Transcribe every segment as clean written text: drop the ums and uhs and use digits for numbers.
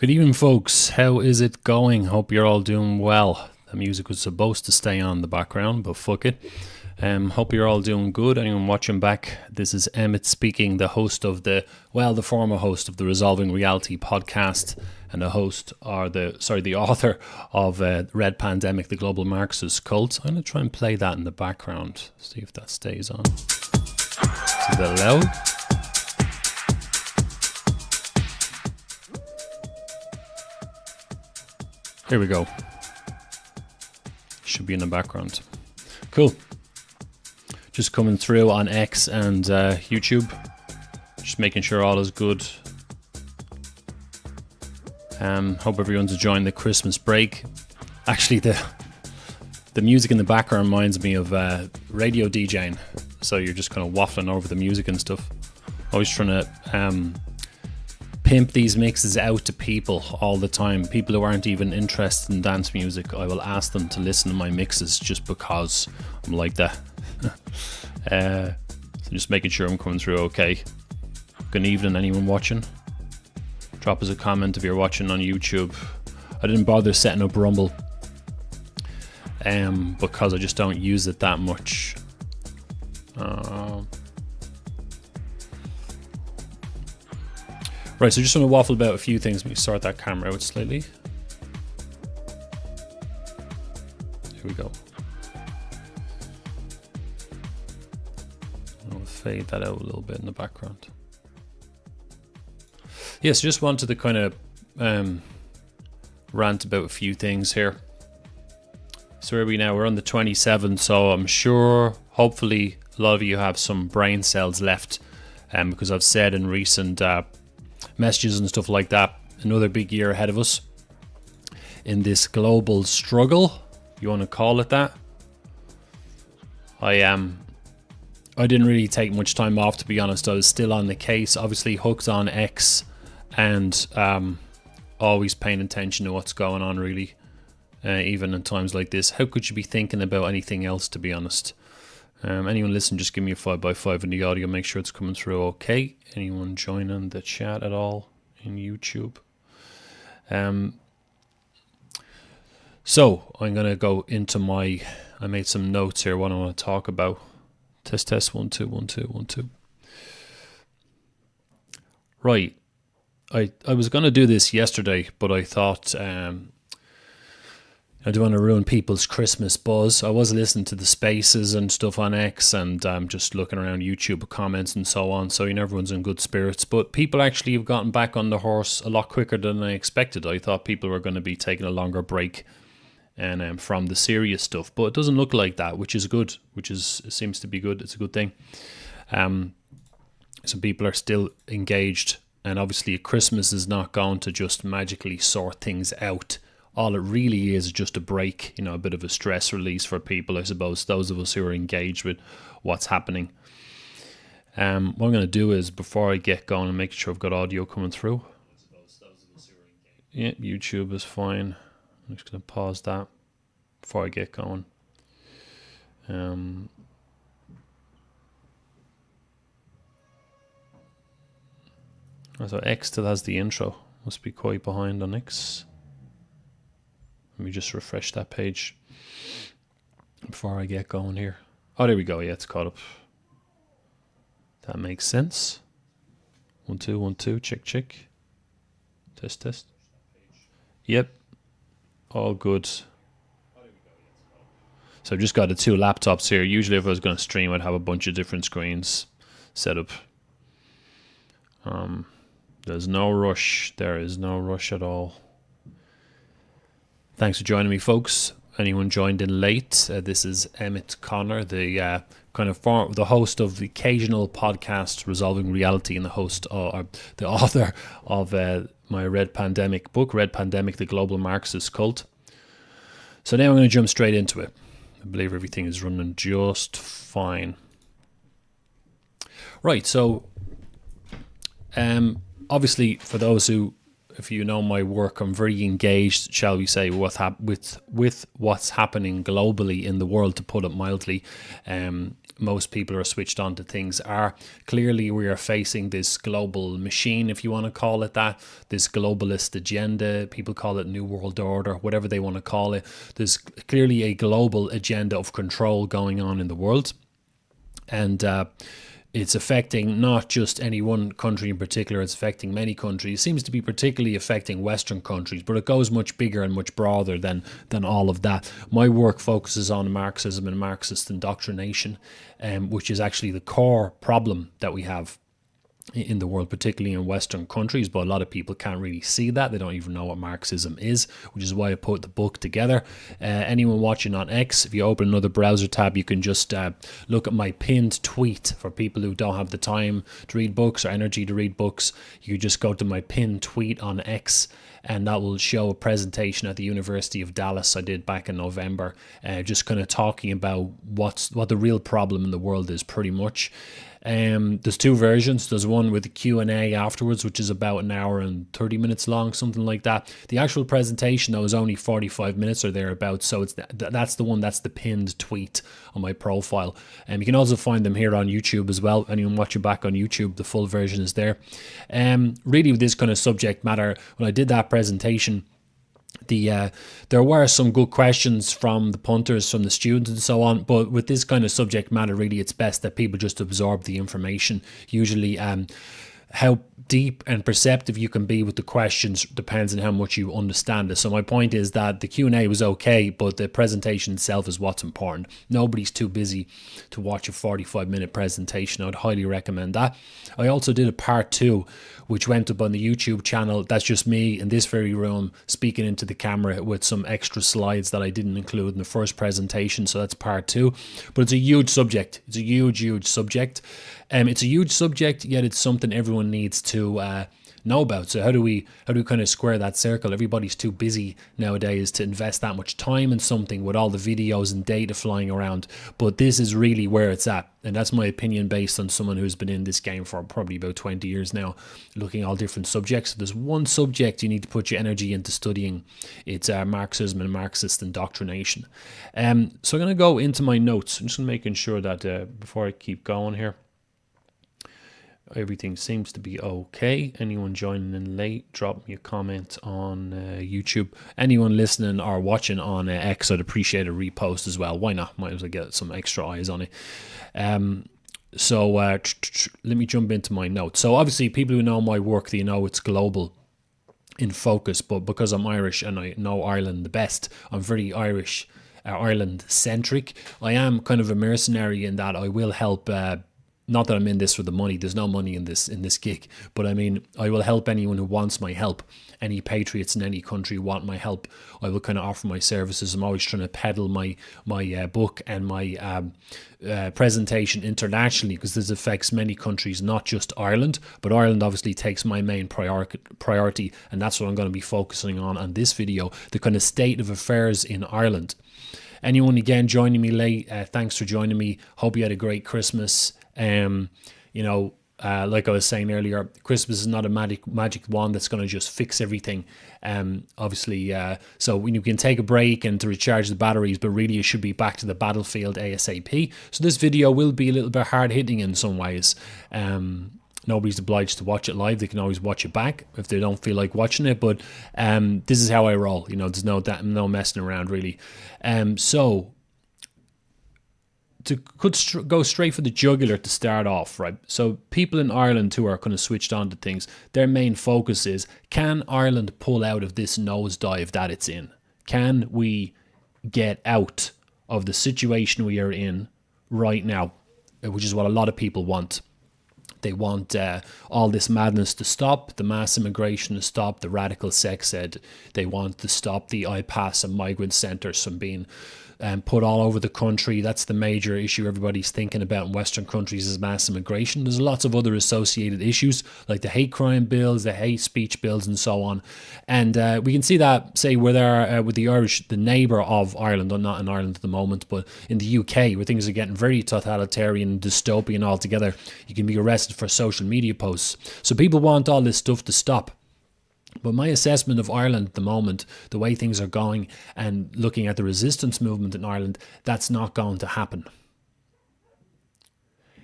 Good evening, folks. How is it going? Hope you're all doing well. The music was supposed to stay on the background, but fuck it. Hope you're all doing good. Anyone watching back? This is Emmet speaking, the host of the former host of the Resolving Reality podcast, and the author of Red Pandemic, the Global Marxist Cult. I'm going to try and play that in the background. See if that stays on. It's a bit loud. Here we go. Should be in the background. Cool. Just coming through on X and YouTube. Just making sure all is good. Hope everyone's enjoying the Christmas break. Actually, the music in the background reminds me of radio DJing. So you're just kind of waffling over the music and stuff. Always trying to pimp these mixes out to people all the time. People who aren't even interested in dance music, I will ask them to listen to my mixes just because I'm like that. So just making sure I'm coming through okay. Good evening, anyone watching. Drop us a comment if you're watching on YouTube. I didn't bother setting up Rumble because I just don't use it that much. Right, so just want to waffle about a few things. Let me sort that camera out slightly. Here we go. I'll fade that out a little bit in the background. Yes, just wanted to kind of rant about a few things here. So where are we now? We're on the 27th, so I'm sure, hopefully, a lot of you have some brain cells left, because I've said in recent messages and stuff like that, another big year ahead of us in this global struggle, you want to call it that. I didn't really take much time off, to be honest. I was still on the case, obviously hooked on X, and always paying attention to what's going on, really, even in times like this. How could you be thinking about anything else, to be honest? Anyone listen, just give me a 5x5 in the audio, make sure it's coming through okay. Anyone joining the chat at all in YouTube? So I'm going to go into I made some notes here, what I want to talk about. Test 1 2 1 2 1 2. Right, I was going to do this yesterday, but I thought I don't want to ruin people's Christmas buzz. I was listening to the spaces and stuff on X, and just looking around YouTube comments and so on, so everyone's in good spirits. But people actually have gotten back on the horse a lot quicker than I expected. I thought people were going to be taking a longer break and from the serious stuff, but it doesn't look like that, which is good, seems to be good. It's a good thing. Some people are still engaged, and obviously Christmas is not going to just magically sort things out. All it really is just a break, a bit of a stress release for people, I suppose, those of us who are engaged with what's happening. What I'm going to do is, before I get going, and make sure I've got audio coming through. Yeah, YouTube is fine. I'm just going to pause that before I get going. So X still has the intro. Must be quite behind on X. Let me just refresh that page before I get going here. Oh, there we go. Yeah, it's caught up. That makes sense. 1 2 1 2. Check. Test. Yep. All good. So I've just got the two laptops here. Usually if I was going to stream, I'd have a bunch of different screens set up. There's no rush. There is no rush at all. Thanks for joining me, folks. Anyone joined in late? This is Emmet Connor, the the host of the occasional podcast Resolving Reality, and the author of my Red Pandemic book, Red Pandemic, the Global Marxist Cult. So now I'm going to jump straight into it. I believe everything is running just fine. Right, so obviously for those who if you know my work, I'm very engaged, shall we say, with what's happening globally in the world, to put it mildly. Most people are switched on to things. Clearly we are facing this global machine, if you want to call it that, this globalist agenda. People call it New World Order, whatever they want to call it. There's clearly a global agenda of control going on in the world, and it's affecting not just any one country in particular, it's affecting many countries. It seems to be particularly affecting Western countries, but it goes much bigger and much broader than all of that. My work focuses on Marxism and Marxist indoctrination, which is actually the core problem that we have in the world, particularly in Western countries, but a lot of people can't really see that. They don't even know what Marxism is, which is why I put the book together. Anyone watching on X, if you open another browser tab, you can just look at my pinned tweet. For people who don't have the time to read books or energy to read books, you just go to my pinned tweet on X, and that will show a presentation at the University of Dallas I did back in November, just kind of talking about what the real problem in the world is, pretty much. There's two versions. There's one with the Q&A afterwards, which is about an hour and 30 minutes long, something like that. The actual presentation, though, is only 45 minutes or thereabouts. So that's the one, that's the pinned tweet on my profile. You can also find them here on YouTube as well. Anyone watching back on YouTube, the full version is there. Really, with this kind of subject matter, when I did that presentation, there were some good questions from the punters, from the students and so on, but with this kind of subject matter, really it's best that people just absorb the information. Usually how deep and perceptive you can be with the questions depends on how much you understand it. So my point is that the Q&A was okay, but the presentation itself is what's important. Nobody's too busy to watch a 45-minute presentation. I would highly recommend that. I also did a part 2, which went up on the YouTube channel. That's just me in this very room speaking into the camera with some extra slides that I didn't include in the first presentation. So that's part 2. But it's a huge subject. It's a huge subject. It's a huge subject, yet it's something everyone needs to know about. So how do we kind of square that circle? Everybody's too busy nowadays to invest that much time in something with all the videos and data flying around. But this is really where it's at. And that's my opinion based on someone who's been in this game for probably about 20 years now, looking at all different subjects. So there's one subject you need to put your energy into studying. It's Marxism and Marxist indoctrination. So I'm going to go into my notes. I'm just making sure that before I keep going here, everything seems to be okay. Anyone joining in late, drop me a comment on YouTube. Anyone listening or watching on X, I'd appreciate a repost as well. Why not? Might as well get some extra eyes on it. So let me jump into my notes. So obviously people who know my work, they know it's global in focus, but because I'm Irish and I know Ireland the best, I'm very Irish, Ireland centric. I am kind of a mercenary in that I will help not that I'm in this for the money. There's no money in this gig. But I mean, I will help anyone who wants my help. Any patriots in any country want my help. I will kind of offer my services. I'm always trying to peddle my book and my presentation internationally, because this affects many countries, not just Ireland. But Ireland obviously takes my main priority, and that's what I'm going to be focusing on this video, the kind of state of affairs in Ireland. Anyone again joining me late, thanks for joining me. Hope you had a great Christmas. Like I was saying earlier, Christmas is not a magic wand that's going to just fix everything. Obviously, so when you can take a break and to recharge the batteries, but really you should be back to the battlefield ASAP. So this video will be a little bit hard hitting in some ways. Nobody's obliged to watch it live. They can always watch it back if they don't feel like watching it. But this is how I roll. There's no messing around really. So to go straight for the jugular to start off, right? So people in Ireland who are kind of switched on to things, their main focus is, can Ireland pull out of this nosedive that it's in? Can we get out of the situation we are in right now? Which is what a lot of people want. They want all this madness to stop, the mass immigration to stop, the radical sex ed. They want to stop the IPAS and migrant centres from being put all over the country. That's the major issue everybody's thinking about in Western countries, is mass immigration. There's lots of other associated issues like the hate crime bills, the hate speech bills and so on. And we can see that, say, with the Irish, the neighbour of Ireland, or not in Ireland at the moment, but in the UK, where things are getting very totalitarian and dystopian altogether. You can be arrested for social media posts. So people want all this stuff to stop. But my assessment of Ireland at the moment, the way things are going, and looking at the resistance movement in Ireland, that's not going to happen.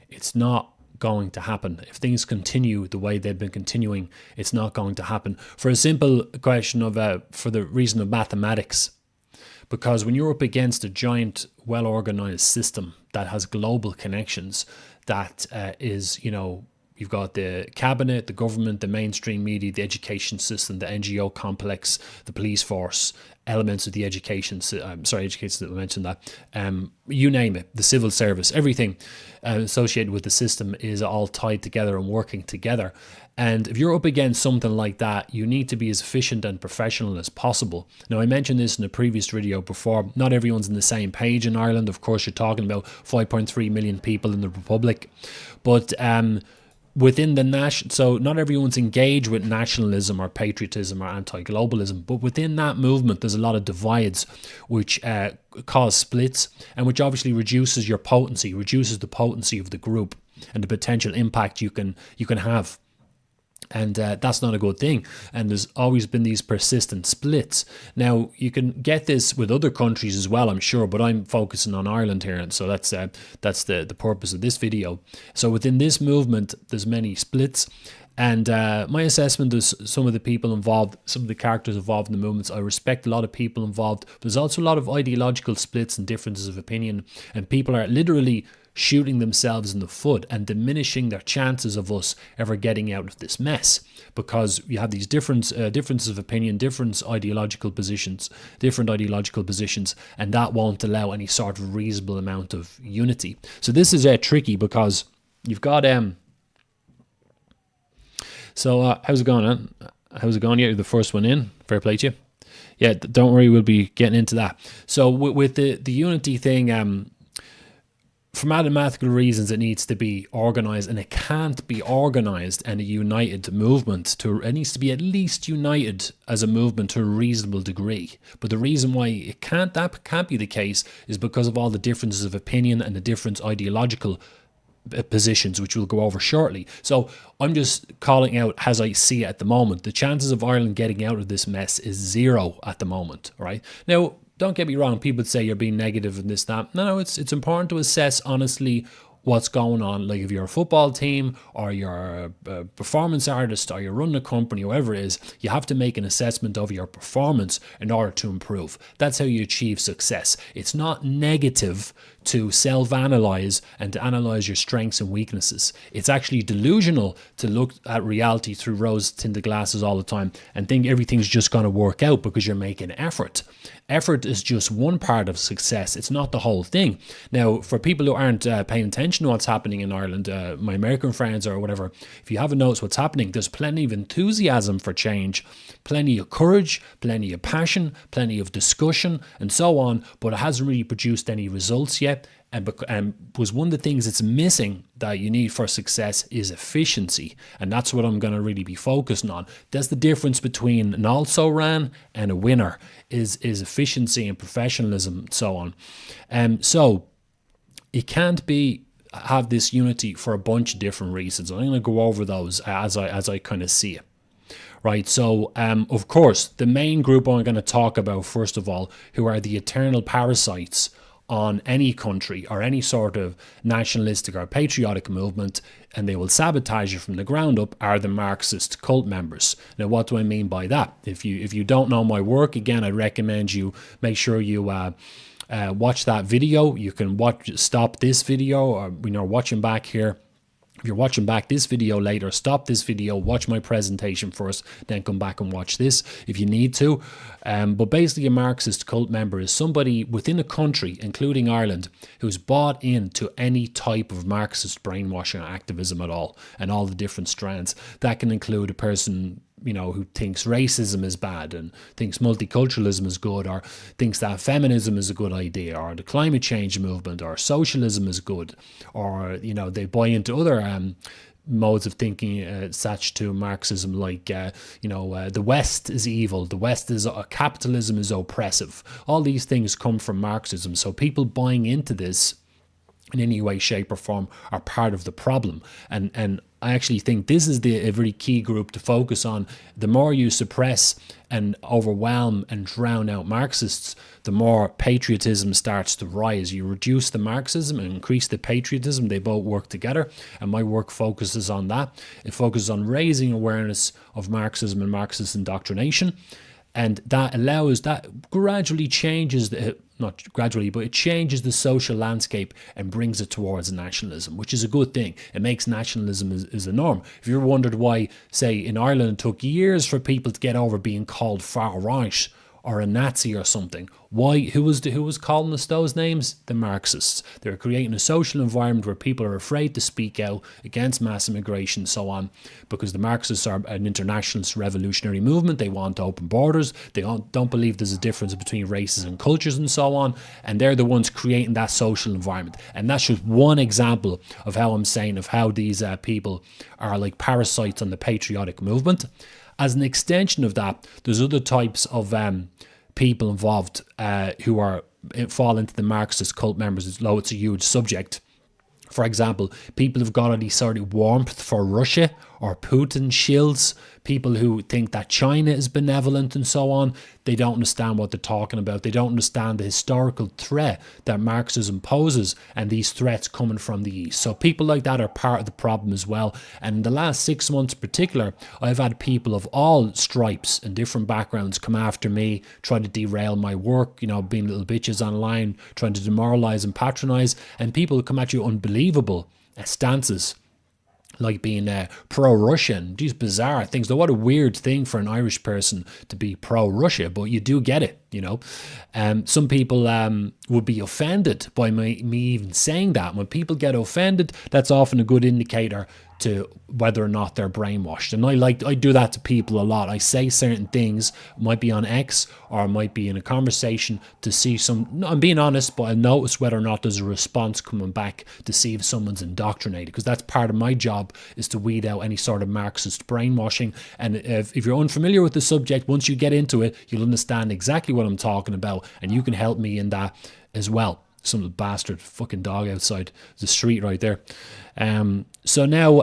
It's not going to happen. If things continue the way they've been continuing, it's not going to happen. For a simple question of, for the reason of mathematics. Because when you're up against a giant, well-organized system that has global connections, that is, you know, you've got the cabinet, the government, the mainstream media, the education system, the NGO complex, the police force, elements of the education system, I mentioned that, you name it, the civil service, everything associated with the system is all tied together and working together. And if you're up against something like that, you need to be as efficient and professional as possible. Now, I mentioned this in a previous video before. Not everyone's on the same page in Ireland. Of course, you're talking about 5.3 million people in the Republic. But within the so not everyone's engaged with nationalism or patriotism or anti-globalism, but within that movement there's a lot of divides which cause splits, and which obviously reduces your potency, reduces the potency of the group and the potential impact you can have. And that's not a good thing. And there's always been these persistent splits. Now, you can get this with other countries as well, I'm sure, but I'm focusing on Ireland here. And so that's the purpose of this video. So within this movement, there's many splits. And my assessment is some of the people involved, some of the characters involved in the movements, I respect a lot of people involved. But there's also a lot of ideological splits and differences of opinion. And people are literally shooting themselves in the foot and diminishing their chances of us ever getting out of this mess, because you have these differences of opinion, different ideological positions, and that won't allow any sort of reasonable amount of unity. So this is tricky, because you've got how's it going? How's it going? You're the first one in. Fair play to you. Yeah, don't worry, we'll be getting into that. So with the unity thing, for mathematical reasons, it needs to be organised, and it can't be organised in a united movement. It needs to be at least united as a movement to a reasonable degree. But the reason why that can't be the case is because of all the differences of opinion and the different ideological positions, which we'll go over shortly. So I'm just calling out as I see it at the moment. The chances of Ireland getting out of this mess is 0 at the moment. Right now, don't get me wrong, people say you're being negative and this, that. No, it's important to assess honestly what's going on. Like if you're a football team or you're a performance artist or you're running a company, whoever it is, you have to make an assessment of your performance in order to improve. That's how you achieve success. It's not negative to self-analyze and to analyze your strengths and weaknesses. It's actually delusional to look at reality through rose-tinted glasses all the time and think everything's just going to work out because you're making effort. Effort is just one part of success. It's not the whole thing. Now, for people who aren't paying attention to what's happening in Ireland, my American friends or whatever, if you haven't noticed what's happening, there's plenty of enthusiasm for change, plenty of courage, plenty of passion, plenty of discussion, and so on, but it hasn't really produced any results yet. And was one of the things that's missing that you need for success is efficiency. And that's what I'm going to really be focusing on. That's the difference between an also-ran and a winner is efficiency and professionalism and so on. So it can't have this unity for a bunch of different reasons. I'm going to go over those as I kind of see it. Right, so of course, the main group I'm going to talk about, first of all, who are the eternal parasites on any country or any sort of nationalistic or patriotic movement, and they will sabotage you from the ground up, are the Marxist cult members. Now, what do I mean by that? If you don't know my work, again, I recommend you make sure you watch that video. You can stop this video, or watching back here. If you're watching back this video later, stop this video, watch my presentation first, then come back and watch this if you need to. But basically, a Marxist cult member is somebody within a country, including Ireland, who's bought into any type of Marxist brainwashing activism at all, and all the different strands. That can include a person who thinks racism is bad and thinks multiculturalism is good, or thinks that feminism is a good idea, or the climate change movement, or socialism is good, or, they buy into other modes of thinking attached to Marxism, like, the West is evil, the West is capitalism is oppressive. All these things come from Marxism. So people buying into this in any way, shape or form are part of the problem. And I actually think this is a very key group to focus on. The more you suppress and overwhelm and drown out Marxists, the more patriotism starts to rise. You reduce the Marxism and increase the patriotism. They both work together, and my work focuses on that. It focuses on raising awareness of Marxism and Marxist indoctrination, and that allows, that gradually changes the, not gradually, but it changes the social landscape and brings it towards nationalism, which is a good thing. It makes nationalism is the norm. If you ever wondered why, say, in Ireland it took years for people to get over being called far right or a Nazi or something, why? Who was calling us those names? The Marxists. They're creating a social environment where people are afraid to speak out against mass immigration and so on, because the Marxists are an internationalist revolutionary movement. They want open borders. They don't believe there's a difference between races and cultures and so on, and they're the ones creating that social environment. And that's just one example of how I'm saying of how these people are like parasites on the patriotic movement. As an extension of that, there's other types of people involved who fall into the Marxist cult members. It's a huge subject. For example, people who've got any sort of warmth for Russia or Putin shills, people who think that China is benevolent and so on. They don't understand what they're talking about. They don't understand the historical threat that Marxism poses and these threats coming from the East. So people like that are part of the problem as well. And in the last 6 months in particular, I've had people of all stripes and different backgrounds come after me, try to derail my work, you know, being little bitches online, trying to demoralize and patronize. And people come at you unbelievable stances, like being pro-Russian, these bizarre things. Though what a weird thing for an Irish person to be pro-Russia, but you do get it, you know. Some people would be offended by me even saying that. When people get offended, that's often a good indicator to whether or not they're brainwashed. And I do that to people a lot. I say certain things, might be on X or it might be in a conversation to see some, I'm being honest, but I notice whether or not there's a response coming back to see if someone's indoctrinated, because that's part of my job, is to weed out any sort of Marxist brainwashing. And if you're unfamiliar with the subject, once you get into it, you'll understand exactly what I'm talking about, and you can help me in that as well. Some bastard fucking dog outside the street right there. So now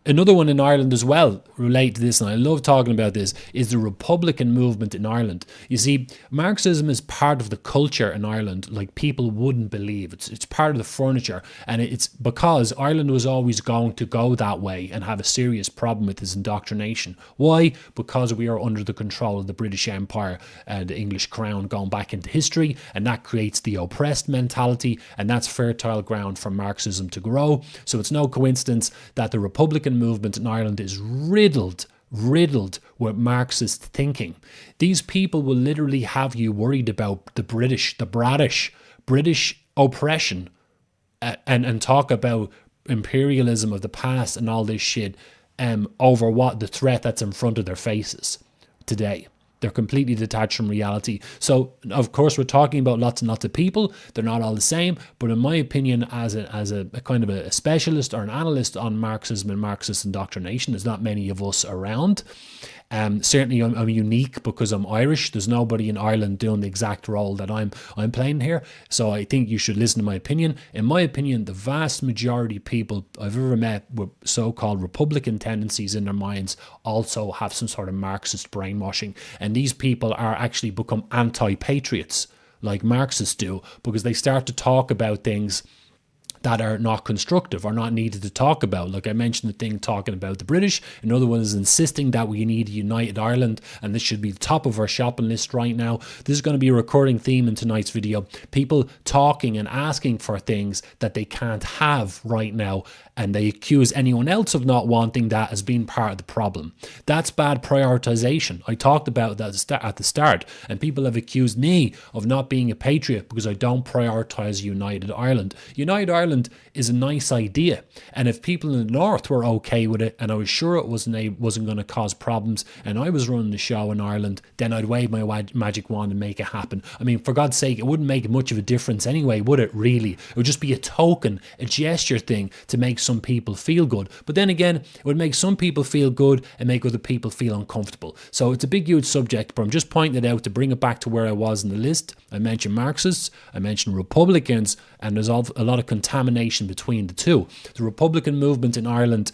another one in Ireland as well related to this, and I love talking about this, is the Republican movement in Ireland. You see, Marxism is part of the culture in Ireland like people wouldn't believe. It's part of the furniture, and it's because Ireland was always going to go that way and have a serious problem with this indoctrination. Why? Because we are under the control of the British Empire and the English crown going back into history, and that creates the oppressed mentality, and that's fertile ground for Marxism to grow. So it's no coincidence that the Republican movement in Ireland is riddled with Marxist thinking. These people will literally have you worried about the British oppression, and talk about imperialism of the past and all this shit over what the threat that's in front of their faces today. They're completely detached from reality. So, of course, we're talking about lots and lots of people. They're not all the same. But in my opinion, as a kind of a specialist or an analyst on Marxism and Marxist indoctrination, there's not many of us around. Certainly I'm unique because I'm Irish. There's nobody in Ireland doing the exact role that I'm playing here. So I think you should listen to my opinion. In my opinion, the vast majority of people I've ever met with so-called Republican tendencies in their minds also have some sort of Marxist brainwashing. And these people are actually become anti-patriots like Marxists do, because they start to talk about things that are not constructive or not needed to talk about. Like I mentioned, the thing talking about the British. Another one is insisting that we need a united Ireland, and this should be the top of our shopping list right now. This is going to be a recurring theme in tonight's video. People talking and asking for things that they can't have right now, and they accuse anyone else of not wanting that as being part of the problem. That's bad prioritization. I talked about that at the start, and people have accused me of not being a patriot because I don't prioritize United Ireland. United Ireland is a nice idea, and if people in the north were okay with it, and I was sure it wasn't going to cause problems, and I was running the show in Ireland, then I'd wave my magic wand and make it happen. I mean, for God's sake, it wouldn't make much of a difference anyway, would it really? It would just be a token, a gesture thing to make some people feel good. But then again, it would make some people feel good and make other people feel uncomfortable. So it's a big, huge subject, but I'm just pointing it out to bring it back to where I was in the list. I mentioned Marxists, I mentioned Republicans, and there's a lot of contaminants contamination between the two. The Republican movement in Ireland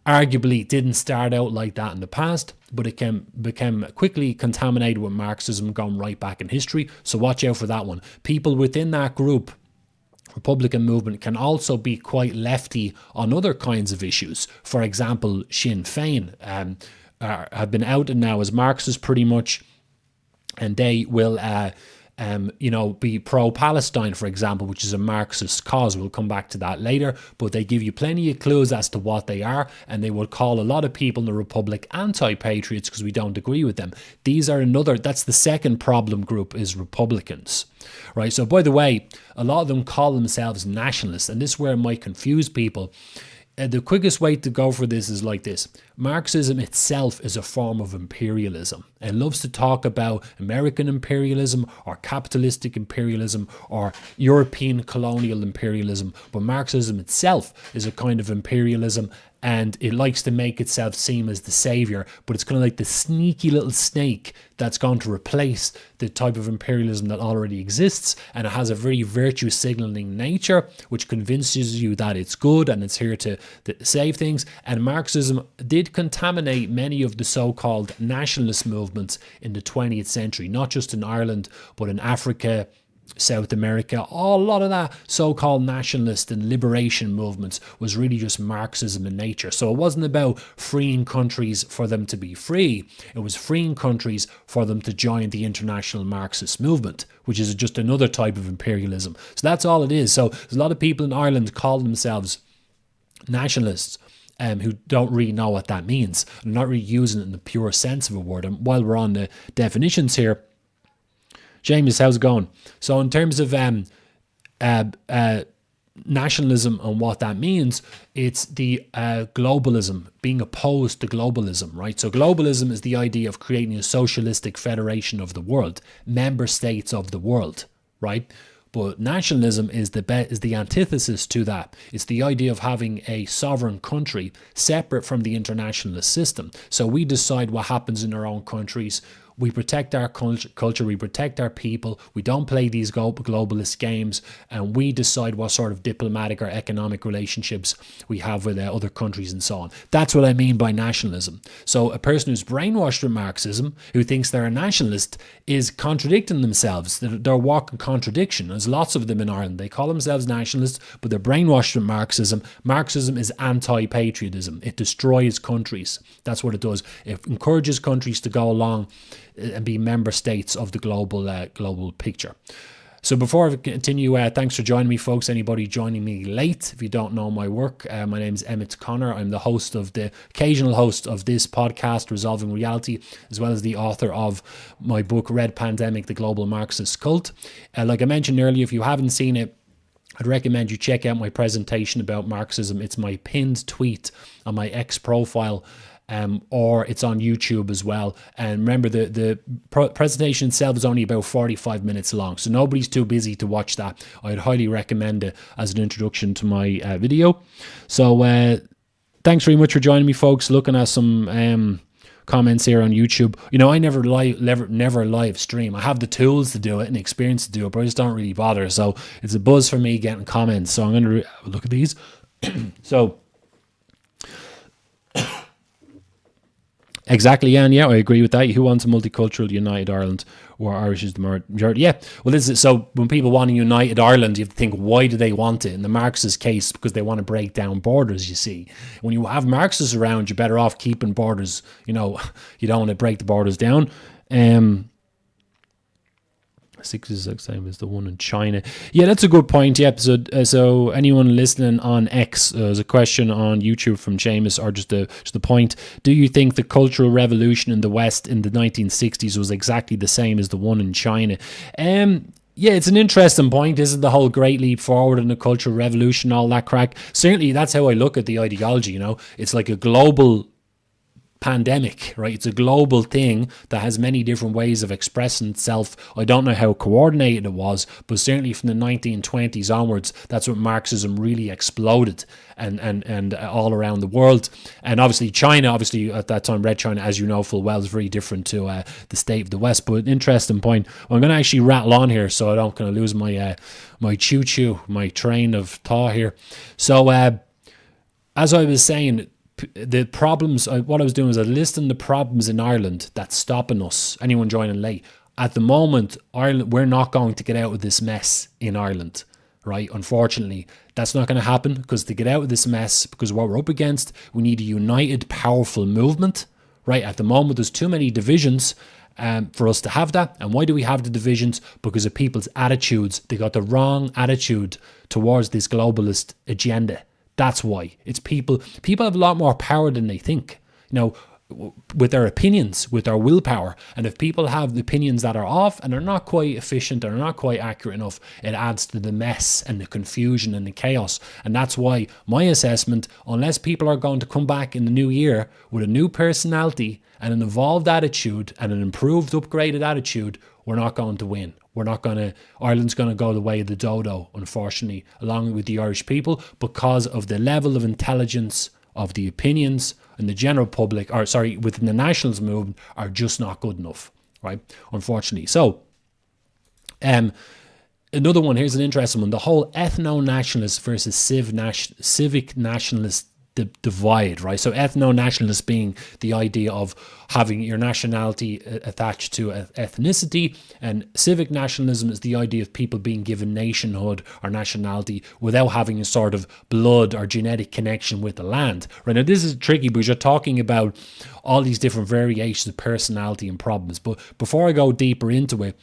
arguably didn't start out like that in the past, but it became quickly contaminated with Marxism going right back in history. So watch out for that one. People within that group, Republican movement, can also be quite lefty on other kinds of issues. For example, Sinn Féin have been outed now as Marxists pretty much, and they will be pro-Palestine, for example, which is a Marxist cause. We'll come back to that later, but they give you plenty of clues as to what they are, and they will call a lot of people in the Republic anti-patriots because we don't agree with them. That's the second problem group, is Republicans, right? So by the way, a lot of them call themselves nationalists, and this is where it might confuse people. The quickest way to go for this is like this. Marxism itself is a form of imperialism. It loves to talk about American imperialism or capitalistic imperialism or European colonial imperialism. But Marxism itself is a kind of imperialism, and it likes to make itself seem as the savior, but it's kind of like the sneaky little snake that's going to replace the type of imperialism that already exists, and it has a very virtue signaling nature which convinces you that it's good and it's here to save things. And Marxism did contaminate many of the so-called nationalist movements in the 20th century, not just in Ireland but in Africa, South America. A lot of that so-called nationalist and liberation movements was really just Marxism in nature. So it wasn't about freeing countries for them to be free. It was freeing countries for them to join the international Marxist movement, which is just another type of imperialism. So that's all it is. So there's a lot of people in Ireland call themselves nationalists who don't really know what that means. I'm not really using it in the pure sense of a word. And while we're on the definitions here, James, how's it going? So in terms of nationalism and what that means, it's the globalism, being opposed to globalism, right? So globalism is the idea of creating a socialistic federation of the world, member states of the world, right? But nationalism is the antithesis to that. It's the idea of having a sovereign country separate from the internationalist system. So we decide what happens in our own countries. We protect our culture, we protect our people, we don't play these globalist games, and we decide what sort of diplomatic or economic relationships we have with other countries and so on. That's what I mean by nationalism. So a person who's brainwashed with Marxism, who thinks they're a nationalist, is contradicting themselves. They're walking contradiction. There's lots of them in Ireland. They call themselves nationalists, but they're brainwashed with Marxism. Marxism is anti-patriotism. It destroys countries. That's what it does. It encourages countries to go along and be member states of the global picture. So before I continue, thanks for joining me, folks. Anybody joining me late, if you don't know my work, my name is Emmet Connor. I'm the occasional host of this podcast, Resolving Reality, as well as the author of my book, Red Pandemic, The Global Marxist Cult. Like I mentioned earlier, if you haven't seen it, I'd recommend you check out my presentation about Marxism. It's my pinned tweet on my X profile, or it's on YouTube as well. And remember, the presentation itself is only about 45 minutes long, so nobody's too busy to watch that. I'd highly recommend it as an introduction to my video. So thanks very much for joining me, folks. Looking at some comments here on YouTube. You know, I never live stream. I have the tools to do it and experience to do it, but I just don't really bother. So it's a buzz for me getting comments. So I'm going to look at these. So exactly, yeah, and yeah, I agree with that. Who wants a multicultural united Ireland where Irish is the majority? Yeah, well, this is so when people want a united Ireland, you have to think, why do they want it? In the Marxist case, because they want to break down borders, you see. When you have Marxists around, you're better off keeping borders, you know, you don't want to break the borders down. 66 same as the one in China. Yeah, that's a good point. Yep. So anyone listening on X, there's a question on YouTube from Seamus, or just the point. Do you think the Cultural Revolution in the West in the 1960s was exactly the same as the one in China? Yeah, it's an interesting point, isn't the whole Great Leap Forward and the Cultural Revolution, all that crack? Certainly, that's how I look at the ideology, you know. It's like a global pandemic, right? It's a global thing that has many different ways of expressing itself. I don't know how coordinated it was, but certainly from the 1920s onwards, that's when Marxism really exploded and all around the world. And obviously China, obviously at that time, Red China, as you know full well, is very different to the state of the West. But interesting point. I'm going to actually rattle on here so I don't kind of lose my my my train of thought here. So as I was saying, the problems, what I was doing was I was listing the problems in Ireland that's stopping us, anyone joining late. At the moment, Ireland, we're not going to get out of this mess in Ireland, right? Unfortunately, that's not going to happen, because to get out of this mess, because what we're up against, we need a united, powerful movement, right? At the moment, there's too many divisions for us to have that. And why do we have the divisions? Because of people's attitudes. They got the wrong attitude towards this globalist agenda. That's why. It's people. People have a lot more power than they think, you know, with their opinions, with their willpower. And if people have opinions that are off and are not quite efficient or not quite accurate enough, it adds to the mess and the confusion and the chaos. And that's why my assessment, unless people are going to come back in the new year with a new personality and an evolved attitude and an improved, upgraded attitude, we're not going to win. We're not going to, Ireland's going to go the way of the dodo, unfortunately, along with the Irish people, because of the level of intelligence of the opinions and the general public, or sorry, within the nationalist movement, are just not good enough, right? Unfortunately. So, another one, here's an interesting one. The whole ethno-nationalist versus civic nationalist divide, right? So ethno-nationalist being the idea of having your nationality attached to ethnicity, and civic nationalism is the idea of people being given nationhood or nationality without having a sort of blood or genetic connection with the land, right? Now this is tricky because you're talking about all these different variations of personality and problems, but before I go deeper into it,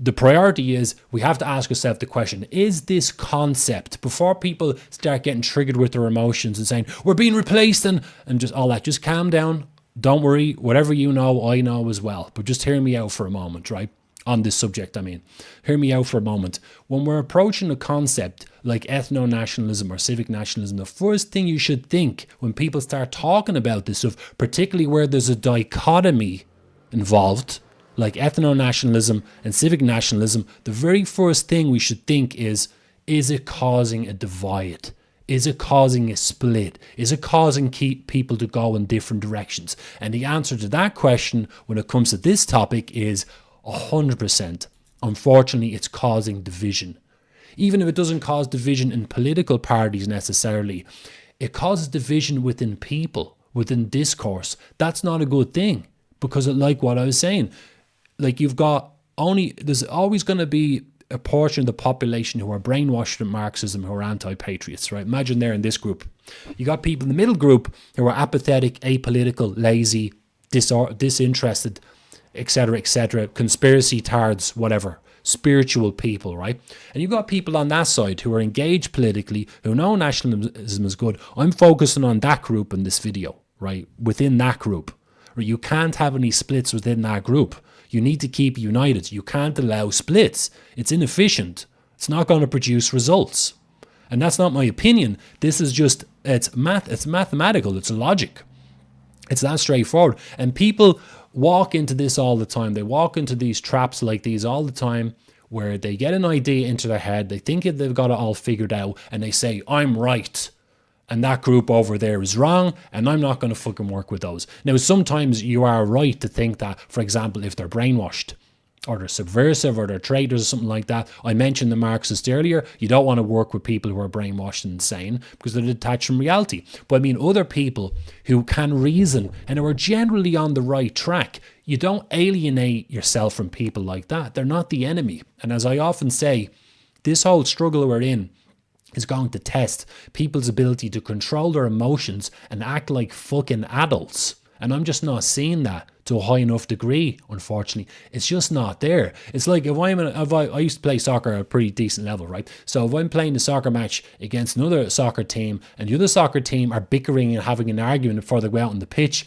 the priority is we have to ask ourselves the question, is this concept, before people start getting triggered with their emotions and saying, we're being replaced and just all that, just calm down. Don't worry. Whatever you know, I know as well. But just hear me out for a moment, right? On this subject, I mean. Hear me out for a moment. When we're approaching a concept like ethno-nationalism or civic nationalism, the first thing you should think when people start talking about this stuff, particularly where there's a dichotomy involved, like ethno-nationalism and civic nationalism, the very first thing we should think is it causing a divide? Is it causing a split? Is it causing people to go in different directions? And the answer to that question when it comes to this topic is 100%. Unfortunately, it's causing division. Even if it doesn't cause division in political parties necessarily, it causes division within people, within discourse. That's not a good thing, because like what I was saying, like there's always going to be a portion of the population who are brainwashed in Marxism, who are anti-patriots, right? Imagine they're in this group. You got people in the middle group who are apathetic, apolitical, lazy, disinterested, etc., conspiracy tards, whatever, spiritual people, right? And you've got people on that side who are engaged politically, who know nationalism is good. I'm focusing on that group in this video, right? Within that group. You can't have any splits within that group. You need to keep united. You can't allow splits. It's inefficient. It's not going to produce results. And that's not my opinion. This is just, it's mathematical. It's logic. It's that straightforward. And people walk into this all the time. They walk into these traps like these all the time, where they get an idea into their head. They think they've got it all figured out, and they say, I'm right, and that group over there is wrong, and I'm not going to fucking work with those. Now, sometimes you are right to think that, for example, if they're brainwashed or they're subversive or they're traitors or something like that. I mentioned the Marxist earlier. You don't want to work with people who are brainwashed and insane because they're detached from reality. But I mean, other people who can reason and who are generally on the right track, you don't alienate yourself from people like that. They're not the enemy. And as I often say, this whole struggle we're in is going to test people's ability to control their emotions and act like fucking adults. And I'm just not seeing that to a high enough degree, unfortunately. It's just not there. It's like I used to play soccer at a pretty decent level, right? So if I'm playing a soccer match against another soccer team and the other soccer team are bickering and having an argument before they go out on the pitch,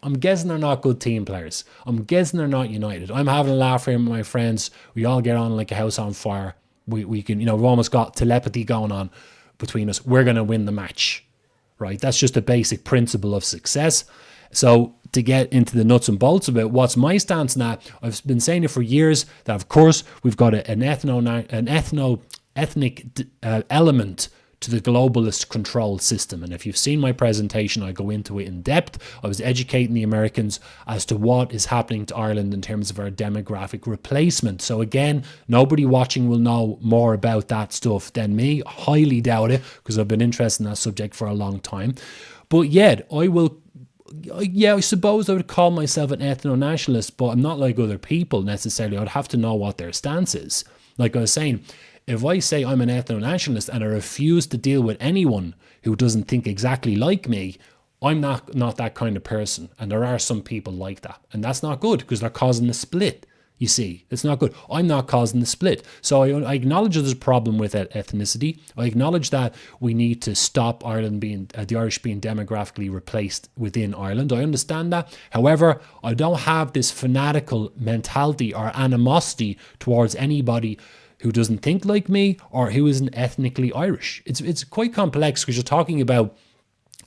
I'm guessing they're not good team players. I'm guessing they're not united. I'm having a laugh here with my friends. We all get on like a house on fire. We can, we've almost got telepathy going on between us. We're going to win the match, right? That's just a basic principle of success. So to get into the nuts and bolts of it, what's my stance on that? I've been saying it for years that, of course, we've got an ethnic element to the globalist control system. And if you've seen my presentation, I go into it in depth. I was educating the Americans as to what is happening to Ireland in terms of our demographic replacement. So again, nobody watching will know more about that stuff than me. Highly doubt it, because I've been interested in that subject for a long time. But yet, I suppose I would call myself an ethno-nationalist, but I'm not like other people necessarily. I'd have to know what their stance is. Like I was saying, if I say I'm an ethno-nationalist and I refuse to deal with anyone who doesn't think exactly like me, I'm not that kind of person. And there are some people like that. And that's not good, because they're causing a split. You see, it's not good. I'm not causing the split. So I acknowledge there's a problem with ethnicity. I acknowledge that we need to stop Ireland being, the Irish being demographically replaced within Ireland. I understand that. However, I don't have this fanatical mentality or animosity towards anybody who doesn't think like me or who isn't ethnically Irish. It's quite complex, because you're talking about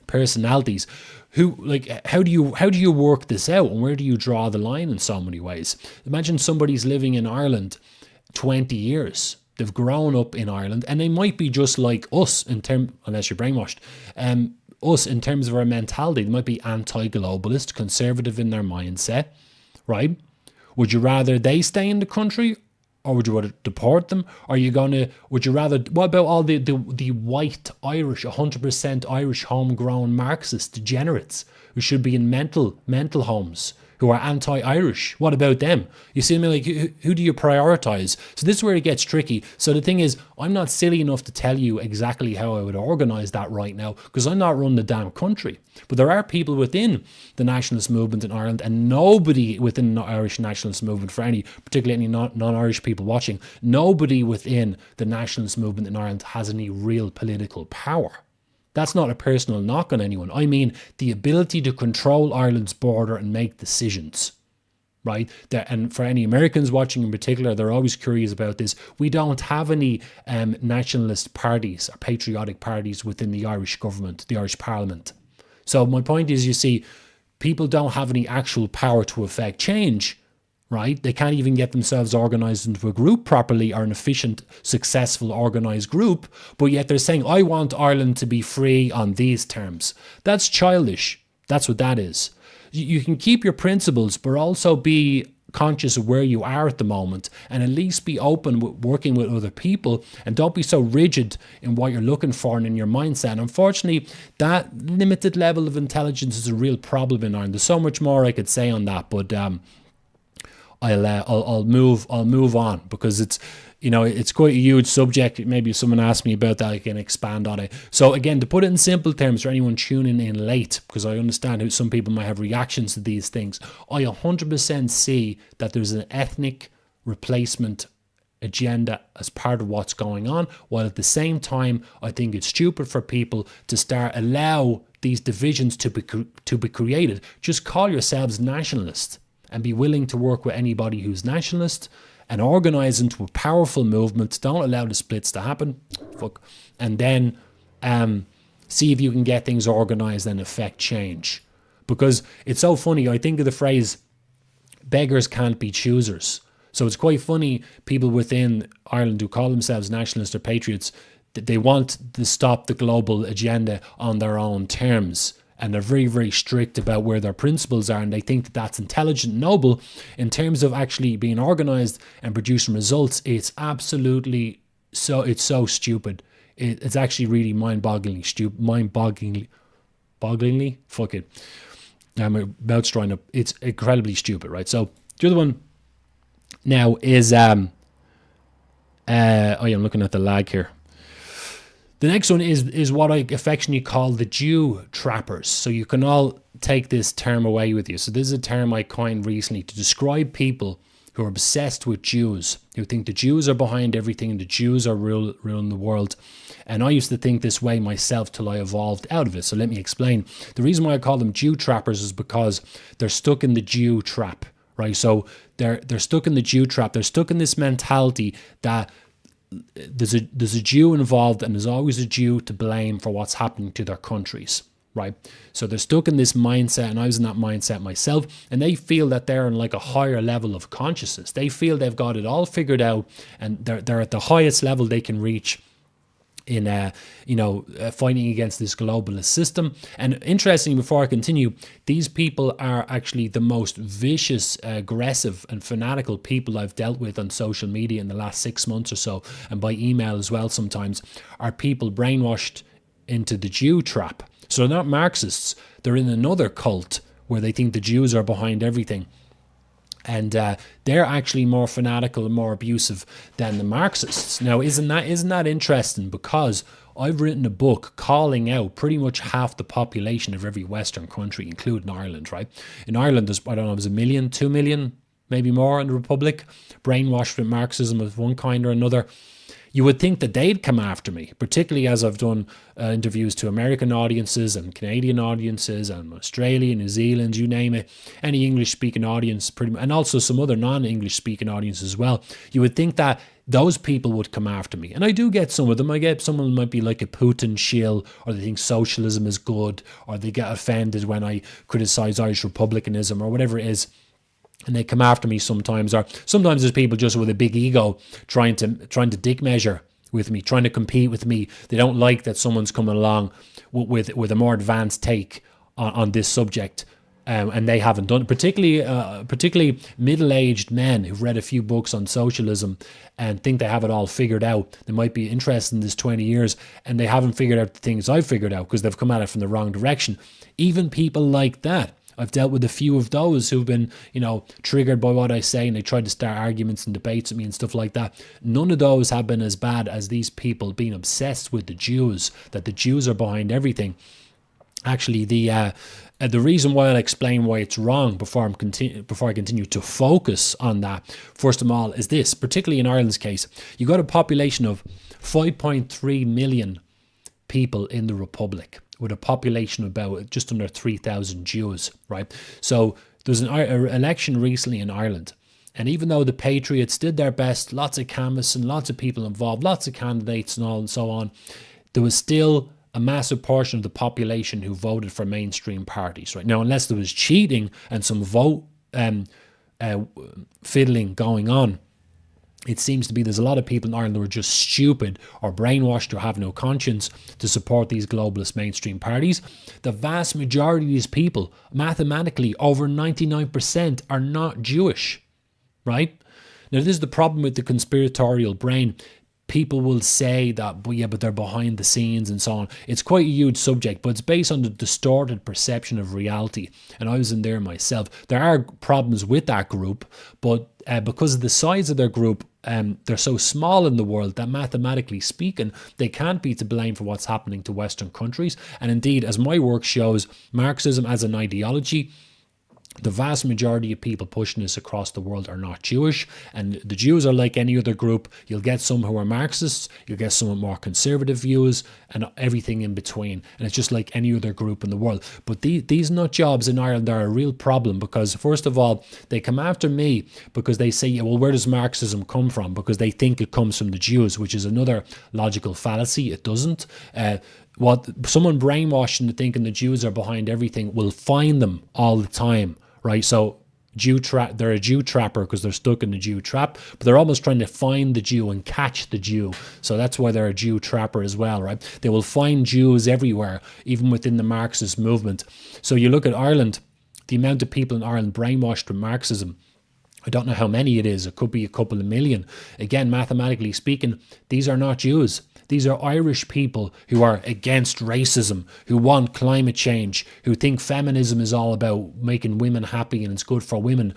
personalities. Who, like, how do you work this out, and where do you draw the line in so many ways? Imagine somebody's living in Ireland 20 years. They've grown up in Ireland, and they might be just like us unless you're brainwashed. Us in terms of our mentality, they might be anti-globalist, conservative in their mindset, right? Would you rather they stay in the country, or would you rather deport them? Would you rather, what about all the white Irish, 100% Irish homegrown Marxist degenerates who should be in mental homes, who are anti-Irish? What about them? You see me, like, who do you prioritize? So this is where it gets tricky. So the thing is, I'm not silly enough to tell you exactly how I would organize that right now, because I'm not running the damn country. But there are people within the nationalist movement in Ireland, and nobody within the Irish nationalist movement, for particularly any non-Irish people watching, nobody within the nationalist movement in Ireland has any real political power. That's not a personal knock on anyone. I mean the ability to control Ireland's border and make decisions, right? And for any Americans watching in particular, they're always curious about this. We don't have any nationalist parties or patriotic parties within the Irish government, the Irish Parliament. So my point is, you see, people don't have any actual power to affect change, right? They can't even get themselves organized into a group properly, or an efficient, successful, organized group. But yet they're saying, I want Ireland to be free on these terms. That's childish. That's what that is. You can keep your principles, but also be conscious of where you are at the moment, and at least be open with working with other people, and don't be so rigid in what you're looking for and in your mindset. And unfortunately, that limited level of intelligence is a real problem in Ireland. There's so much more I could say on that, but I'll move on, because it's quite a huge subject. Maybe if someone asks me about that, I can expand on it. So again, to put it in simple terms for anyone tuning in late, because I understand how some people might have reactions to these things, I 100% see that there's an ethnic replacement agenda as part of what's going on, while at the same time I think it's stupid for people to allow these divisions to be created. Just call yourselves nationalists and be willing to work with anybody who's nationalist and organize into a powerful movement. Don't allow the splits to happen. And then see if you can get things organized and affect change. Because it's so funny, I think of the phrase, beggars can't be choosers. So it's quite funny, people within Ireland who call themselves nationalists or patriots, that they want to stop the global agenda on their own terms. And they're very, very strict about where their principles are, and they think that that's intelligent and noble. In terms of actually being organised and producing results, it's absolutely so stupid. It's actually really mind-bogglingly stupid. Bogglingly? Fuck it. My mouth's drying up. It's incredibly stupid, right? So the other one now is, I'm looking at the lag here. The next one is what I affectionately call the Jew trappers. So you can all take this term away with you. So this is a term I coined recently to describe people who are obsessed with Jews, who think the Jews are behind everything and the Jews are ruling the world. And I used to think this way myself till I evolved out of it. So let me explain. The reason why I call them Jew trappers is because they're stuck in the Jew trap, right? So they're stuck in the Jew trap. They're stuck in this mentality that there's a Jew involved, and there's always a Jew to blame for what's happening to their countries, right? So they're stuck in this mindset, and I was in that mindset myself, and they feel that they're in like a higher level of consciousness. They feel they've got it all figured out, and they're at the highest level they can reach in fighting against this globalist system. And interestingly, before I continue, these people are actually the most vicious, aggressive and fanatical people I've dealt with on social media in the last 6 months or so, and by email as well sometimes, are people brainwashed into the Jew trap. So they're not Marxists, they're in another cult where they think the Jews are behind everything. And they're actually more fanatical and more abusive than the Marxists. Now, isn't that interesting? Because I've written a book calling out pretty much half the population of every Western country, including Ireland, right? In Ireland, there's, I don't know, it was 1 million, 2 million, maybe more in the Republic, brainwashed with Marxism of one kind or another. You would think that they'd come after me, particularly as I've done interviews to American audiences and Canadian audiences and Australia, New Zealand, you name it, any English-speaking audience, and also some other non-English-speaking audience as well. You would think that those people would come after me. And I do get some of them. I get someone who might be like a Putin shill, or they think socialism is good, or they get offended when I criticise Irish republicanism or whatever it is. And they come after me sometimes, or sometimes there's people just with a big ego trying to dick measure with me, trying to compete with me. They don't like that someone's coming along with a more advanced take on this subject, and they haven't done it. Particularly middle-aged men who've read a few books on socialism and think they have it all figured out. They might be interested in this 20 years, and they haven't figured out the things I've figured out because they've come at it from the wrong direction. Even people like that. I've dealt with a few of those who've been, triggered by what I say, and they tried to start arguments and debates with me and stuff like that. None of those have been as bad as these people being obsessed with the Jews, that the Jews are behind everything. Actually, the reason why I'll explain why it's wrong before I continue to focus on that, first of all, is this, particularly in Ireland's case. You got a population of 5.3 million people in the Republic, with a population of about just under 3,000 Jews, right? So there was an election recently in Ireland, and even though the Patriots did their best, lots of canvassing, lots of people involved, lots of candidates and all and so on, there was still a massive portion of the population who voted for mainstream parties, right? Now, unless there was cheating and some vote fiddling going on, it seems to be there's a lot of people in Ireland who are just stupid or brainwashed or have no conscience to support these globalist mainstream parties. The vast majority of these people, mathematically, over 99%, are not Jewish, right? Now, this is the problem with the conspiratorial brain. People will say that, but they're behind the scenes and so on. It's quite a huge subject, but it's based on the distorted perception of reality. And I was in there myself. There are problems with that group, but because of the size of their group, they're so small in the world that mathematically speaking, they can't be to blame for what's happening to Western countries. And indeed, as my work shows, Marxism as an ideology, the vast majority of people pushing this across the world are not Jewish, and the Jews are like any other group. You'll get some who are Marxists, you'll get some with more conservative views, and everything in between. And it's just like any other group in the world. But these nut jobs in Ireland are a real problem because, first of all, they come after me because they say, well, where does Marxism come from? Because they think it comes from the Jews, which is another logical fallacy. It doesn't. What someone brainwashed into thinking the Jews are behind everything will find them all the time, right? So they're a Jew trapper because they're stuck in the Jew trap, but they're almost trying to find the Jew and catch the Jew. So that's why they're a Jew trapper as well, right? They will find Jews everywhere, even within the Marxist movement. So you look at Ireland, the amount of people in Ireland brainwashed with Marxism, I don't know how many it is. It could be a couple of million. Again, mathematically speaking, these are not Jews. These are Irish people who are against racism, who want climate change, who think feminism is all about making women happy and it's good for women.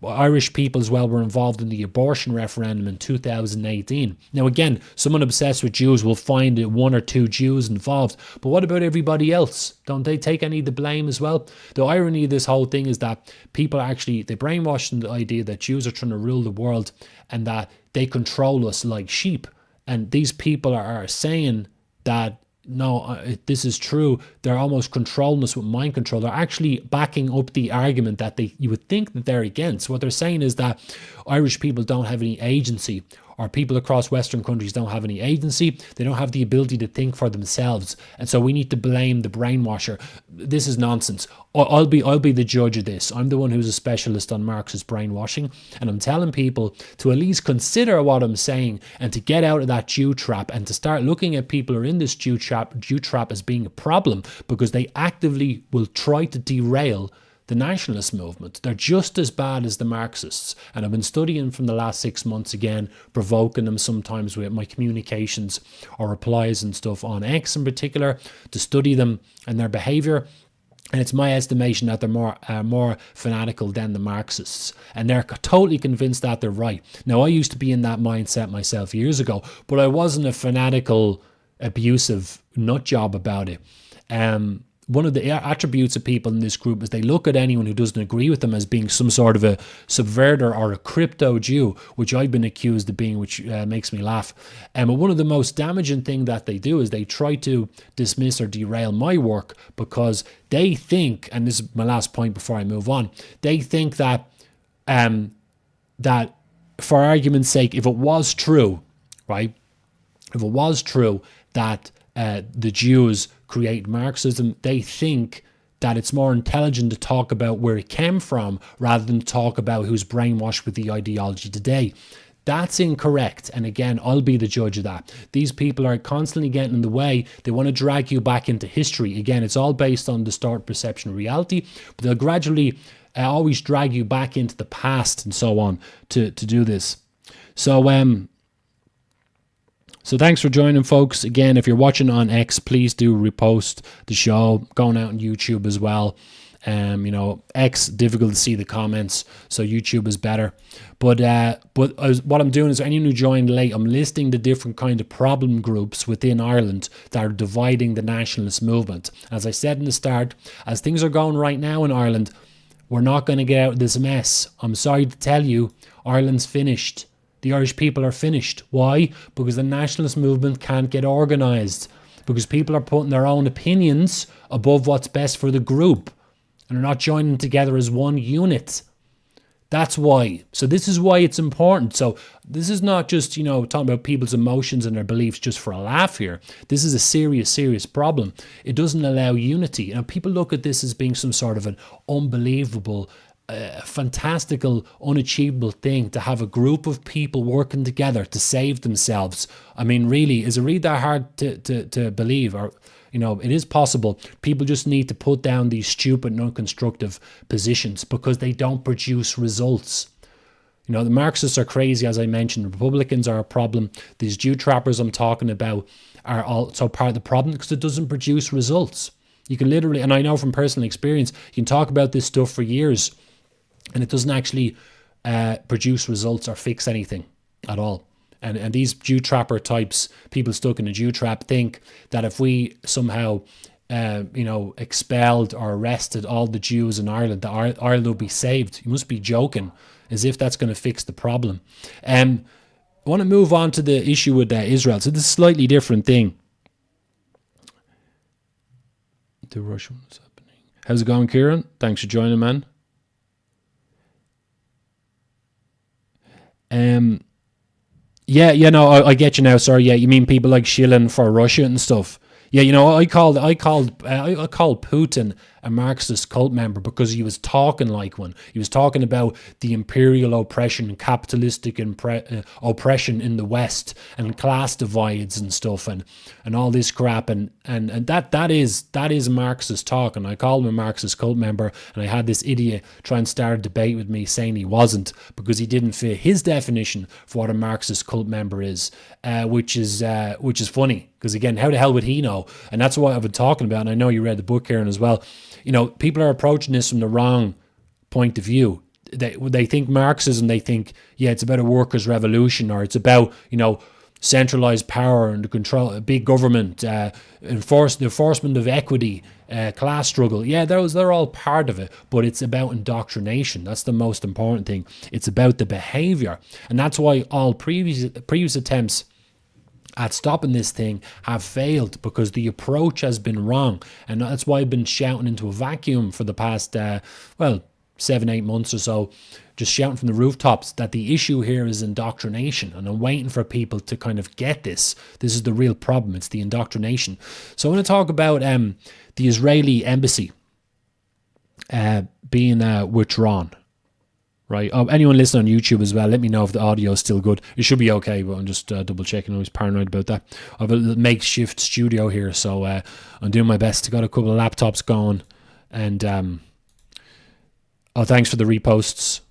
Irish people as well were involved in the abortion referendum in 2018. Now again, someone obsessed with Jews will find one or two Jews involved, but what about everybody else? Don't they take any of the blame as well? The irony of this whole thing is that people actually, they brainwash the idea that Jews are trying to rule the world and that they control us like sheep. And these people are saying that, no, this is true. They're almost controlling us with mind control. They're actually backing up the argument that you would think that they're against. What they're saying is that Irish people don't have any agency, or people across Western countries don't have any agency. They don't have the ability to think for themselves. And so we need to blame the brainwasher. This is nonsense. I'll be the judge of this. I'm the one who's a specialist on Marxist brainwashing, and I'm telling people to at least consider what I'm saying and to get out of that Jew trap and to start looking at people who are in this Jew trap as being a problem, because they actively will try to derail the nationalist movement. They're just as bad as the Marxists. And I've been studying from the last 6 months again, provoking them sometimes with my communications or replies and stuff on X in particular, to study them and their behavior. And it's my estimation that they're more fanatical than the Marxists. And they're totally convinced that they're right. Now, I used to be in that mindset myself years ago, but I wasn't a fanatical, abusive nut job about it. One of the attributes of people in this group is they look at anyone who doesn't agree with them as being some sort of a subverter or a crypto Jew, which I've been accused of being, which makes me laugh. But one of the most damaging thing that they do is they try to dismiss or derail my work, because they think, and this is my last point before I move on, they think that that for argument's sake, if it was true, right, if it was true that the Jews create Marxism, they think that it's more intelligent to talk about where it came from rather than talk about who's brainwashed with the ideology today. That's incorrect. And again, I'll be the judge of that. These people are constantly getting in the way. They want to drag you back into history. Again, it's all based on distorted perception of reality, but they'll gradually always drag you back into the past and so on to do this. So thanks for joining, folks. Again, if you're watching on X, please do repost the show. Going out on YouTube as well. X, difficult to see the comments, so YouTube is better. But what I'm doing is, anyone who joined late, I'm listing the different kind of problem groups within Ireland that are dividing the nationalist movement. As I said in the start, as things are going right now in Ireland, we're not going to get out of this mess. I'm sorry to tell you, Ireland's finished. The Irish people are finished. Why? Because the nationalist movement can't get organised. Because people are putting their own opinions above what's best for the group. And are not joining together as one unit. That's why. So this is why it's important. So this is not just, talking about people's emotions and their beliefs just for a laugh here. This is a serious, serious problem. It doesn't allow unity. People look at this as being some sort of an unbelievable, fantastical, unachievable thing to have a group of people working together to save themselves. I mean, really, is it really that hard to believe? Or, it is possible. People just need to put down these stupid, non-constructive positions because they don't produce results. The Marxists are crazy, as I mentioned. Republicans are a problem. These Jew trappers I'm talking about are also part of the problem because it doesn't produce results. You can literally, and I know from personal experience, you can talk about this stuff for years and it doesn't actually produce results or fix anything at all. And these Jew trapper types, people stuck in a Jew trap, think that if we somehow, expelled or arrested all the Jews in Ireland, that Ireland will be saved. You must be joking, as if that's going to fix the problem. I want to move on to the issue with Israel. So this is a slightly different thing. The Russian is happening. How's it going, Kieran? Thanks for joining, man. I get you now. Sorry, you mean people like shilling for Russia and stuff. Yeah, I called Putin a Marxist cult member because he was talking like one. He was talking about the imperial oppression, capitalistic oppression in the West, and class divides and stuff, and all this crap, and that is Marxist talk. And I called him a Marxist cult member, and I had this idiot try and start a debate with me saying he wasn't because he didn't fit his definition for what a Marxist cult member is, which is funny. Because again, how the hell would he know? And that's what I've been talking about. And I know you read the book, Karen, as well. People are approaching this from the wrong point of view. They think Marxism, they think, it's about a workers' revolution, or it's about, centralized power and the control, big government, the enforcement of equity, class struggle. Yeah, they're all part of it, but it's about indoctrination. That's the most important thing. It's about the behavior. And that's why all previous attempts at stopping this thing have failed, because the approach has been wrong. And that's why I've been shouting into a vacuum for the past 7-8 months or so, just shouting from the rooftops that the issue here is indoctrination, and I'm waiting for people to kind of get this. This is the real problem. It's the indoctrination. So I want to talk about the Israeli embassy being withdrawn. Right. Oh, anyone listening on YouTube as well, let me know if the audio is still good. It should be okay, but I'm just double checking. I was paranoid about that. I have a little makeshift studio here, so I'm doing my best. Got a couple of laptops going, and thanks for the reposts,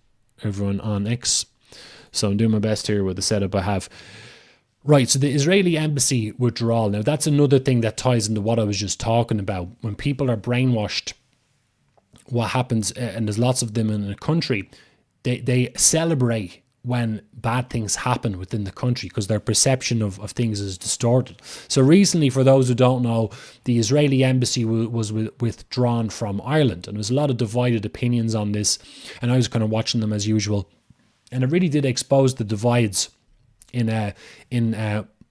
everyone on X. So I'm doing my best here with the setup I have. Right, so the Israeli embassy withdrawal. Now that's another thing that ties into what I was just talking about. When people are brainwashed, what happens, and there's lots of them in a country, they celebrate when bad things happen within the country because their perception of things is distorted. So recently, for those who don't know, the Israeli embassy was withdrawn from Ireland, and there was a lot of divided opinions on this, and I was kind of watching them as usual, and it really did expose the divides in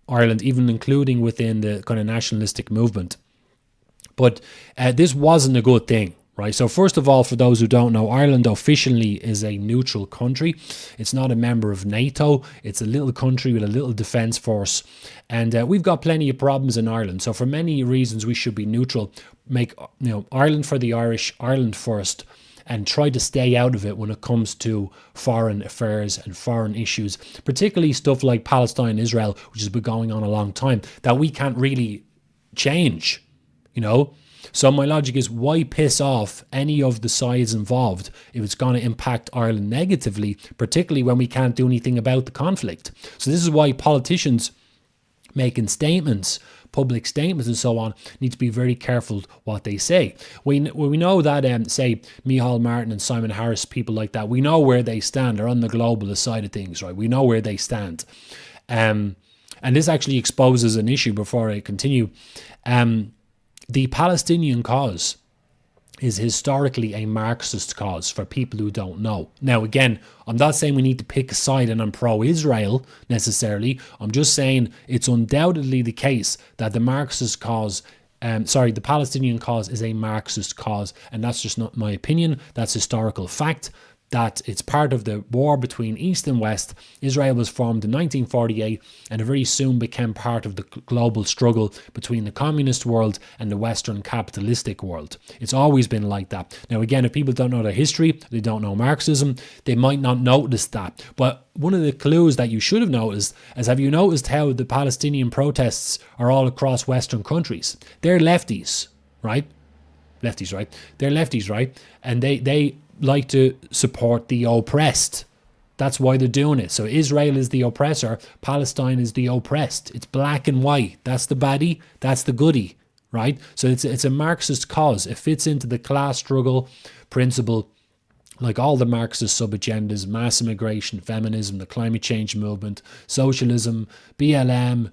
Ireland, even including within the kind of nationalistic movement. But this wasn't a good thing. Right. So first of all, for those who don't know, Ireland officially is a neutral country. It's not a member of NATO. It's a little country with a little defence force. And we've got plenty of problems in Ireland. So for many reasons, we should be neutral. Make Ireland for the Irish, Ireland first, and try to stay out of it when it comes to foreign affairs and foreign issues, particularly stuff like Palestine and Israel, which has been going on a long time, that we can't really change, So my logic is, why piss off any of the sides involved if it's going to impact Ireland negatively, particularly when we can't do anything about the conflict? So this is why politicians making statements, public statements and so on, need to be very careful what they say. We know that, say, Micheál Martin and Simon Harris, people like that, we know where they stand. They're on the globalist side of things, right? We know where they stand. And this actually exposes an issue before I continue. The Palestinian cause is historically a Marxist cause, for people who don't know. Now, again, I'm not saying we need to pick a side and I'm pro-Israel necessarily. I'm just saying it's undoubtedly the case that the Marxist cause, the Palestinian cause is a Marxist cause. And that's just not my opinion. That's historical fact. That it's part of the war between East and West. Israel was formed in 1948 and it very soon became part of the global struggle between the communist world and the Western capitalistic world. It's always been like that. Now, again, if people don't know their history, they don't know Marxism, they might not notice that. But one of the clues that you should have noticed is, have you noticed how the Palestinian protests are all across Western countries? They're lefties, right? They're lefties, right? And they like to support the oppressed. That's why they're doing it. So Israel is the oppressor, Palestine is the oppressed. It's black and white. That's the baddie, that's the goodie, right? So it's a Marxist cause. It fits into the class struggle principle, like all the Marxist sub-agendas: mass immigration, feminism, the climate change movement, socialism, BLM,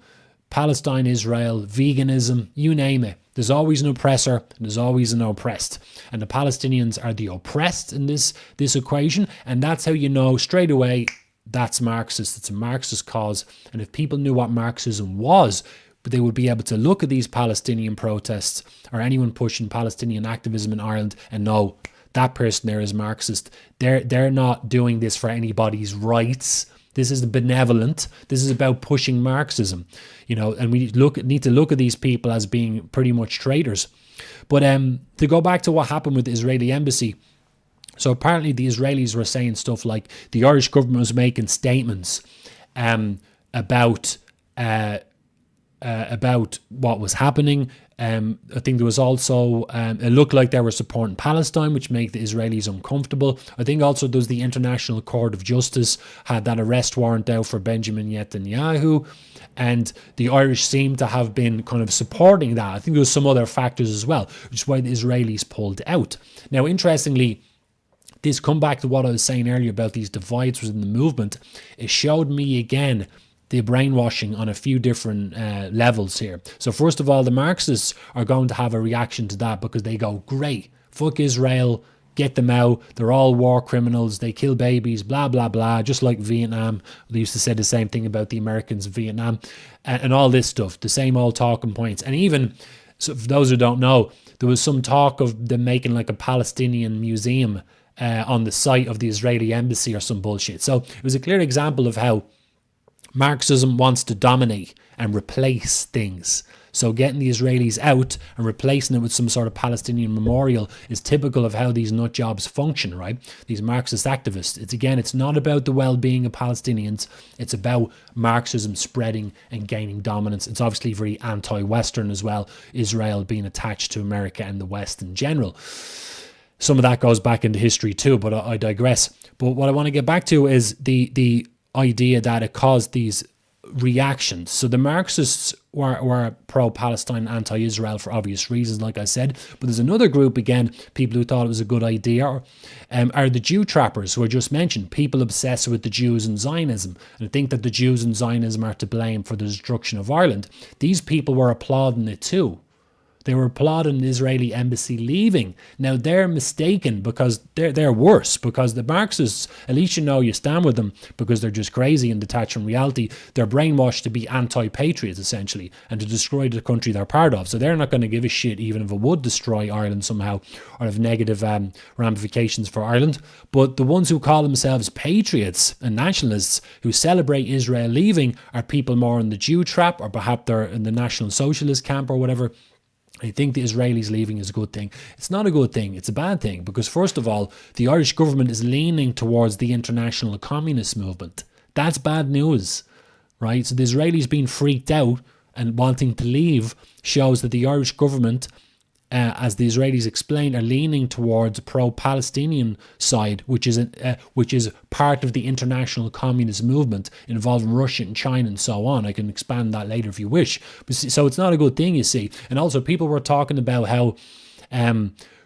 Palestine, Israel, veganism, you name it. There's always an oppressor and there's always an oppressed. And the Palestinians are the oppressed in this equation. And that's how you know straight away that's Marxist. It's a Marxist cause. And if people knew what Marxism was, they would be able to look at these Palestinian protests or anyone pushing Palestinian activism in Ireland and know that person there is Marxist. They're not doing this for anybody's rights. This is benevolent. This is about pushing Marxism, and we need to look at these people as being pretty much traitors. But to go back to what happened with the Israeli embassy, so apparently the Israelis were saying stuff like the Irish government was making statements about what was happening. I think there was also, it looked like they were supporting Palestine, which made the Israelis uncomfortable. I think also there's the International Court of Justice had that arrest warrant out for Benjamin Netanyahu, and the Irish seem to have been kind of supporting that. I think there was some other factors as well, which is why the Israelis pulled out. Now, interestingly, this come back to what I was saying earlier about these divides within the movement. It showed me again the brainwashing on a few different levels here. So first of all, the Marxists are going to have a reaction to that because they go, great, fuck Israel, get them out, they're all war criminals, they kill babies, blah, blah, blah, just like Vietnam. They used to say the same thing about the Americans in Vietnam, and all this stuff, the same old talking points. And even, so for those who don't know, there was some talk of them making like a Palestinian museum on the site of the Israeli embassy or some bullshit. So it was a clear example of how Marxism wants to dominate and replace things. So getting the Israelis out and replacing it with some sort of Palestinian memorial is typical of how these nut jobs function, right? These Marxist activists. It's not about the well-being of Palestinians. It's about Marxism spreading and gaining dominance. It's obviously very anti-Western as well, Israel being attached to America and the West in general. Some of that goes back into history too, but I digress. But what I want to get back to is the idea that it caused these reactions. So the Marxists were pro-Palestine, anti-Israel for obvious reasons, like I said. But there's another group, again, people who thought it was a good idea, are the Jew trappers, who I just mentioned, people obsessed with the Jews and Zionism, and think that the Jews and Zionism are to blame for the destruction of Ireland. These people were applauding it too. They were applauding the Israeli embassy leaving. Now, they're mistaken because they're worse, because the Marxists, at least you know you stand with them because they're just crazy and detached from reality. They're brainwashed to be anti-patriots, essentially, and to destroy the country they're part of. So they're not going to give a shit even if it would destroy Ireland somehow or have negative ramifications for Ireland. But the ones who call themselves patriots and nationalists who celebrate Israel leaving are people more in the Jew trap, or perhaps they're in the National Socialist camp or whatever. I think the Israelis leaving is a good thing. It's not a good thing. It's a bad thing because, first of all, the Irish government is leaning towards the international communist movement. That's bad news, right? So the Israelis being freaked out and wanting to leave shows that the Irish government, as the Israelis explained, are leaning towards a pro-Palestinian side, which is part of the international communist movement involving Russia and China and so on. I can expand that later if you wish. So it's not a good thing, you see. And also, people were talking about how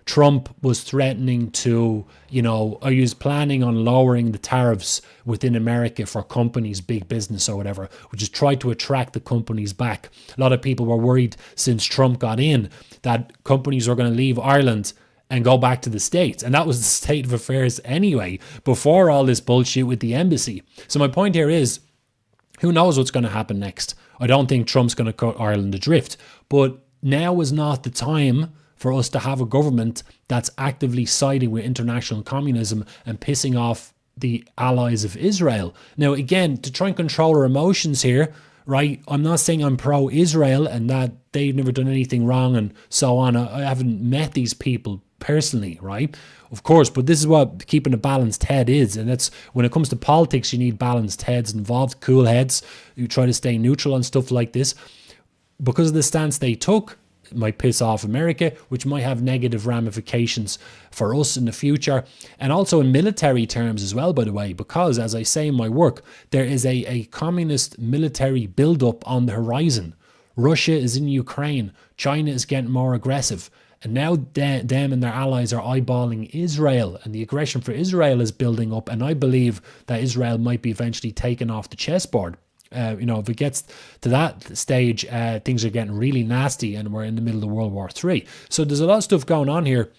Trump was threatening to, or he was planning on lowering the tariffs within America for companies, big business or whatever, which is try to attract the companies back. A lot of people were worried since Trump got in that companies were going to leave Ireland and go back to the States. And that was the state of affairs anyway, before all this bullshit with the embassy. So my point here is, who knows what's going to happen next? I don't think Trump's going to cut Ireland adrift. But now is not the time for us to have a government that's actively siding with international communism and pissing off the allies of Israel. Now, again, to try and control our emotions here, right? I'm not saying I'm pro-Israel and that they've never done anything wrong and so on. I haven't met these people personally, right? Of course, but this is what keeping a balanced head is. And that's when it comes to politics, you need balanced heads involved, cool heads who try to stay neutral on stuff like this. Because of the stance they took, it might piss off America, which might have negative ramifications for us in the future. And also in military terms as well, by the way, because as I say in my work, there is a communist military build-up on the horizon. Russia is in Ukraine. China is getting more aggressive. And now them and their allies are eyeballing Israel. And the aggression for Israel is building up. And I believe that Israel might be eventually taken off the chessboard. If it gets to that stage, things are getting really nasty and we're in the middle of World War III. So there's a lot of stuff going on here.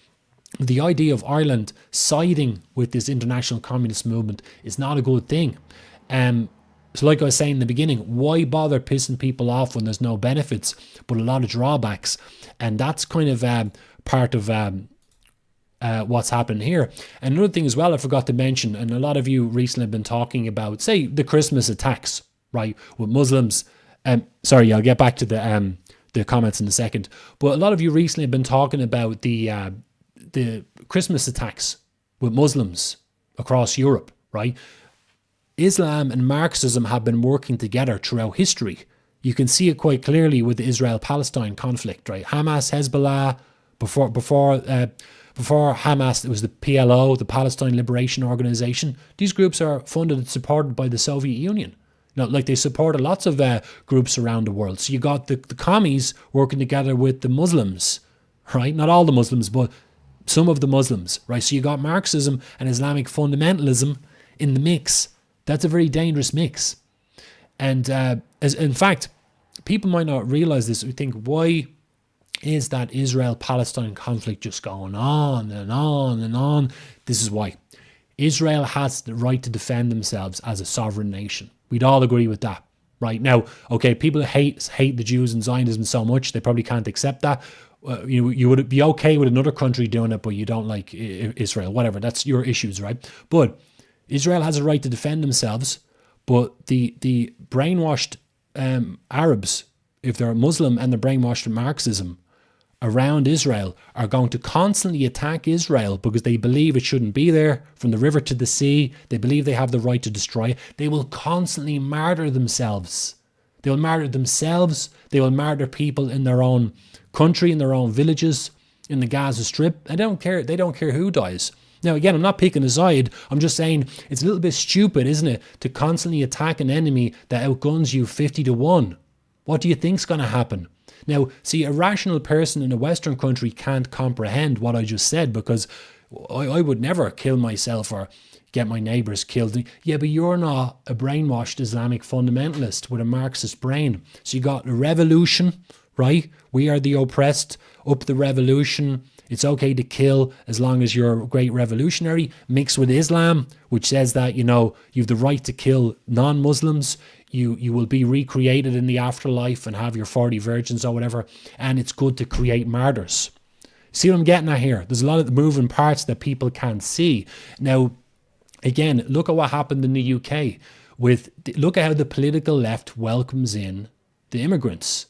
The idea of Ireland siding with this international communist movement is not a good thing. So like I was saying in the beginning, why bother pissing people off when there's no benefits, but a lot of drawbacks? And that's kind of part of what's happening here. And another thing as well I forgot to mention, and a lot of you recently have been talking about, say, the Christmas attacks, right, with Muslims. Sorry, I'll get back to the comments in a second. But a lot of you recently have been talking about the Christmas attacks with Muslims across Europe, right? Islam and Marxism have been working together throughout history. You can see it quite clearly with the Israel-Palestine conflict, right? Hamas, Hezbollah, before Hamas, it was the PLO, the Palestine Liberation Organization. These groups are funded and supported by the Soviet Union. Like they supported lots of groups around the world. So you got the commies working together with the Muslims, right? Not all the Muslims, but some of the Muslims, right? So you got Marxism and Islamic fundamentalism in the mix. That's a very dangerous mix. And in fact, people might not realize this. We think, why is that Israel-Palestine conflict just going on and on and on? This is why. Israel has the right to defend themselves as a sovereign nation. We'd all agree with that. right? Now, okay, people hate the Jews and Zionism so much, they probably can't accept that. You would be okay with another country doing it, but you don't like Israel, whatever. That's your issues, right? But Israel has a right to defend themselves, but the brainwashed Arabs, if they're Muslim and they're brainwashed in Marxism, around Israel are going to constantly attack Israel because they believe it shouldn't be there, from the river to the sea. They believe they have the right to destroy it. They will constantly martyr themselves. They will martyr themselves. They will martyr people in their own country, in their own villages, in the Gaza Strip. They don't care. They don't care who dies. Now, again, I'm not picking a side. I'm just saying it's a little bit stupid, isn't it, to constantly attack an enemy that outguns you 50-1. What do you think's going to happen? Now, see, a rational person in a Western country can't comprehend what I just said, because I would never kill myself or get my neighbours killed. Yeah, but you're not a brainwashed Islamic fundamentalist with a Marxist brain. So you got a revolution, right? We are the oppressed. Up the revolution. It's okay to kill as long as you're a great revolutionary. Mixed with Islam, which says that, you know, you have the right to kill non-Muslims. You will be recreated in the afterlife and have your 40 virgins or whatever. And it's good to create martyrs. See what I'm getting at here? There's a lot of moving parts that people can't see. Now, again, look at what happened in the UK. Look at how the political left welcomes in the immigrants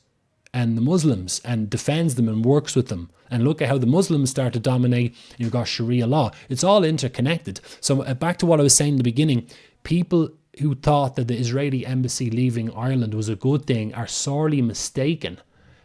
and the Muslims and defends them and works with them. And look at how the Muslims start to dominate. You've got Sharia law. It's all interconnected. So back to what I was saying in the beginning, people who thought that the Israeli embassy leaving Ireland was a good thing are sorely mistaken.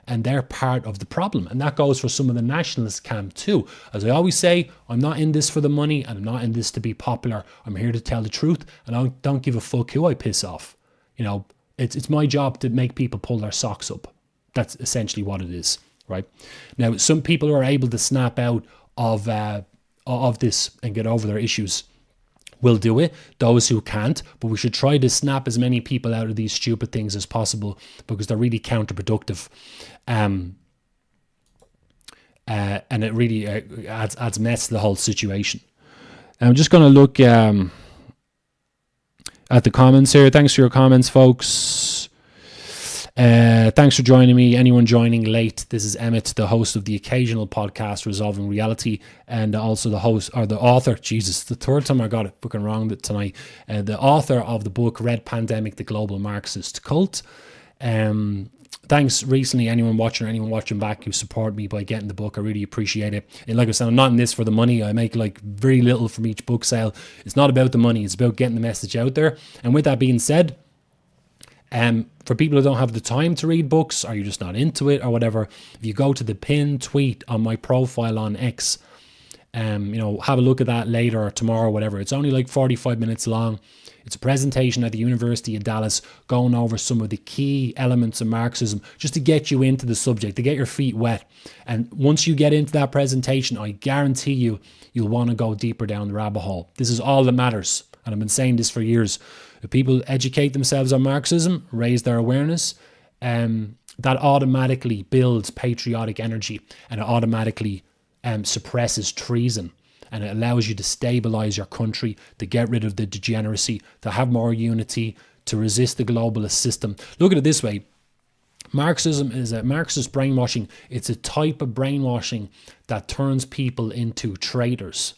And they're part of the problem. And that goes for some of the nationalist camp too. As I always say, I'm not in this for the money and I'm not in this to be popular. I'm here to tell the truth and I don't give a fuck who I piss off. You know, it's my job to make people pull their socks up. That's essentially what it is, right? Now, some people are able to snap out of this and get over their issues will do it. Those who can't, but we should try to snap as many people out of these stupid things as possible because they're really counterproductive. And it really adds mess to the whole situation. I'm just going to look at the comments here. Thanks for your comments, folks. Thanks for joining me. Anyone joining late, this is Emmet, the host of the occasional podcast Resolving Reality, and also the host or the author, Jesus, the third time I got it fucking wrong tonight, the author of the book Red Pandemic, the Global Marxist Cult. Thanks recently, anyone watching back who support me by getting the book. I really appreciate it. And like I said, I'm not in this for the money. I make like very little from each book sale. It's not about the money. It's about getting the message out there. And with that being said, for people who don't have the time to read books, or you're just not into it or whatever, if you go to the pinned tweet on my profile on X, have a look at that later or tomorrow or whatever. It's only like 45 minutes long. It's a presentation at the University of Dallas going over some of the key elements of Marxism just to get you into the subject, to get your feet wet. And once you get into that presentation, I guarantee you'll want to go deeper down the rabbit hole. This is all that matters. And I've been saying this for years. If people educate themselves on Marxism, raise their awareness, that automatically builds patriotic energy and it automatically suppresses treason. And it allows you to stabilize your country, to get rid of the degeneracy, to have more unity, to resist the globalist system. Look at it this way. Marxism is a Marxist brainwashing. It's a type of brainwashing that turns people into traitors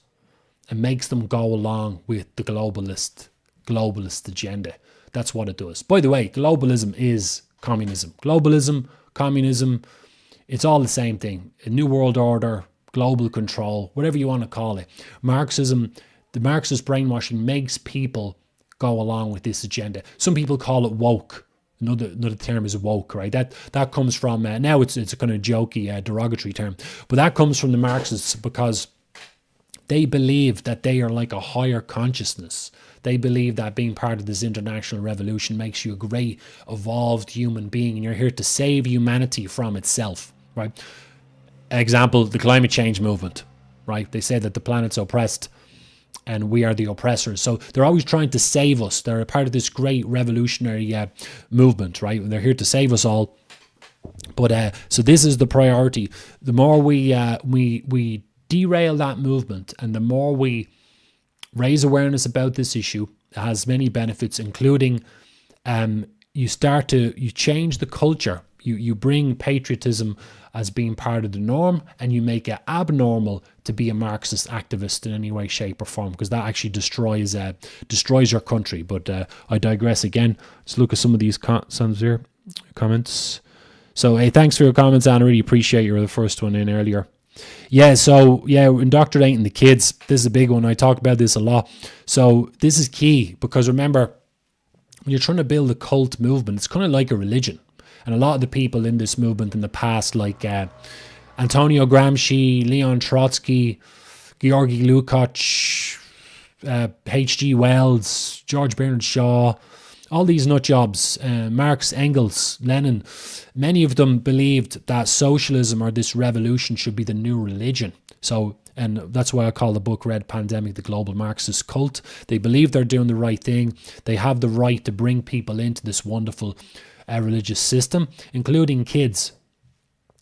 and makes them go along with the globalist agenda. That's what it does. By the way, globalism is communism. Globalism, communism, it's all the same thing. A new world order, global control, whatever you want to call it. Marxism, the Marxist brainwashing makes people go along with this agenda. Some people call it woke. Another term is woke, right? That comes from, now it's a kind of jokey, derogatory term, but that comes from the Marxists because they believe that they are like a higher consciousness. They believe that being part of this international revolution makes you a great, evolved human being, and you're here to save humanity from itself, right? Example, the climate change movement, right? They say that the planet's oppressed and we are the oppressors. So they're always trying to save us. They're a part of this great revolutionary movement, right? And they're here to save us all. But so this is the priority. The more we derail that movement and the more we raise awareness about this issue, it has many benefits, including you change the culture. You bring patriotism as being part of the norm, and you make it abnormal to be a Marxist activist in any way, shape, or form, because that actually destroys your country. But I digress again. Let's look at some of these comments. So, hey, thanks for your comments, Anna. Really appreciate you were the first one in earlier. Yeah, so, indoctrinating the kids. This is a big one. I talk about this a lot. So, this is key, because remember, when you're trying to build a cult movement, it's kind of like a religion. And a lot of the people in this movement in the past, like Antonio Gramsci, Leon Trotsky, Georgy Lukács, H.G. Wells, George Bernard Shaw, all these nut jobs, Marx, Engels, Lenin, many of them believed that socialism or this revolution should be the new religion. So, and that's why I call the book Red Pandemic the Global Marxist Cult. They believe they're doing the right thing. They have the right to bring people into this wonderful religious system, including kids.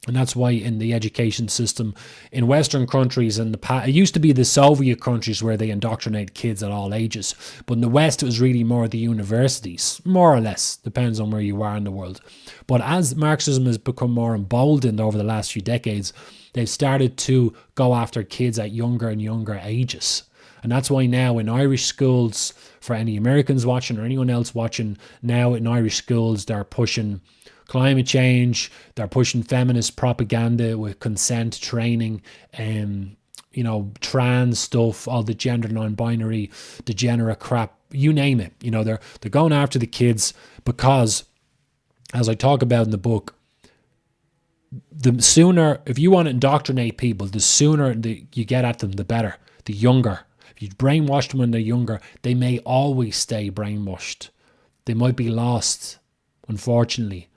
And that's why in the education system in Western countries, in the past, it used to be the Soviet countries where they indoctrinate kids at all ages. But in the West, it was really more the universities, more or less, depends on where you are in the world. But as Marxism has become more emboldened over the last few decades, they've started to go after kids at younger and younger ages. And that's why now in Irish schools, for any Americans watching or anyone else watching, now in Irish schools, they're pushing climate change, they're pushing feminist propaganda with consent training, trans stuff, all the gender non-binary, degenerate crap, you name it. They're going after the kids because, as I talk about in the book, the sooner, if you want to indoctrinate people, the sooner you get at them, the better, the younger. If you brainwash them when they're younger, they may always stay brainwashed. They might be lost, unfortunately.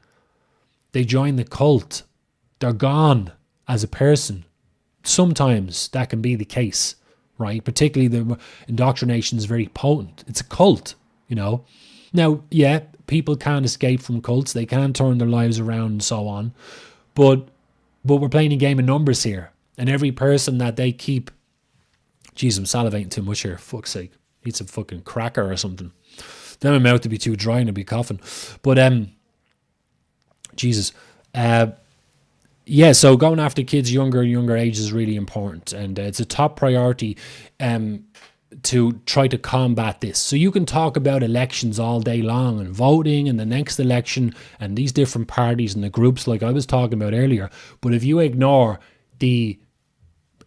They join the cult. They're gone as a person. Sometimes that can be the case, right? Particularly the indoctrination is very potent. It's a cult, Now, yeah, people can't escape from cults. They can turn their lives around and so on. But we're playing a game of numbers here. And every person that they keep... Jeez, I'm salivating too much here. Fuck's sake. Need some fucking cracker or something. Then my mouth to be too dry and I'd be coughing. But, Jesus. So going after kids younger and younger age is really important. And it's a top priority to try to combat this. So you can talk about elections all day long and voting and the next election and these different parties and the groups like I was talking about earlier. But if you ignore the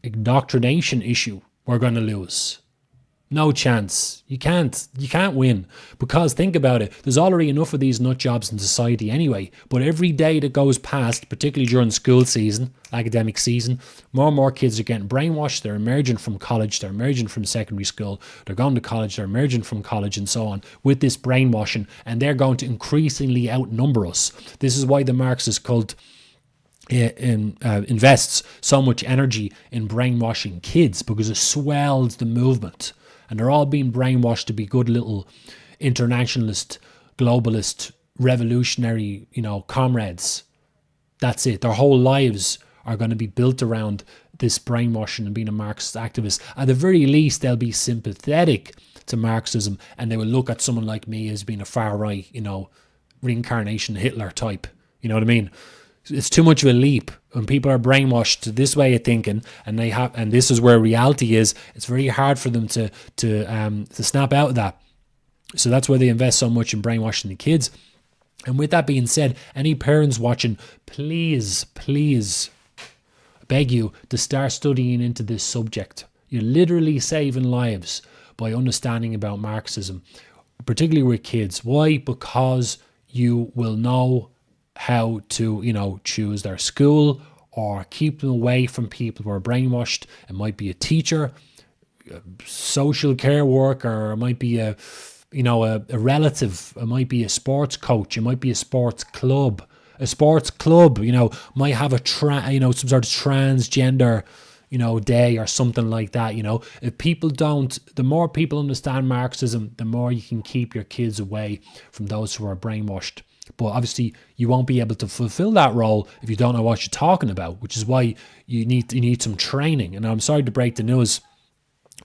indoctrination issue, we're going to lose. No chance. You can't win. Because think about it. There's already enough of these nut jobs in society anyway. But every day that goes past, particularly during school season, academic season, more and more kids are getting brainwashed. They're emerging from college. They're emerging from secondary school. They're going to college. They're emerging from college and so on with this brainwashing. And they're going to increasingly outnumber us. This is why the Marxist cult invests so much energy in brainwashing kids, because it swells the movement. And they're all being brainwashed to be good little internationalist, globalist, revolutionary, comrades. That's it. Their whole lives are going to be built around this brainwashing and being a Marxist activist. At the very least, they'll be sympathetic to Marxism and they will look at someone like me as being a far right, reincarnation Hitler type. You know what I mean? It's too much of a leap when people are brainwashed to this way of thinking, and this is where reality is. It's very hard for them to snap out of that. So that's why they invest so much in brainwashing the kids. And with that being said, any parents watching, please, I beg you to start studying into this subject. You're literally saving lives by understanding about Marxism, particularly with kids. Why? Because you will know how to, choose their school or keep them away from people who are brainwashed. It might be a teacher, a social care worker, it might be a relative, it might be a sports coach, it might be a sports club. A sports club, might have some sort of transgender, day or something like that. If people the more people understand Marxism, the more you can keep your kids away from those who are brainwashed. But obviously, you won't be able to fulfill that role if you don't know what you're talking about, which is why you need some training. And I'm sorry to break the news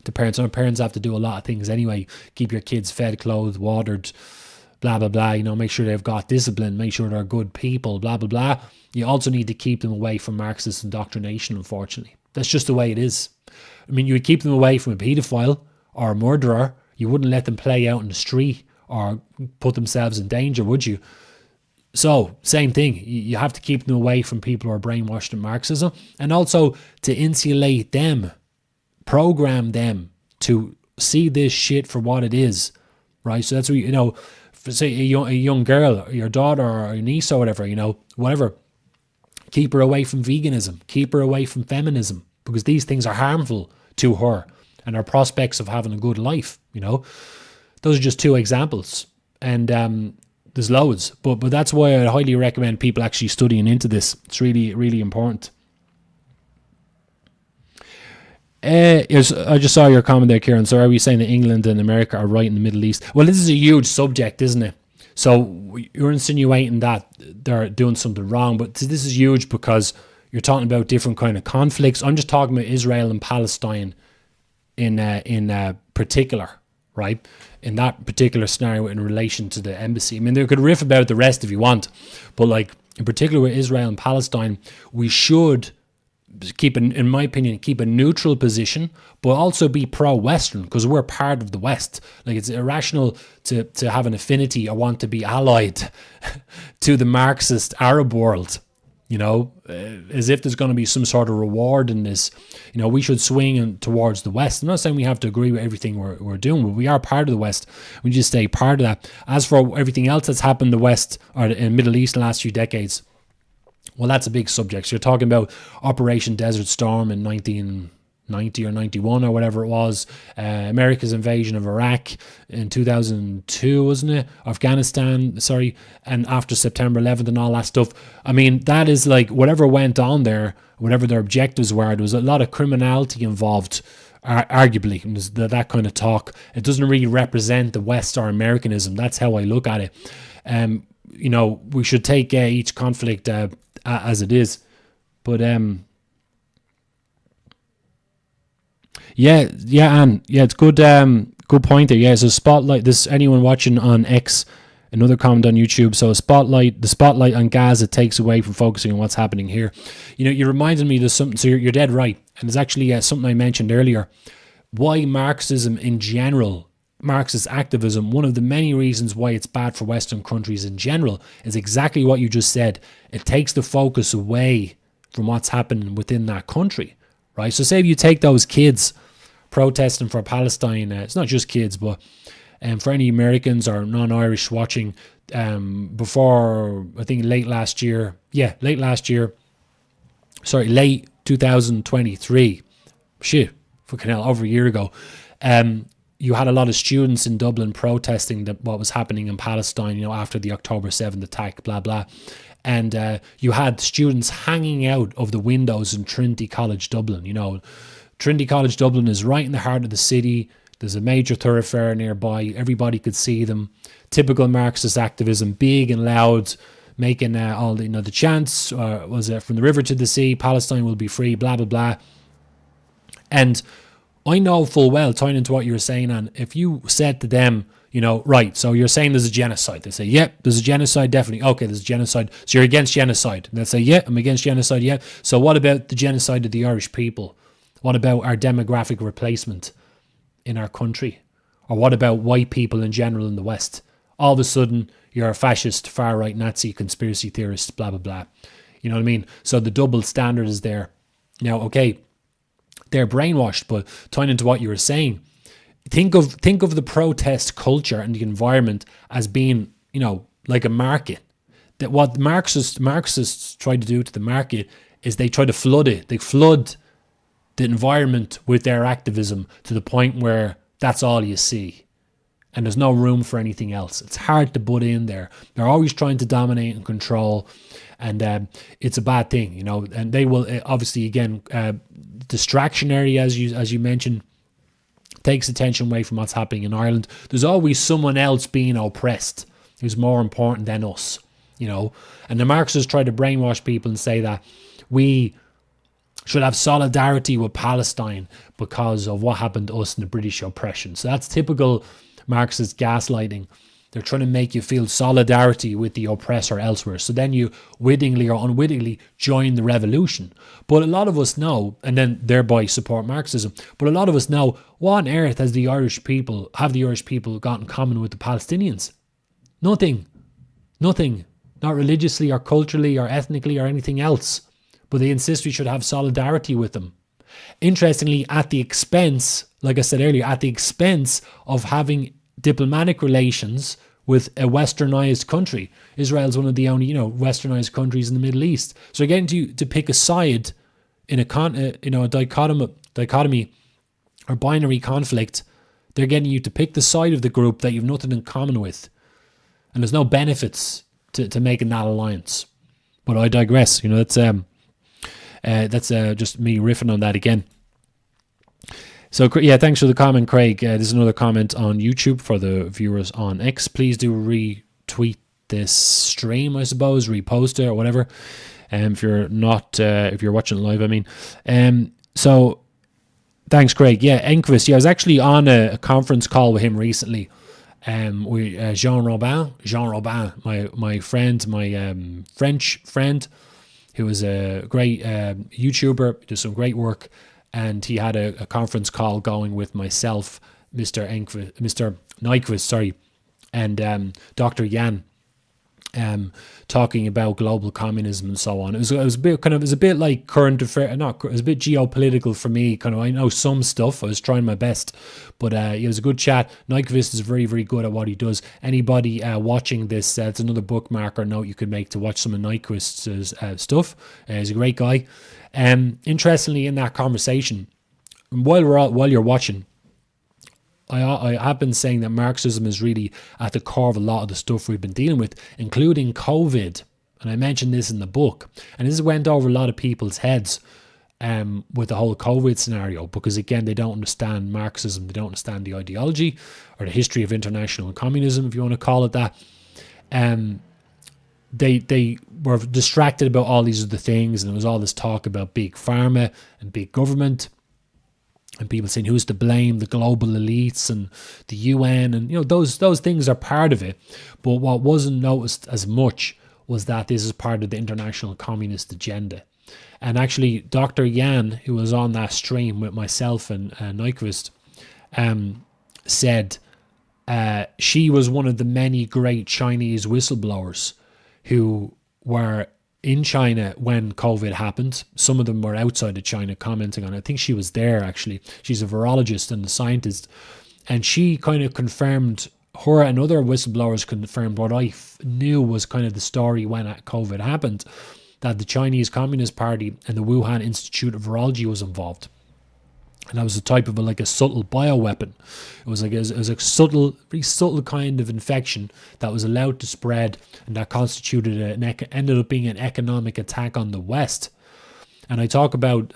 to parents. Parents have to do a lot of things anyway. Keep your kids fed, clothed, watered, blah, blah, blah, make sure they've got discipline, make sure they're good people, blah, blah, blah. You also need to keep them away from Marxist indoctrination, unfortunately. That's just the way it is. I mean, you would keep them away from a paedophile or a murderer. You wouldn't let them play out in the street or put themselves in danger, would you? So, same thing. You have to keep them away from people who are brainwashed in Marxism, and also to insulate them, program them to see this shit for what it is, right? So that's what, say a young girl, or your daughter or your niece or whatever, whatever, keep her away from veganism, keep her away from feminism, because these things are harmful to her and her prospects of having a good life, Those are just two examples. And there's loads, but that's why I highly recommend people actually studying into this. It's really, really important. I just saw your comment there, Kieran. So are we saying that England and America are right in the Middle East? Well, this is a huge subject, isn't it? So you're insinuating that they're doing something wrong, but this is huge because you're talking about different kind of conflicts. I'm just talking about Israel and Palestine in particular, right? In that particular scenario in relation to the embassy. I mean, they could riff about the rest if you want, but like in particular with Israel and Palestine, we should in my opinion, keep a neutral position, but also be pro-Western because we're part of the West. Like, it's irrational to have an affinity or want to be allied to the Marxist Arab world, as if there's going to be some sort of reward in this. We should swing towards the West. I'm not saying we have to agree with everything we're doing, but we are part of the West. We just stay part of that. As for everything else that's happened in the West or in the Middle East in the last few decades, well, that's a big subject. So you're talking about Operation Desert Storm in 1990 or 91 or whatever it was. America's invasion of Iraq in 2002, wasn't it? Afghanistan, sorry. And after September 11th and all that stuff. I mean, that is like whatever went on there, whatever their objectives were, there was a lot of criminality involved, arguably. That kind of talk. It doesn't really represent the West or Americanism. That's how I look at it. We should take each conflict as it is, but Anne, it's good. Good point there. Yeah, so spotlight. This anyone watching on X, another comment on YouTube. So the spotlight on Gaza takes away from focusing on what's happening here. You reminded me there's something. So you're dead right, and there's actually something I mentioned earlier. Why Marxism in general. Marxist activism, one of the many reasons why it's bad for Western countries in general is exactly what you just said. It takes the focus away from what's happening within that country, right? So say if you take those kids protesting for Palestine, it's not just kids, but for any Americans or non-Irish watching, before, I think late 2023, shit, fucking hell, over a year ago, you had a lot of students in Dublin protesting what was happening in Palestine, after the October 7th attack, blah, blah. And you had students hanging out of the windows in Trinity College Dublin. Trinity College Dublin is right in the heart of the city. There's a major thoroughfare nearby. Everybody could see them. Typical Marxist activism, big and loud, making all the chants, was it from the river to the sea, Palestine will be free, blah, blah, blah. And I know full well, tying into what you were saying, and if you said to them, right, so you're saying there's a genocide. They say, yep, there's a genocide, definitely. Okay, there's a genocide. So you're against genocide. And they say, yeah, I'm against genocide, yeah. So what about the genocide of the Irish people? What about our demographic replacement in our country? Or what about white people in general in the West? All of a sudden, you're a fascist, far-right Nazi, conspiracy theorist, blah, blah, blah. You know what I mean? So the double standard is there. Now, okay, they're brainwashed, but tying into what you were saying, think of the protest culture and the environment as being, like a market. That what Marxists try to do to the market is they try to flood it. They flood the environment with their activism to the point where that's all you see. And there's no room for anything else. It's hard to butt in there. They're always trying to dominate and control, and it's a bad thing, And they will obviously, again, distractionary, as you mentioned, takes attention away from what's happening in Ireland. There's always someone else being oppressed who's more important than us, And the Marxists try to brainwash people and say that we should have solidarity with Palestine because of what happened to us in the British oppression. So that's typical Marxist gaslighting. They're trying to make you feel solidarity with the oppressor elsewhere. So then you wittingly or unwittingly join the revolution. But a lot of us know, and then thereby support Marxism, but a lot of us know, what on earth have the Irish people got in common with the Palestinians? Nothing. Nothing. Not religiously or culturally or ethnically or anything else. But they insist we should have solidarity with them. Interestingly, at the expense, like I said earlier, at the expense of having diplomatic relations with a westernized country. Israel's one of the only, westernized countries in the Middle East. So they're getting to pick a side in a dichotomy or binary conflict. They're getting you to pick the side of the group that you've nothing in common with. And there's no benefits to making that alliance. But I digress. That's just me riffing on that again. So yeah, thanks for the comment, Craig. There's another comment on YouTube for the viewers on X. Please do retweet this stream, I suppose, repost it or whatever. If you're watching live, I mean. So thanks, Craig. Yeah, Enquist. Yeah, I was actually on a conference call with him recently. Jean Robin, my friend, my French friend, who was a great YouTuber, did some great work. And he had a conference call going with myself, Mr. Nyquist, and Dr. Yan, talking about global communism and so on. It was a bit like current affair. It was a bit geopolitical for me. I know some stuff. I was trying my best, but it was a good chat. Nyquist is very, very good at what he does. Anybody watching this, it's another bookmark or note you could make to watch some of Nyquist's stuff. He's a great guy. Interestingly, in that conversation, while you're watching, I have been saying that Marxism is really at the core of a lot of the stuff we've been dealing with, including COVID. And I mentioned this in the book. And this went over a lot of people's heads with the whole COVID scenario, because again, they don't understand Marxism, they don't understand the ideology or the history of international communism, if you want to call it that. They were distracted about all these other things, and there was all this talk about big pharma and big government, and people saying who's to blame, the global elites and the UN, and those things are part of it. But what wasn't noticed as much was that this is part of the international communist agenda. And actually, Dr. Yan, who was on that stream with myself and Nyquist, said she was one of the many great Chinese whistleblowers who were in China when COVID happened. Some of them were outside of China commenting on it. I think she was there, actually. She's a virologist and a scientist. And she kind of confirmed, her and other whistleblowers confirmed what I knew was kind of the story when COVID happened, that the Chinese Communist Party and the Wuhan Institute of Virology was involved. And that was a type of a subtle bioweapon. It was a subtle, very subtle kind of infection that was allowed to spread, and that constituted ended up being an economic attack on the West. And I talk about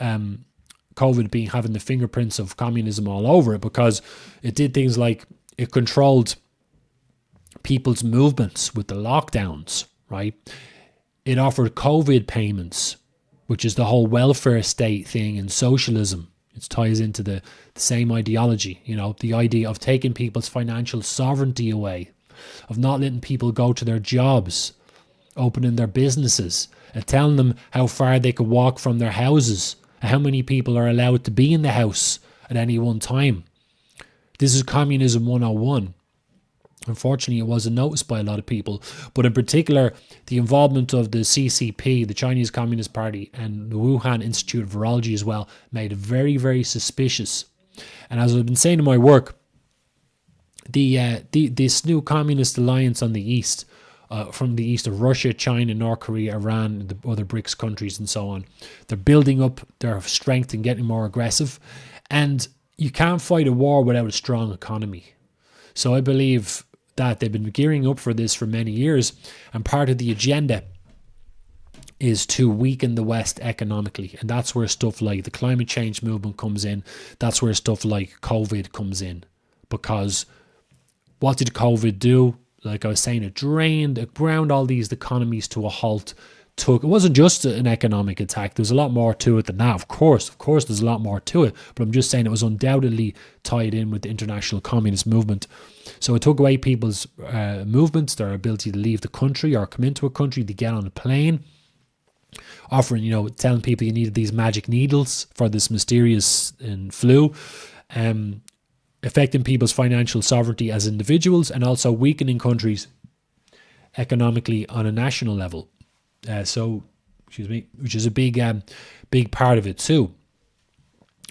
COVID having the fingerprints of communism all over it, because it did things like it controlled people's movements with the lockdowns, right? It offered COVID payments, which is the whole welfare state thing in socialism. It ties into the same ideology, the idea of taking people's financial sovereignty away, of not letting people go to their jobs, opening their businesses, and telling them how far they could walk from their houses, and how many people are allowed to be in the house at any one time. This is Communism 101. Unfortunately, it wasn't noticed by a lot of people, but in particular, the involvement of the CCP, the Chinese Communist Party, and the Wuhan Institute of Virology as well, made it very, very suspicious. And as I've been saying in my work, this new communist alliance on the east, from the east of Russia, China, North Korea, Iran, the other BRICS countries and so on, they're building up their strength and getting more aggressive. And you can't fight a war without a strong economy. So I believe that they've been gearing up for this for many years, and part of the agenda is to weaken the West economically. And that's where stuff like the climate change movement comes in. That's where stuff like COVID comes in. Because what did COVID do? Like I was saying, it ground all these economies to a halt, it wasn't just an economic attack. There's a lot more to it than that. Of course, there's a lot more to it. But I'm just saying it was undoubtedly tied in with the international communist movement. So it took away people's movements, their ability to leave the country or come into a country, to get on a plane, offering, telling people you needed these magic needles for this mysterious flu, affecting people's financial sovereignty as individuals, and also weakening countries economically on a national level. Which is a big part of it too.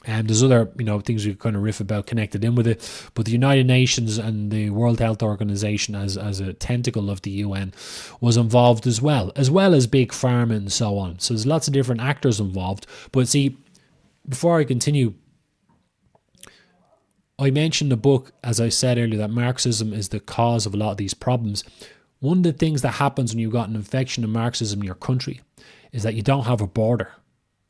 And there's other, things we kind of riff about connected in with it. But the United Nations and the World Health Organization as a tentacle of the UN was involved as well as Big Pharma and so on. So there's lots of different actors involved. But see, before I continue, I mentioned the book, as I said earlier, that Marxism is the cause of a lot of these problems. One of the things that happens when you've got an infection of Marxism in your country is that you don't have a border.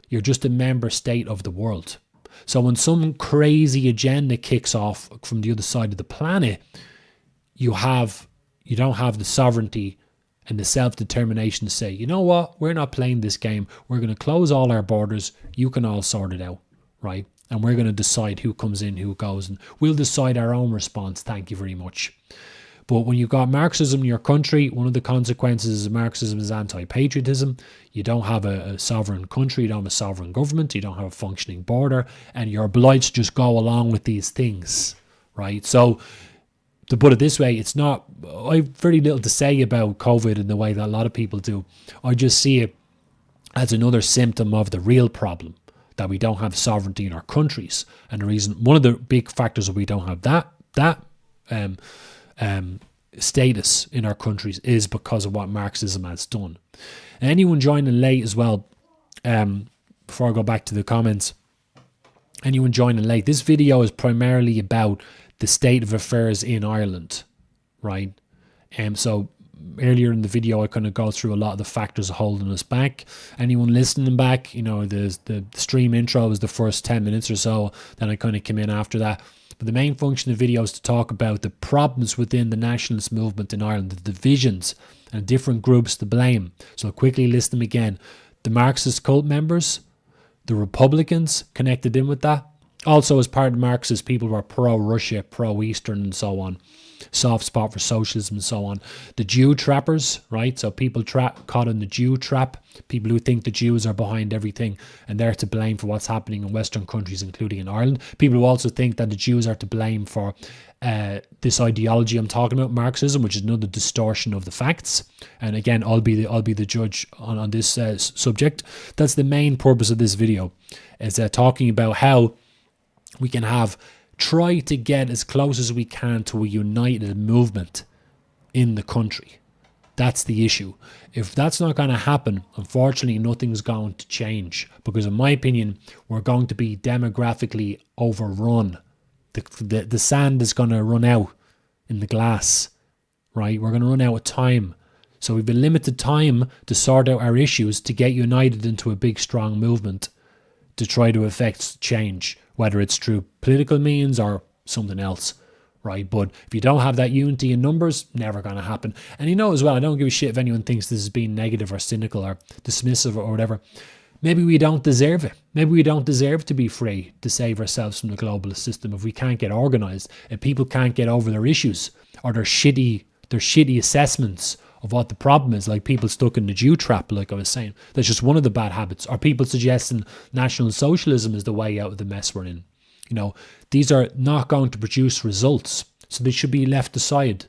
You're just a member state of the world. So when some crazy agenda kicks off from the other side of the planet, you don't have the sovereignty and the self-determination to say, you know what, we're not playing this game. We're going to close all our borders. You can all sort it out, right? And we're going to decide who comes in, who goes, and we'll decide our own response. Thank you very much. But when you've got Marxism in your country, one of the consequences of Marxism is anti-patriotism. You don't have a sovereign country, you don't have a sovereign government, you don't have a functioning border, and you're obliged to just go along with these things, right? So, to put it this way, I have very little to say about COVID in the way that a lot of people do. I just see it as another symptom of the real problem, that we don't have sovereignty in our countries. And the reason, one of the big factors that we don't have that status in our countries is because of what Marxism has done. And anyone joining late as well, before I go back to the comments, anyone joining late, this video is primarily about the state of affairs in Ireland, right? So earlier in the video I kind of go through a lot of the factors holding us back. Anyone listening back, the stream intro was the first 10 minutes or so, then I kind of came in after that. But the main function of the video is to talk about the problems within the nationalist movement in Ireland, the divisions and different groups to blame. So I'll quickly list them again. The Marxist Cult members, the Republicans connected in with that. Also, as part of Marxist, people who are pro-Russia, pro-Eastern and so on. Soft spot for socialism and so on. The Jew trappers, right? So people caught in the Jew trap. People who think the Jews are behind everything and they're to blame for what's happening in Western countries, including in Ireland. People who also think that the Jews are to blame for this ideology I'm talking about, Marxism, which is another distortion of the facts. And again, I'll be the judge on this subject. That's the main purpose of this video, is talking about how we can try to get as close as we can to a united movement in the country. That's the issue. If that's not going to happen, unfortunately, nothing's going to change. Because in my opinion, we're going to be demographically overrun. The sand is going to run out in the glass, right? We're going to run out of time. So we've been limited time to sort out our issues, to get united into a big, strong movement to try to affect change, whether it's through political means or something else, right? But if you don't have that unity in numbers, never going to happen. And as well, I don't give a shit if anyone thinks this is being negative or cynical or dismissive or whatever. Maybe we don't deserve it. Maybe we don't deserve to be free to save ourselves from the globalist system if we can't get organised, if people can't get over their issues or their shitty assessments of what the problem is, like people stuck in the Jew trap, like I was saying. That's just one of the bad habits. Or people suggesting National Socialism is the way out of the mess we're in. These are not going to produce results, so they should be left aside.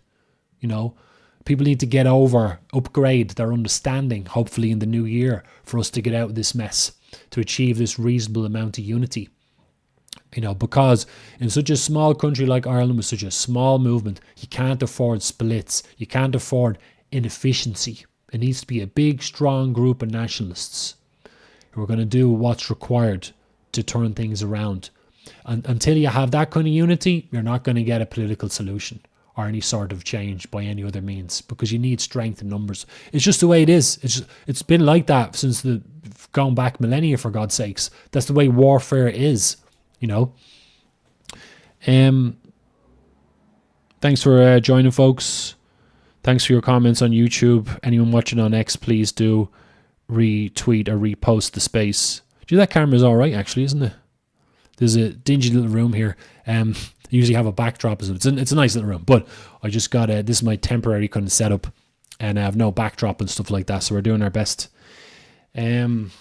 People need to upgrade their understanding, hopefully in the new year, for us to get out of this mess, to achieve this reasonable amount of unity. Because in such a small country like Ireland, with such a small movement, you can't afford splits. You can't afford inefficiency. It needs to be a big, strong group of nationalists who are going to do what's required to turn things around. And until you have that kind of unity, you're not going to get a political solution or any sort of change by any other means, because you need strength in numbers. It's just the way it is. It's been like that since going back millennia, for God's sakes. That's the way warfare is, Thanks for joining, folks. Thanks for your comments on YouTube. Anyone watching on X, please do retweet or repost the space. Gee, that camera's all right, actually, isn't it? There's a dingy little room here. I usually have a backdrop. It's a nice little room, but I just got this is my temporary kind of setup, and I have no backdrop and stuff like that. So we're doing our best. Thanks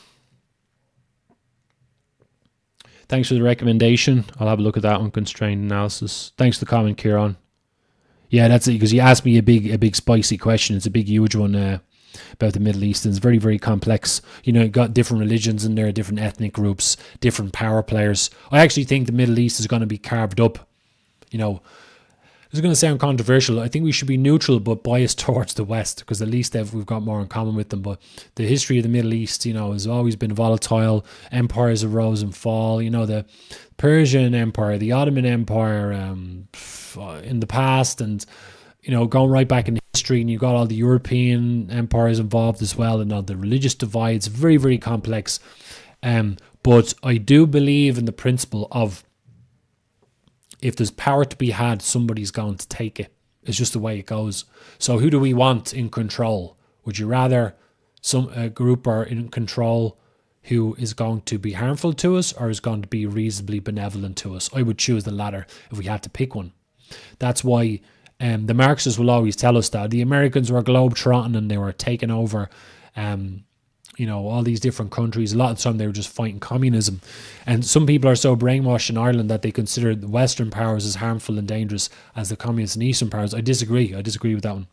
for the recommendation. I'll have a look at that one. Constrained analysis. Thanks for the comment, Kieran. Yeah, that's it. Because you asked me a big spicy question. It's a big huge one about the Middle East. And it's very, very complex. You know, you've got different religions in there, different ethnic groups, different power players. I actually think the Middle East is going to be carved up. You know, this is going to sound controversial. I think we should be neutral but biased towards the West, because at least we've got more in common with them. But the history of the Middle East, you know, has always been volatile. Empires arose and fall. You know, the Persian Empire, the Ottoman Empire in the past, and, you know, going right back in history, and you've got all the European empires involved as well, and all the religious divides. Very, very complex. But I do believe in the principle of, if there's power to be had, somebody's going to take it. It's just the way it goes. So who do we want in control? Would you rather a group are in control who is going to be harmful to us, or is going to be reasonably benevolent to us? I would choose the latter if we had to pick one. That's why the Marxists will always tell us that. The Americans were globe-trotting and they were taking over you know, all these different countries. A lot of the time they were just fighting communism. And some people are so brainwashed in Ireland that they consider the Western powers as harmful and dangerous as the communist and Eastern powers. I disagree with that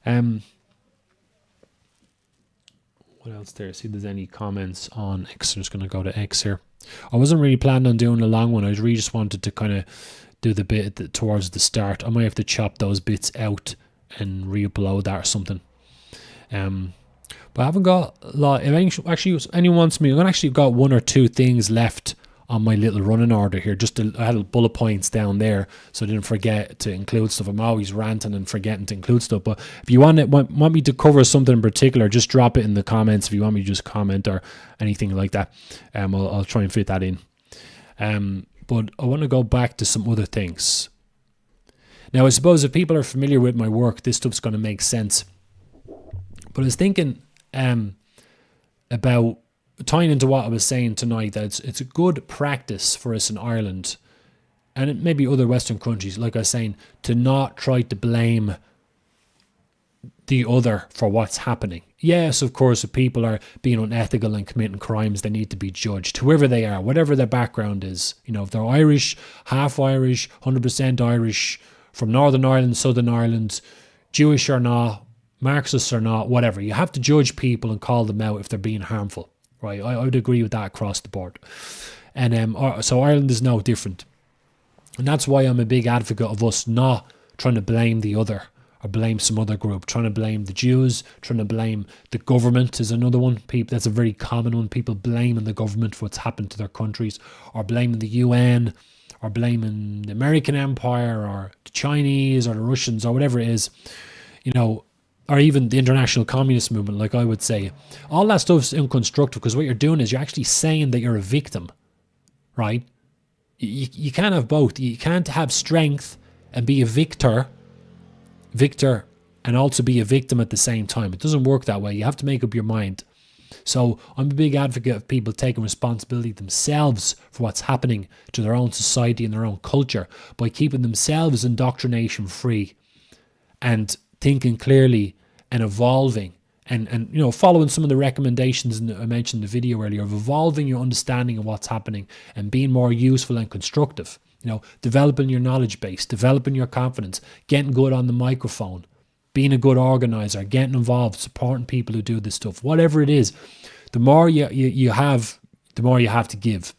one. What else there? See if there's any comments on X. I'm just going to go to X here. I wasn't really planning on doing a long one. I really just wanted to kind of do the bit towards the start. I might have to chop those bits out and re-upload that or something. But I haven't got a lot. If anyone wants me, I've actually got one or two things left on my little running order here. I had bullet points down there, so I didn't forget to include stuff. I'm always ranting and forgetting to include stuff. But if you want me to cover something in particular, just drop it in the comments. If you want me to just comment or anything like that, I'll try and fit that in. But I want to go back to some other things. Now, I suppose if people are familiar with my work, this stuff's going to make sense. But I was thinking about tying into what I was saying tonight, that it's a good practice for us in Ireland and maybe other Western countries, like I was saying, to not try to blame the other for what's happening. Yes, of course, if people are being unethical and committing crimes, they need to be judged, whoever they are, whatever their background is. You know, if they're Irish, half Irish, 100% Irish, from Northern Ireland, Southern Ireland, Jewish or not, Marxists or not, whatever. You have to judge people and call them out if they're being harmful, right? I would agree with that across the board. And so Ireland is no different. And that's why I'm a big advocate of us not trying to blame the other or blame some other group, trying to blame the Jews, trying to blame the government is another one. That's a very common one. People blaming the government for what's happened to their countries, or blaming the UN, or blaming the American Empire, or the Chinese, or the Russians, or whatever it is, you know, or even the international communist movement, like I would say. All that stuff's unconstructive, because what you're doing is you're actually saying that you're a victim, right? You can't have both. You can't have strength and be a victor, and also be a victim at the same time. It doesn't work that way. You have to make up your mind. So I'm a big advocate of people taking responsibility themselves for what's happening to their own society and their own culture by keeping themselves indoctrination free and thinking clearly and evolving and you know, following some of the recommendations I mentioned in the video earlier, of evolving your understanding of what's happening and being more useful and constructive. You know, developing your knowledge base, developing your confidence, getting good on the microphone, being a good organizer, getting involved, supporting people who do this stuff. Whatever it is, the more you have, the more you have to give.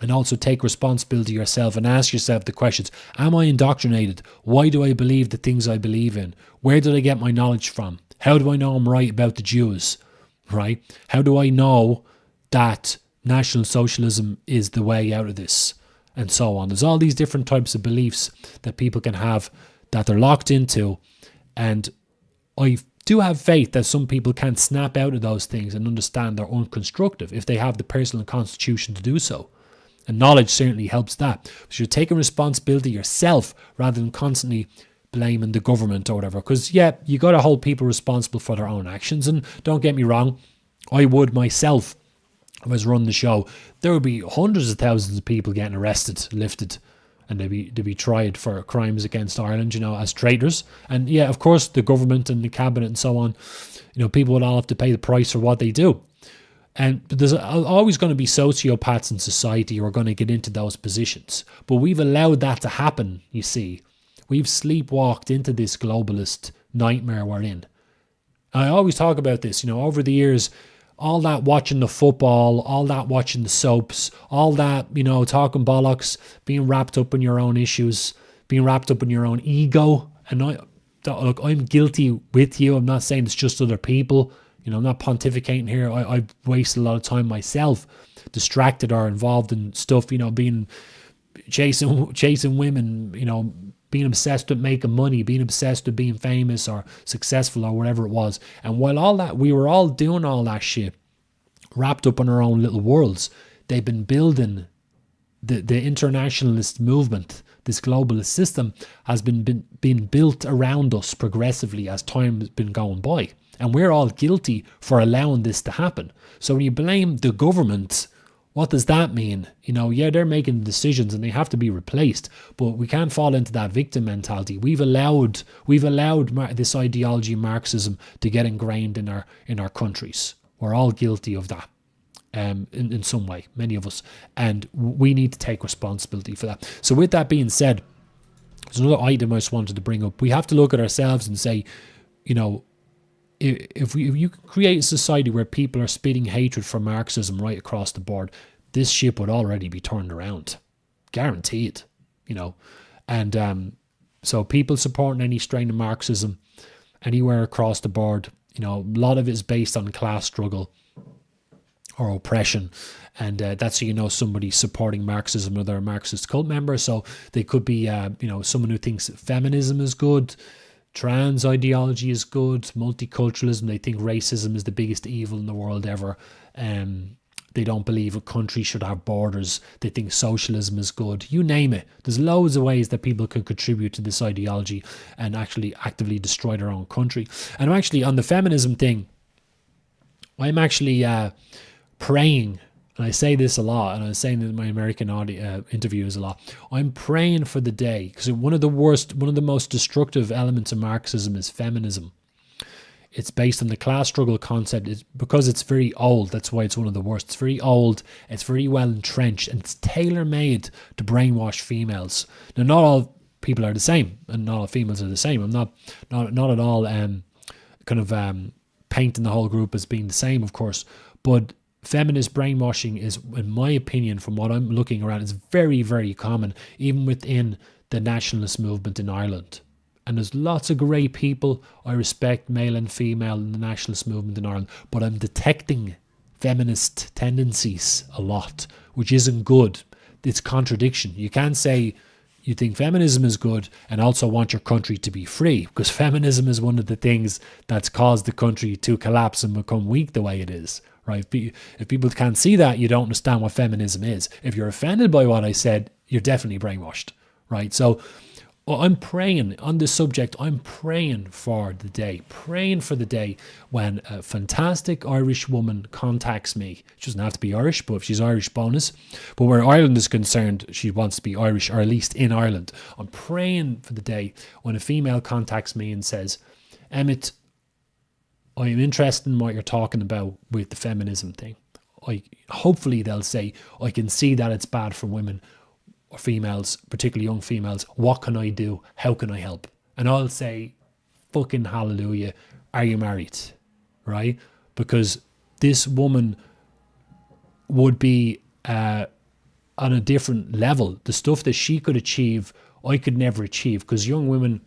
And also take responsibility yourself and ask yourself the questions. Am I indoctrinated? Why do I believe the things I believe in? Where did I get my knowledge from? How do I know I'm right about the Jews? Right? How do I know that National Socialism is the way out of this? And so on. There's all these different types of beliefs that people can have that they're locked into. And I do have faith that some people can snap out of those things and understand they're unconstructive if they have the personal constitution to do so. And knowledge certainly helps that. So you're taking responsibility yourself rather than constantly blaming the government or whatever. Because, yeah, you got to hold people responsible for their own actions. And don't get me wrong, I would myself, if I was running the show, there would be hundreds of thousands of people getting arrested, lifted, and they'd be tried for crimes against Ireland, as traitors. And yeah, of course, the government and the cabinet and so on, people would all have to pay the price for what they do. And there's always going to be sociopaths in society who are going to get into those positions. But we've allowed that to happen, you see. We've sleepwalked into this globalist nightmare we're in. I always talk about this, over the years, all that watching the football, all that watching the soaps, all that, talking bollocks, being wrapped up in your own issues, being wrapped up in your own ego. And I'm guilty with you. I'm not saying it's just other people. I'm not pontificating here. I've wasted a lot of time myself, distracted or involved in stuff, being chasing women, being obsessed with making money, being obsessed with being famous or successful or whatever it was. And while all that, we were all doing all that shit, wrapped up in our own little worlds, they've been building the internationalist movement. This globalist system has been built around us progressively as time has been going by. And we're all guilty for allowing this to happen. So when you blame the government, what does that mean? Yeah, they're making decisions and they have to be replaced, but we can't fall into that victim mentality. We've allowed this ideology, Marxism, to get ingrained in our countries. We're all guilty of that, in some way, many of us, and we need to take responsibility for that. So with that being said, there's another item I just wanted to bring up. We have to look at ourselves and say, if you create a society where people are spitting hatred for Marxism right across the board, this ship would already be turned around. Guaranteed, And so people supporting any strain of Marxism anywhere across the board, a lot of it is based on class struggle or oppression. And that's how somebody supporting Marxism or they're a Marxist cult member. So they could be, someone who thinks feminism is good, trans ideology is good, multiculturalism, they think racism is the biggest evil in the world ever. They don't believe a country should have borders. They think socialism is good. You name it. There's loads of ways that people can contribute to this ideology and actually actively destroy their own country. And I'm actually, on the feminism thing, I'm actually praying, and I say this a lot, and I was saying in my American interviews a lot, I'm praying for the day, because one of the most destructive elements of Marxism is feminism. It's based on the class struggle concept. Because it's very old, that's why it's one of the worst. It's very old, it's very well entrenched, and it's tailor-made to brainwash females. Now, not all people are the same, and not all females are the same. I'm not at all painting the whole group as being the same, of course, but feminist brainwashing is, in my opinion, from what I'm looking around, is very, very common, even within the nationalist movement in Ireland. And there's lots of great people I respect, male and female, in the nationalist movement in Ireland, but I'm detecting feminist tendencies a lot, which isn't good. It's contradiction. You can't say you think feminism is good and also want your country to be free, because feminism is one of the things that's caused the country to collapse and become weak the way it is. Right? If people can't see that, you don't understand what feminism is. If you're offended by what I said, you're definitely brainwashed, right? So I'm praying on this subject. I'm praying for the day when a fantastic Irish woman contacts me. She doesn't have to be Irish, but if she's Irish, bonus. But where Ireland is concerned, she wants to be Irish, or at least in Ireland. I'm praying for the day when a female contacts me and says, Emmet, I am interested in what you're talking about with the feminism thing. Hopefully they'll say, I can see that it's bad for women or females, particularly young females. What can I do? How can I help? And I'll say, fucking hallelujah, are you married? Right? Because this woman would be on a different level. The stuff that she could achieve, I could never achieve, because young women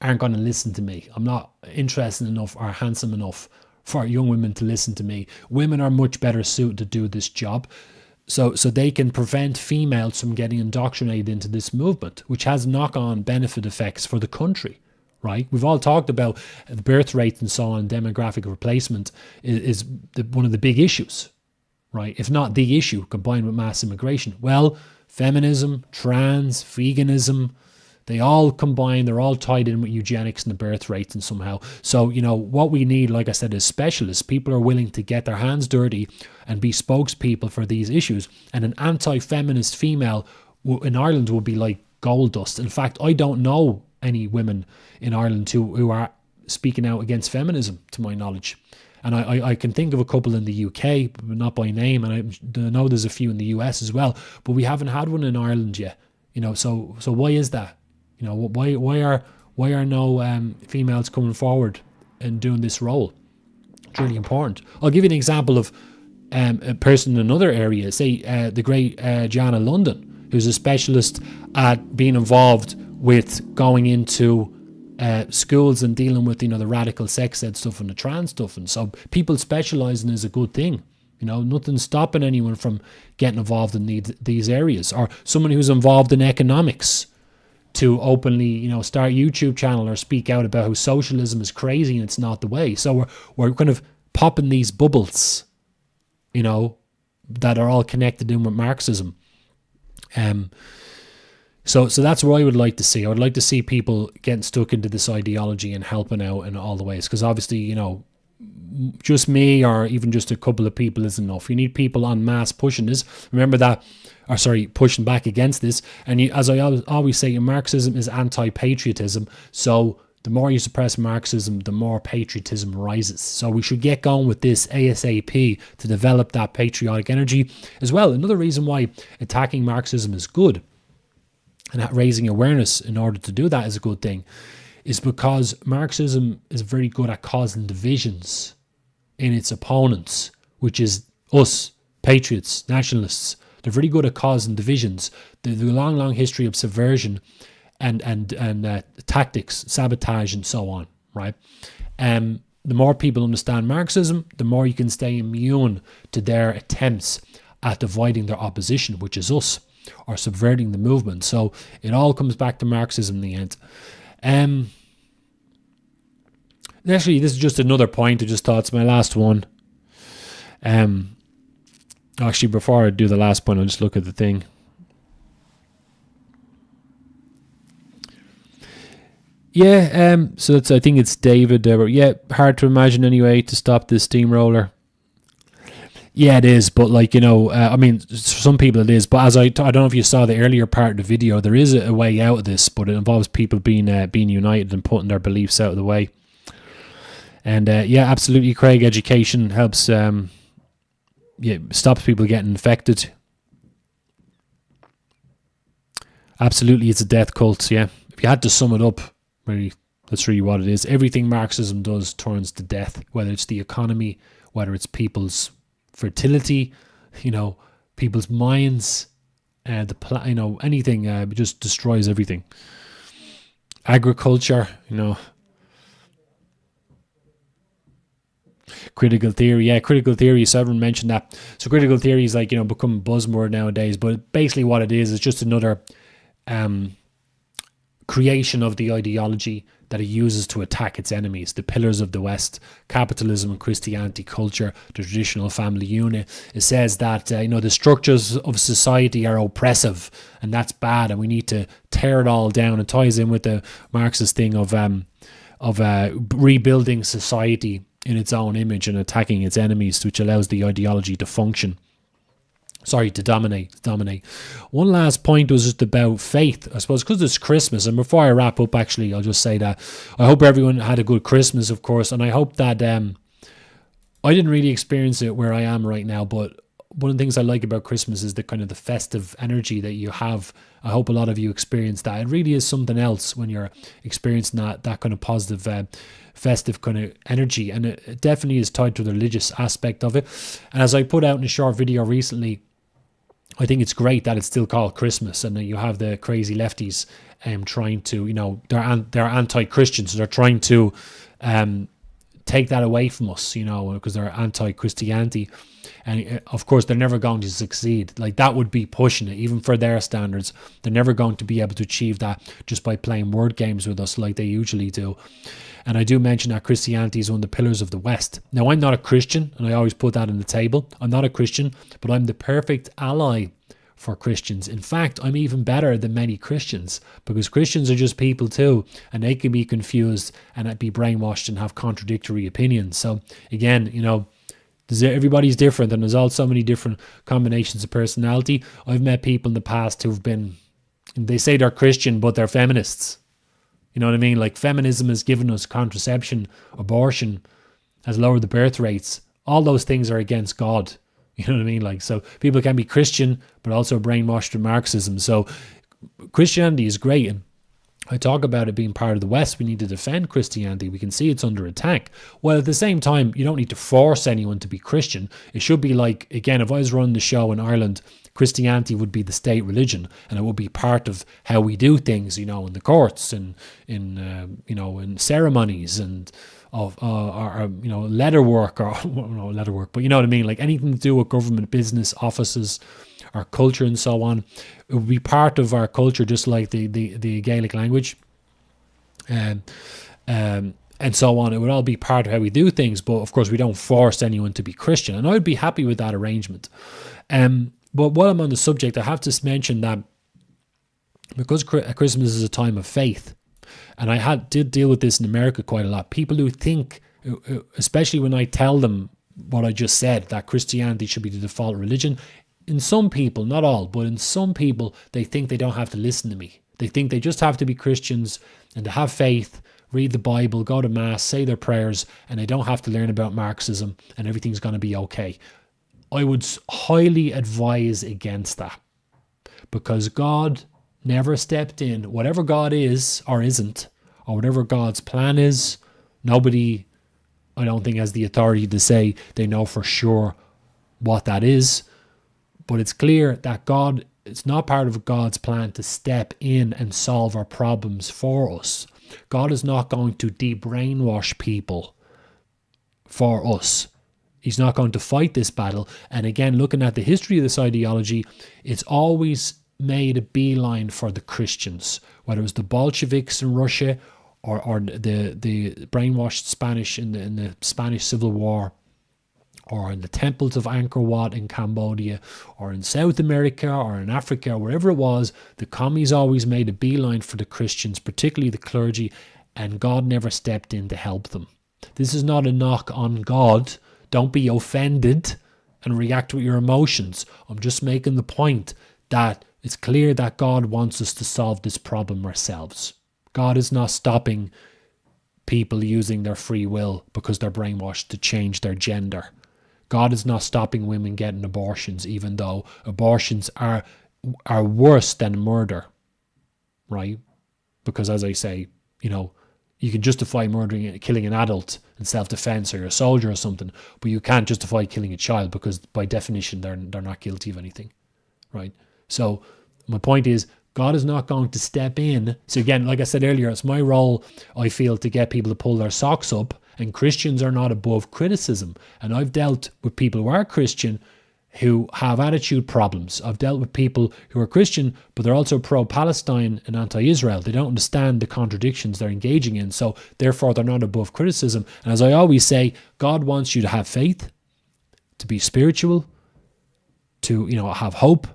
aren't going to listen to me. I'm not interested enough or handsome enough for young women to listen to me. Women are much better suited to do this job. So they can prevent females from getting indoctrinated into this movement, which has knock-on benefit effects for the country, right? We've all talked about the birth rate and so on. Demographic replacement is one of the big issues, right? If not the issue, combined with mass immigration. Well, feminism, trans, veganism, They all combine, they're all tied in with eugenics and the birth rates and somehow. So, what we need, like I said, is specialists. People are willing to get their hands dirty and be spokespeople for these issues. And an anti-feminist female in Ireland would be like gold dust. In fact, I don't know any women in Ireland who are speaking out against feminism, to my knowledge. And I can think of a couple in the UK, but not by name. And I know there's a few in the US as well. But we haven't had one in Ireland yet. So why is that? Why are no females coming forward and doing this role? It's really important. I'll give you an example of a person in another area. Say the great Joanna London, who's a specialist at being involved with going into schools and dealing with the radical sex ed stuff and the trans stuff. And so people specialising is a good thing. Nothing's stopping anyone from getting involved in these areas. Or someone who's involved in economics to openly, start a YouTube channel or speak out about how socialism is crazy and it's not the way. So we're kind of popping these bubbles, that are all connected in with Marxism. So that's what I would like to see. I would like to see people getting stuck into this ideology and helping out in all the ways. Because obviously, just me or even just a couple of people isn't enough. You need people en masse pushing this. Remember that, pushing back against this. And as I always say, Marxism is anti-patriotism. So the more you suppress Marxism, the more patriotism rises. So we should get going with this ASAP to develop that patriotic energy as well. Another reason why attacking Marxism is good, and raising awareness in order to do that is a good thing, is because Marxism is very good at causing divisions in its opponents, which is us, patriots, nationalists. They're very good at causing divisions. The long history of subversion and tactics, sabotage, and so on, right? The more people understand Marxism, the more you can stay immune to their attempts at dividing their opposition, which is us, or subverting the movement. So it all comes back to Marxism in the end. Actually, this is just another point I just thought it's my last one. Actually, before I do the last point, I'll just look at the thing. Yeah, so I think it's David. Hard to imagine anyway to stop this steamroller. Yeah, it is, but some people it is. But as I don't know if you saw the earlier part of the video, there is a way out of this, but it involves people being united and putting their beliefs out of the way. And absolutely, Craig. Education helps. Stops people getting infected. Absolutely, it's a death cult. Yeah, if you had to sum it up, really, that's really what it is. Everything Marxism does turns to death, whether it's the economy, whether it's people's fertility, people's minds, anything. It just destroys everything. Agriculture, Critical theory, critical theory. So everyone mentioned that. So critical theory is become a buzzword nowadays, but basically what it is just another creation of the ideology that it uses to attack its enemies, the pillars of the West, capitalism and Christianity, culture, the traditional family unit. It says that the structures of society are oppressive and that's bad, and we need to tear it all down. It ties in with the Marxist thing of rebuilding society in its own image and attacking its enemies, which allows the ideology to function. To dominate. One last point was just about faith, I suppose, because it's Christmas. And before I wrap up, actually, I'll just say that I hope everyone had a good Christmas, of course. And I hope that I didn't really experience it where I am right now. But one of the things I like about Christmas is the kind of the festive energy that you have. I hope a lot of you experience that. It really is something else when you're experiencing that kind of positive festive kind of energy. And it definitely is tied to the religious aspect of it. And as I put out in a short video recently, I think it's great that it's still called Christmas, and you have the crazy lefties trying to, they're anti-Christians. They're trying to take that away from us, because they're anti-Christianity. And of course, they're never going to succeed. That would be pushing it, even for their standards. They're never going to be able to achieve that just by playing word games with us like they usually do. And I do mention that Christianity is one of the pillars of the West. Now, I'm not a Christian, and I always put that on the table. I'm not a Christian, but I'm the perfect ally for Christians. In fact, I'm even better than many Christians, because Christians are just people too, and they can be confused and be brainwashed and have contradictory opinions. So again, everybody's different, and there's all so many different combinations of personality. I've met people in the past who've been, they say they're Christian, but they're feminists. You know what I mean? Like, feminism has given us contraception, abortion has lowered the birth rates. All those things are against God. You know what I mean? Like, so people can be Christian, but also brainwashed with Marxism. So Christianity is great. And I talk about it being part of the West. We need to defend Christianity. We can see it's under attack. Well, at the same time, you don't need to force anyone to be Christian. It should be like, again, if I was running the show in Ireland, Christianity would be the state religion, and it would be part of how we do things, in the courts and in ceremonies and letter work, or not letter work, but you know what I mean, like anything to do with government, business, offices, our culture and so on. It would be part of our culture, just like the Gaelic language and so on. It would all be part of how we do things, but of course we don't force anyone to be Christian, and I would be happy with that arrangement. But while I'm on the subject, I have to mention that because Christmas is a time of faith, and I did deal with this in America quite a lot, people who think, especially when I tell them what I just said, that Christianity should be the default religion, in some people, not all, but in some people, they think they don't have to listen to me. They think they just have to be Christians and to have faith, read the Bible, go to Mass, say their prayers, and they don't have to learn about Marxism, and everything's going to be okay. I would highly advise against that, because God never stepped in. Whatever God is or isn't, or whatever God's plan is, nobody, I don't think, has the authority to say they know for sure what that is. But it's clear that it's not part of God's plan to step in and solve our problems for us. God is not going to de-brainwash people for us. He's not going to fight this battle. And again, looking at the history of this ideology, it's always made a beeline for the Christians, whether it was the Bolsheviks in Russia or the brainwashed Spanish in the Spanish Civil War, or in the temples of Angkor Wat in Cambodia, or in South America, or in Africa, wherever it was. The commies always made a beeline for the Christians, particularly the clergy, and God never stepped in to help them. This is not a knock on God. Don't be offended and react with your emotions. I'm just making the point that it's clear that God wants us to solve this problem ourselves. God is not stopping people using their free will because they're brainwashed to change their gender. God is not stopping women getting abortions, even though abortions are worse than murder, right? Because as I say, you can justify killing an adult in self-defense, or you're a soldier or something, but you can't justify killing a child, because by definition they're not guilty of anything, right? So my point is, God is not going to step in. So again, like I said earlier, it's my role, I feel, to get people to pull their socks up, and Christians are not above criticism. And I've dealt with people who are Christian who have attitude problems. I've dealt with people who are Christian, but they're also pro-Palestine and anti-Israel. They don't understand the contradictions they're engaging in, so therefore they're not above criticism. And as I always say, God wants you to have faith, to be spiritual, to have hope,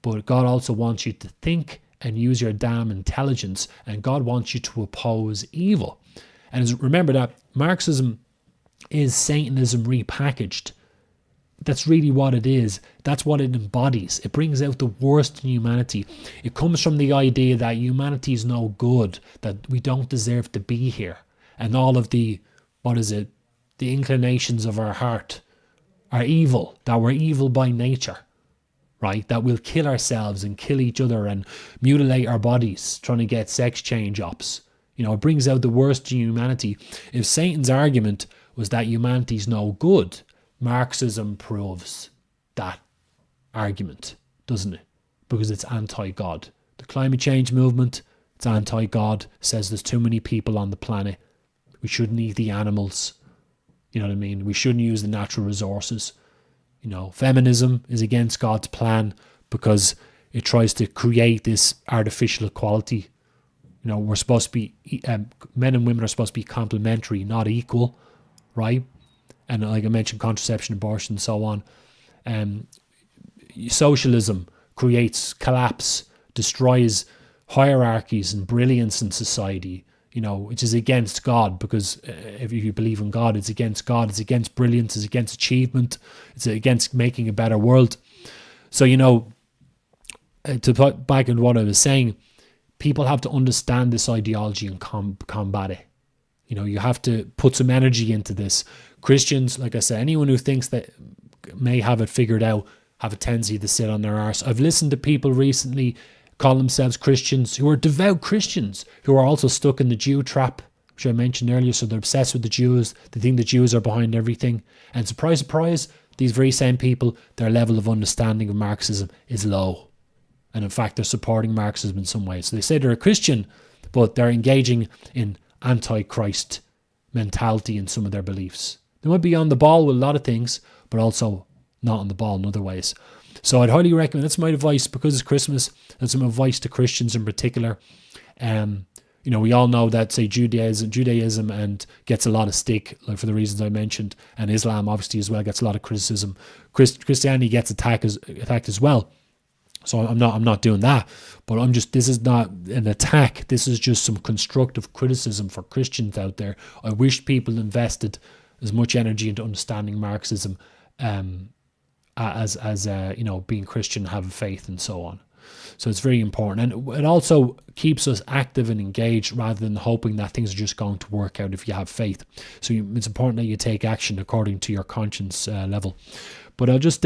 but God also wants you to think and use your damn intelligence, and God wants you to oppose evil. And remember that Marxism is Satanism repackaged. That's really what it is. That's what it embodies. It brings out the worst in humanity. It comes from the idea that humanity is no good, that we don't deserve to be here. And all of the inclinations of our heart are evil, that we're evil by nature, right? That we'll kill ourselves and kill each other and mutilate our bodies trying to get sex change ops. It brings out the worst in humanity. If Satan's argument was that humanity's no good, Marxism proves that argument, doesn't it? Because it's anti-God. The climate change movement, it's anti-God, says there's too many people on the planet. We shouldn't eat the animals. You know what I mean? We shouldn't use the natural resources. Feminism is against God's plan because it tries to create this artificial equality. We're supposed to be, men and women are supposed to be complementary, not equal, right? And like I mentioned, contraception, abortion, and so on. Socialism creates collapse, destroys hierarchies and brilliance in society, you know, which is against God, because if you believe in God, it's against God, it's against brilliance, it's against achievement, it's against making a better world. So, you know, to put back into what I was saying, people have to understand this ideology and combat it. You know, you have to put some energy into this. Christians, like I said, anyone who thinks that may have it figured out have a tendency to sit on their arse. I've listened to people recently call themselves Christians who are devout Christians who are also stuck in the Jew trap, which I mentioned earlier. So they're obsessed with the Jews. They think the Jews are behind everything. And surprise, surprise, these very same people, their level of understanding of Marxism is low. And in fact, they're supporting Marxism in some ways. So they say they're a Christian, but they're engaging in anti-Christ mentality in some of their beliefs. They might be on the ball with a lot of things, but also not on the ball in other ways. So I'd highly recommend, that's my advice, because it's Christmas, that's some advice to Christians in particular. You know, we all know that, say, Judaism and gets a lot of stick, like for the reasons I mentioned, and Islam obviously as well gets a lot of criticism. Christianity gets attacked as well. So I'm not doing that, but this is not an attack. This is just some constructive criticism for Christians out there. I wish people invested as much energy into understanding Marxism as you know, being Christian, having faith, and so on. So it's very important, and it also keeps us active and engaged rather than hoping that things are just going to work out if you have faith. So it's important that you take action according to your conscience level. But I'll just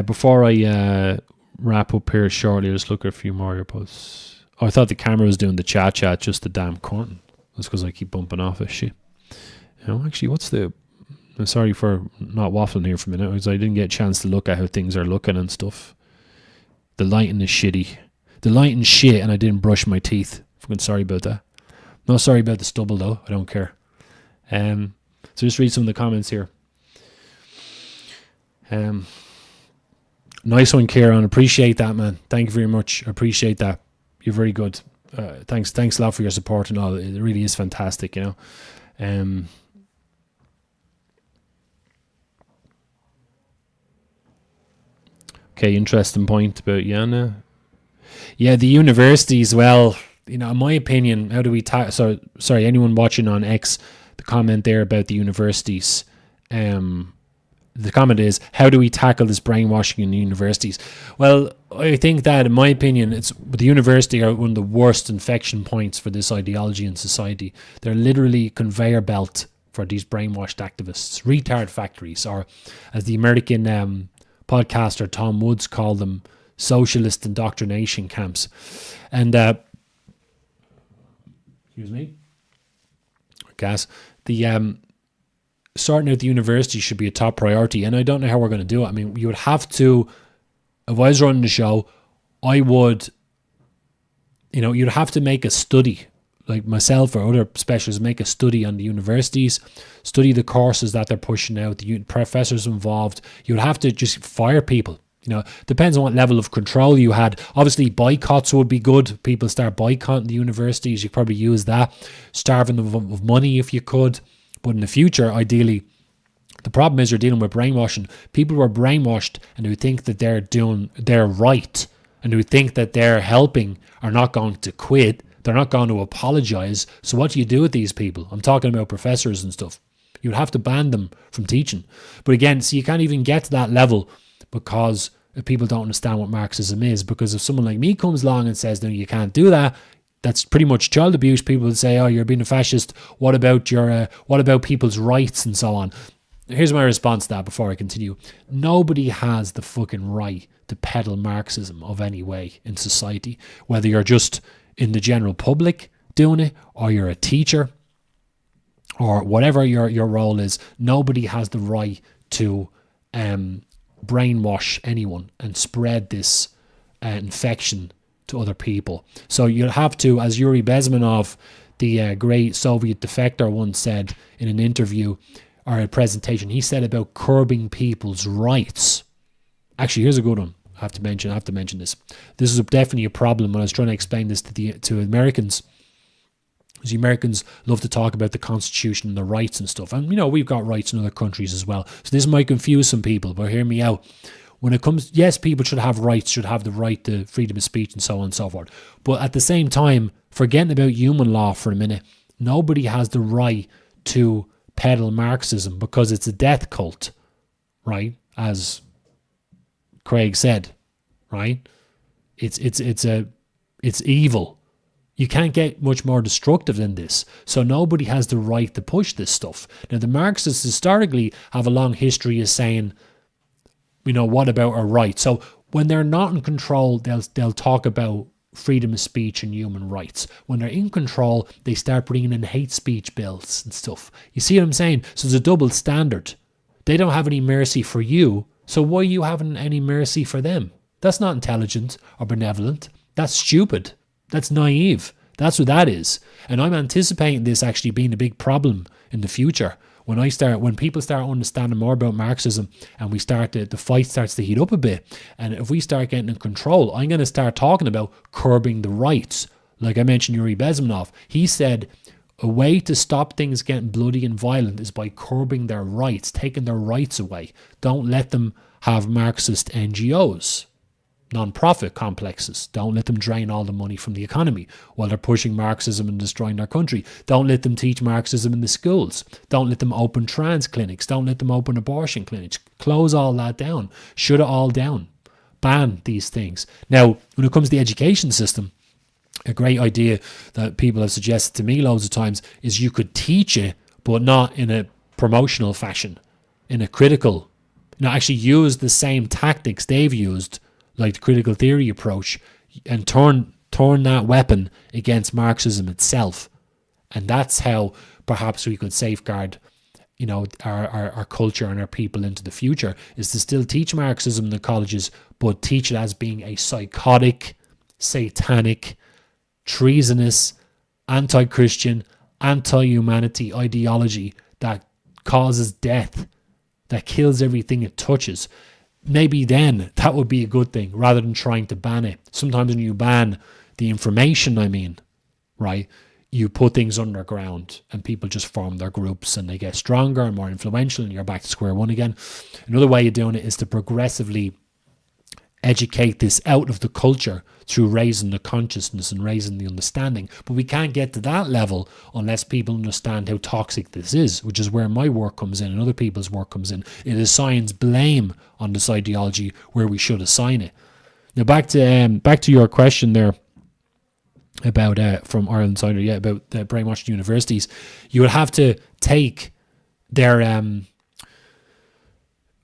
before I wrap up here shortly, I'll just look at a few more of your posts. Oh, I thought the camera was doing the chat, just the damn curtain. That's because I keep bumping off it. Shit. You know, actually, I'm sorry for not waffling here for a minute, because I didn't get a chance to look at how things are looking and stuff. The lighting is shitty. The lighting's shit, and I didn't brush my teeth. Fucking sorry about that. Not sorry about the stubble, though. I don't care. So just read some of the comments here. Nice one, Kieran. Appreciate that, man. Thank you very much. I appreciate that. You're very good. Thanks a lot for your support and all. It really is fantastic, you know. Okay, interesting point about Yana. Yeah, the universities, well, you know, in my opinion, how do we sorry, anyone watching on X, the comment there about the universities, the comment is, how do we tackle this brainwashing in the universities? Well, I think that, in my opinion, the university are one of the worst infection points for this ideology in society. They're literally a conveyor belt for these brainwashed activists, retard factories, or as the American podcaster Tom Woods called them, socialist indoctrination camps. And excuse me, gas. Sorting out the university should be a top priority, and I don't know how we're going to do it. I mean, you would have to, if I was running the show, I would, you know, you'd have to make a study, like myself or other specialists, make a study on the universities, study the courses that they're pushing out, the professors involved. You'd have to just fire people. You know, depends on what level of control you had. Obviously, boycotts would be good. People start boycotting the universities. You probably use that. Starving them of money if you could. But in the future, ideally, the problem is you're dealing with brainwashing. People who are brainwashed and who think that they're doing their right and who think that they're helping are not going to quit. They're not going to apologize. So what do you do with these people? I'm talking about professors and stuff. You'd have to ban them from teaching. But again, see, you can't even get to that level because people don't understand what Marxism is. Because if someone like me comes along and says, no, you can't do that, that's pretty much child abuse. People would say, oh, you're being a fascist. What about people's rights and so on? Here's my response to that before I continue. Nobody has the fucking right to peddle Marxism of any way in society, whether you're just in the general public doing it or you're a teacher or whatever your role is. Nobody has the right to brainwash anyone and spread this infection to other people. So you'll have to, as Yuri Bezmenov, the great Soviet defector, once said in an interview or a presentation, he said about curbing people's rights. Actually, here's a good one. I have to mention this. This is definitely a problem when I was trying to explain this to Americans. Because the Americans love to talk about the Constitution and the rights and stuff. And, you know, we've got rights in other countries as well. So this might confuse some people, but hear me out. when it comes, yes, people should have rights, should have the right to freedom of speech and so on and so forth. But at the same time, forgetting about human law for a minute, nobody has the right to peddle Marxism because it's a death cult, right? As Craig said, right? It's evil. You can't get much more destructive than this. So nobody has the right to push this stuff. Now, the Marxists historically have a long history of saying, what about our rights? So when they're not in control, they'll talk about freedom of speech and human rights. When they're in control, they start bringing in hate speech bills and stuff. You see what I'm saying? So there's a double standard. They don't have any mercy for you, so why are you having any mercy for them? That's not intelligent or benevolent. That's stupid. That's naive. That's what that is. And I'm anticipating this actually being a big problem in the future. When people start understanding more about Marxism and the fight starts to heat up a bit, and if we start getting in control, I'm going to start talking about curbing the rights. Like I mentioned Yuri Bezmenov, he said a way to stop things getting bloody and violent is by curbing their rights, taking their rights away. Don't let them have Marxist NGOs. Non-profit complexes. Don't let them drain all the money from the economy while they're pushing Marxism and destroying their country. Don't let them teach Marxism in the schools. Don't let them open trans clinics. Don't let them open abortion clinics. Close all that down. Shut it all down. Ban these things. Now, when it comes to the education system, a great idea that people have suggested to me loads of times is you could teach it, but not in a promotional fashion, in a critical. Actually use the same tactics they've used, like the critical theory approach, and turn that weapon against Marxism itself. And that's how perhaps we could safeguard, our culture and our people into the future, is to still teach Marxism in the colleges, but teach it as being a psychotic, satanic, treasonous, anti-Christian, anti-humanity ideology that causes death, that kills everything it touches. Maybe then that would be a good thing rather than trying to ban it. Sometimes when you ban the information, right, you put things underground and people just form their groups and they get stronger and more influential and you're back to square one again. Another way of doing it is to progressively educate this out of the culture through raising the consciousness and raising the understanding. But we can't get to that level unless people understand how toxic this is, which is where my work comes in and other people's work comes in. It assigns blame on this ideology where we should assign it. Now back to your question there about from Ireland Insider, about the brainwashed universities. You would have to take their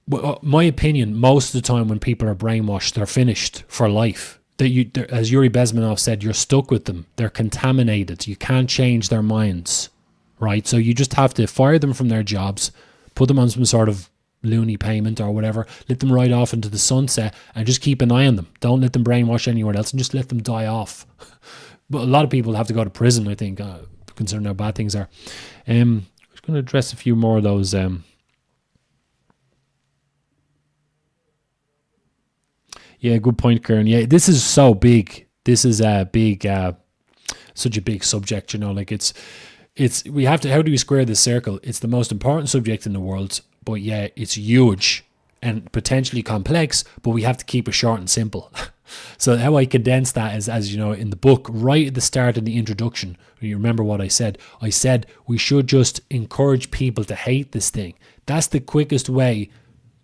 my opinion, most of the time when people are brainwashed, they're finished for life. As Yuri Bezmenov said, you're stuck with them. They're contaminated. You can't change their minds, right? So you just have to fire them from their jobs, put them on some sort of loony payment or whatever, let them ride off into the sunset and just keep an eye on them. Don't let them brainwash anywhere else and just let them die off. But a lot of people have to go to prison, I think, considering how bad things are. I'm just going to address a few more of those. Yeah, good point, Karen. Yeah, this is so big. This is a big, such a big subject, we have to, how do we square this circle? It's the most important subject in the world, but yeah, it's huge and potentially complex, but we have to keep it short and simple. So how I condense that is, as you know, in the book, right at the start in the introduction, you remember what I said? I said we should just encourage people to hate this thing. That's the quickest way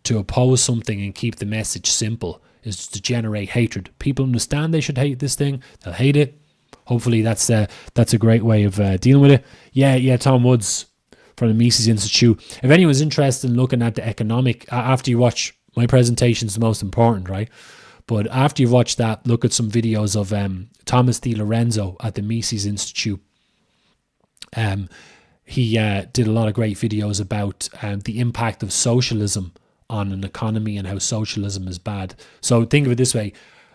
to oppose something and keep the message simple, is to generate hatred. People understand they should hate this thing, they'll hate it. Hopefully that's a great way of dealing with it. Yeah, Tom Woods from the Mises Institute. If anyone's interested in looking at the economic, after you watch my presentation is the most important, right? But after you've watched that, look at some videos of Thomas Di Lorenzo at the Mises Institute. He did a lot of great videos about the impact of socialism on an economy and how socialism is bad. So think of it this way.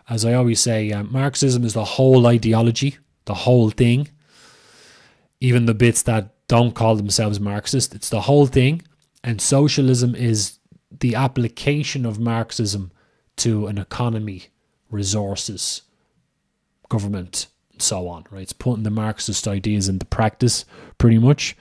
As I always say, Marxism is the whole ideology, the whole thing. Even the bits that don't call themselves Marxist, it's the whole thing. And socialism is the application of Marxism to an economy, resources, government, and so on, right? It's putting the Marxist ideas into practice, pretty much.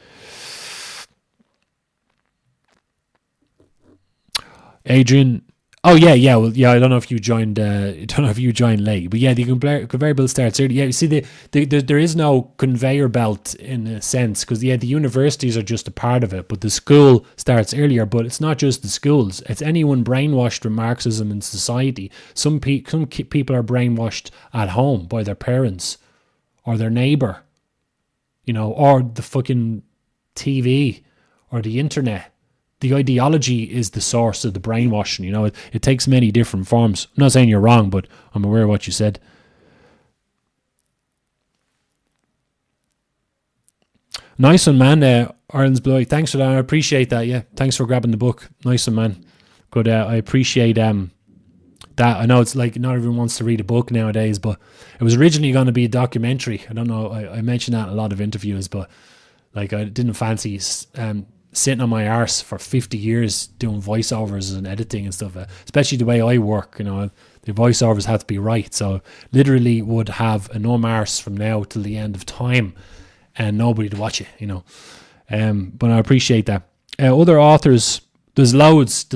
Adrian, Oh yeah, yeah. Well, yeah. I don't know if you joined. I don't know if you joined late, but yeah, the conveyor belt starts early. Yeah, you see, there is no conveyor belt in a sense because the universities are just a part of it, but the school starts earlier. But it's not just the schools; it's anyone brainwashed with Marxism in society. Some people are brainwashed at home by their parents or their neighbor, or the fucking TV or the internet. The ideology is the source of the brainwashing. It takes many different forms. I'm not saying you're wrong, but I'm aware of what you said. Nice one, man. Ireland's Blue. Thanks for that. I appreciate that. Yeah, thanks for grabbing the book. Nice one, man. Good. I appreciate that. I know it's like not everyone wants to read a book nowadays, but it was originally going to be a documentary. I don't know. I mentioned that in a lot of interviews, but like I didn't fancy sitting on my arse for 50 years doing voiceovers and editing and stuff, especially the way I work. The voiceovers have to be right, so literally would have a numb arse from now till the end of time and nobody to watch it. But I appreciate that. Other authors, there's loads.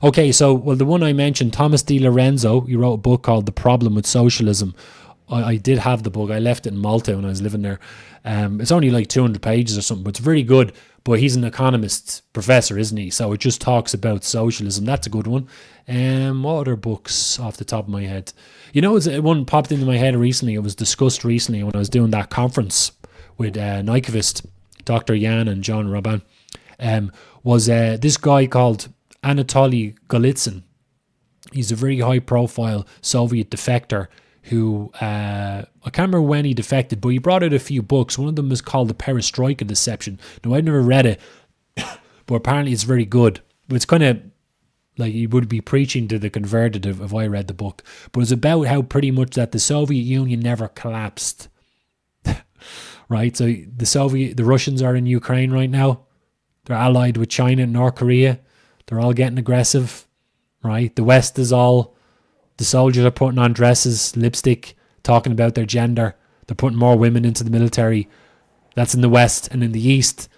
Okay, so the one I mentioned, Thomas D. Lorenzo, he wrote a book called The Problem with Socialism. I did have the book. I left it in Malta when I was living there. It's only like 200 pages or something, but it's very good. But he's an economist professor, isn't he? So it just talks about socialism. That's a good one. What other books off the top of my head? One popped into my head recently. It was discussed recently when I was doing that conference with Nyquist, Dr. Jan and John Robin. Was this guy called Anatoly Golitsyn. He's a very high-profile Soviet defector who, I can't remember when he defected, but he brought out a few books. One of them is called The Perestroika Deception. Now, I've never read it, but apparently it's very good. But it's kind of like he would be preaching to the converted if I read the book. But it's about how pretty much that the Soviet Union never collapsed. Right? So the Russians are in Ukraine right now. They're allied with China and North Korea. They're all getting aggressive, right? The West is all... The soldiers are putting on dresses, lipstick, talking about their gender. They're putting more women into the military. That's in the West. And in the East,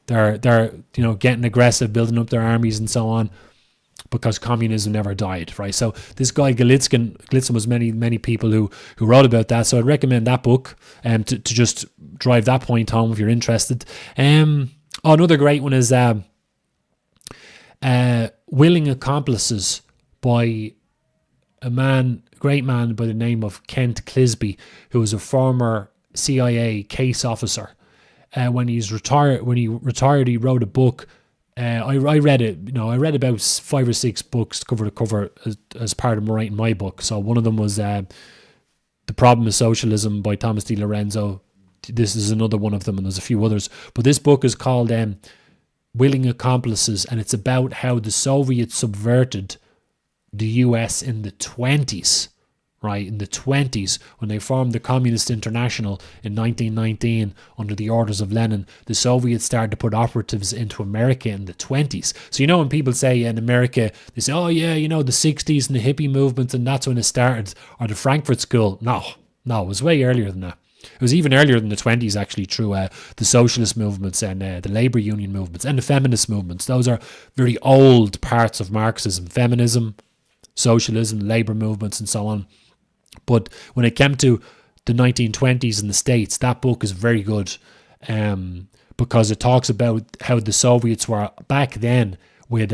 they're getting aggressive, building up their armies and so on, because communism never died, right? So this guy Golitsyn was many people who wrote about that. So I'd recommend that book to just drive that point home if you're interested. Another great one is Willing Accomplices by a great man by the name of Kent Clisby, who was a former CIA case officer. When he retired, he wrote a book. I read it. I read about 5 or 6 books cover to cover as part of writing my book. So one of them was The Problem of Socialism by Thomas D. Lorenzo. This is another one of them, and there's a few others. But this book is called Willing Accomplices, and it's about how the Soviets subverted the US in the 20s, right? In the 20s, when they formed the Communist International in 1919 under the orders of Lenin, the Soviets started to put operatives into America in the 20s. So, when people say in America, they say, oh yeah, the 60s and the hippie movement, and that's when it started, or the Frankfurt School. No, it was way earlier than that. It was even earlier than the 20s, actually, through the socialist movements and the labor union movements and the feminist movements. Those are very old parts of Marxism. Feminism, socialism, labor movements, and so on. But when it came to the 1920s in the States, that book is very good because it talks about how the Soviets were back then with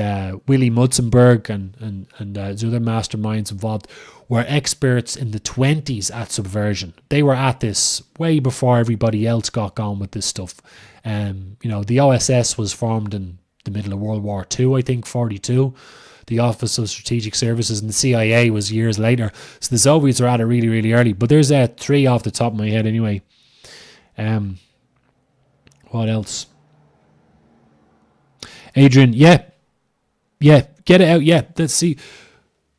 Willy Mutzenberg and the other masterminds involved, were experts in the 20s at subversion. They were at this way before everybody else got going with this stuff. The OSS was formed in the middle of World War II, I think, 42. The Office of Strategic Services, and the CIA was years later. So the Soviets are at it really, really early. But there's 3 off the top of my head anyway. What else? Adrian, yeah, get it out. Yeah, let's see.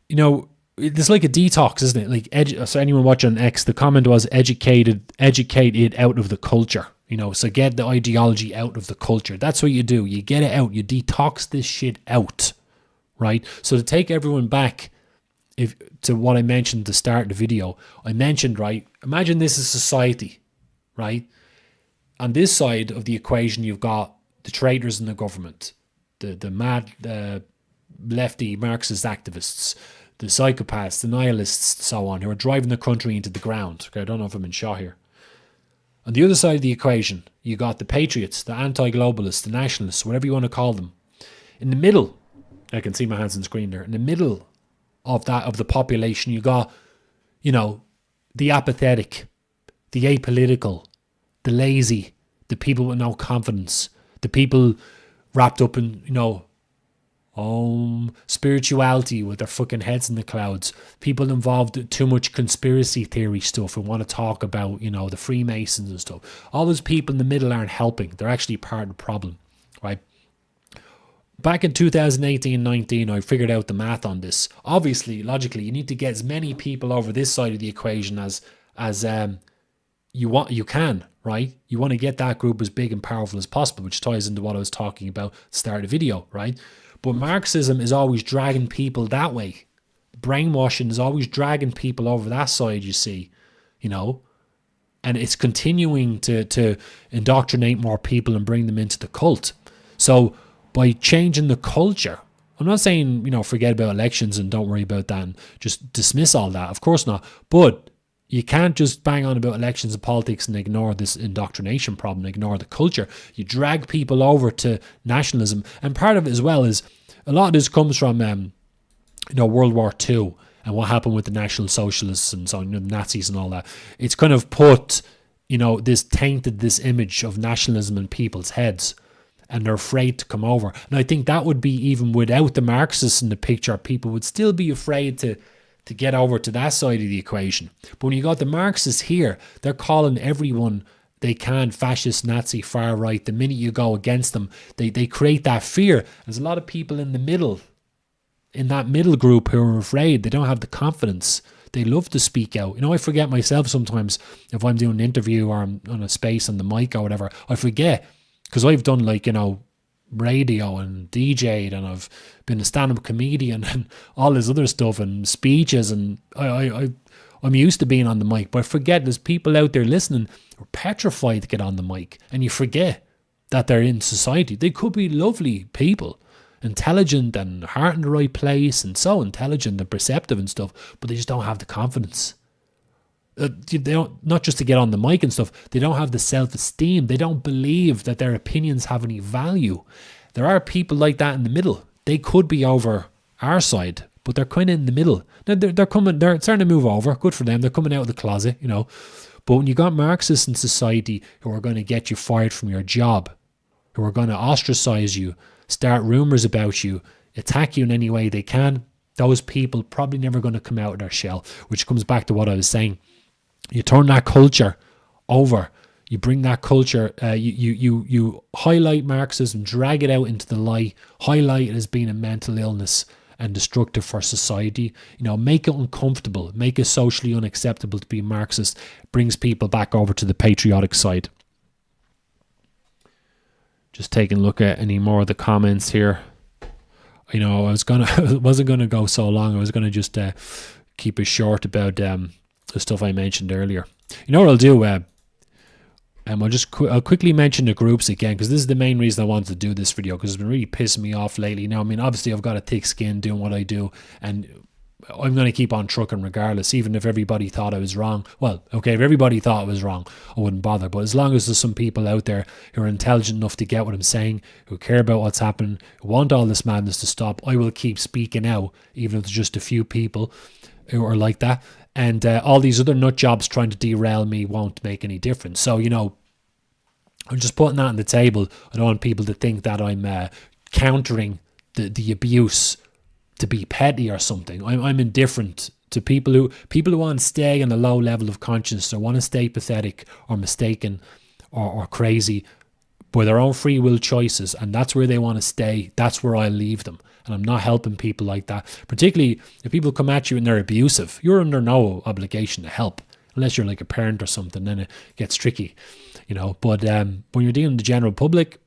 It's like a detox, isn't it? Like, so anyone watching X, the comment was educate it out of the culture. So get the ideology out of the culture. That's what you do. You get it out. You detox this shit out. Right? So to take everyone back to what I mentioned at the start of the video, I mentioned, right, imagine this is society, right? On this side of the equation, you've got the traitors in the government, the mad lefty Marxist activists, the psychopaths, the nihilists, so on, who are driving the country into the ground. Okay, I don't know if I'm in shot here. On the other side of the equation, you got the patriots, the anti-globalists, the nationalists, whatever you want to call them. In the middle, I can see my hands on the screen there, in the middle of the population, you got, the apathetic, the apolitical, the lazy, the people with no confidence, the people wrapped up in, spirituality with their fucking heads in the clouds, people involved in too much conspiracy theory stuff and want to talk about, the Freemasons and stuff. All those people in the middle aren't helping. They're actually part of the problem, right? Back in 2018-19, I figured out the math on this. Obviously, logically, you need to get as many people over this side of the equation as you can, right? You want to get that group as big and powerful as possible, which ties into what I was talking about at the start of the video, right? But Marxism is always dragging people that way. Brainwashing is always dragging people over that side, you see, and it's continuing to indoctrinate more people and bring them into the cult. So by changing the culture, I'm not saying, forget about elections and don't worry about that and just dismiss all that. Of course not. But you can't just bang on about elections and politics and ignore this indoctrination problem, ignore the culture. You drag people over to nationalism. And part of it as well is a lot of this comes from, World War II and what happened with the National Socialists and so on, the Nazis and all that. It's kind of put, this image of nationalism in people's heads. And they're afraid to come over. And I think that would be, even without the Marxists in the picture, people would still be afraid to get over to that side of the equation. But when you got the Marxists here, they're calling everyone they can fascist, Nazi, far right. The minute you go against them, they create that fear. There's a lot of people in the middle, in that middle group, who are afraid. They don't have the confidence. They love to speak out. I forget myself sometimes if I'm doing an interview or I'm on a space on the mic or whatever. I forget. Because I've done radio and DJ'd and I've been a stand-up comedian and all this other stuff and speeches, and I'm used to being on the mic, but I forget there's people out there listening who are petrified to get on the mic, and you forget that they're in society. They could be lovely people, intelligent and heart in the right place and so intelligent and perceptive and stuff, but they just don't have the confidence. They don't, not just to get on the mic and stuff, they don't have the self-esteem. They don't believe that their opinions have any value. There are people like that in the middle. They could be over our side, but they're kind of in the middle. Now they're starting to move over. Good for them. They're coming out of the closet, But when you got Marxists in society who are going to get you fired from your job, who are going to ostracize you, start rumors about you, attack you in any way they can, those people probably never going to come out of their shell, which comes back to what I was saying. You turn that culture over. You bring that culture. You highlight Marxism, drag it out into the light, highlight it as being a mental illness and destructive for society. Make it uncomfortable, make it socially unacceptable to be Marxist. Brings people back over to the patriotic side. Just taking a look at any more of the comments here. I wasn't gonna go so long. I was gonna just keep it short about the stuff I mentioned earlier. What I'll do? I'll quickly mention the groups again, because this is the main reason I wanted to do this video, because it's been really pissing me off lately. Now, obviously I've got a thick skin doing what I do, and I'm going to keep on trucking regardless, even if everybody thought I was wrong. Well, okay, if everybody thought I was wrong, I wouldn't bother. But as long as there's some people out there who are intelligent enough to get what I'm saying, who care about what's happening, who want all this madness to stop, I will keep speaking out, even if there's just a few people who are like that. And all these other nut jobs trying to derail me won't make any difference. So, I'm just putting that on the table. I don't want people to think that I'm countering the abuse to be petty or something. I'm indifferent to people who want to stay on a low level of conscience, or want to stay pathetic or mistaken or crazy by their own free will choices, and that's where they want to stay. That's where I leave them. And I'm not helping people like that. Particularly if people come at you and they're abusive, you're under no obligation to help, unless you're like a parent or something. Then it gets tricky, But when you're dealing with the general public,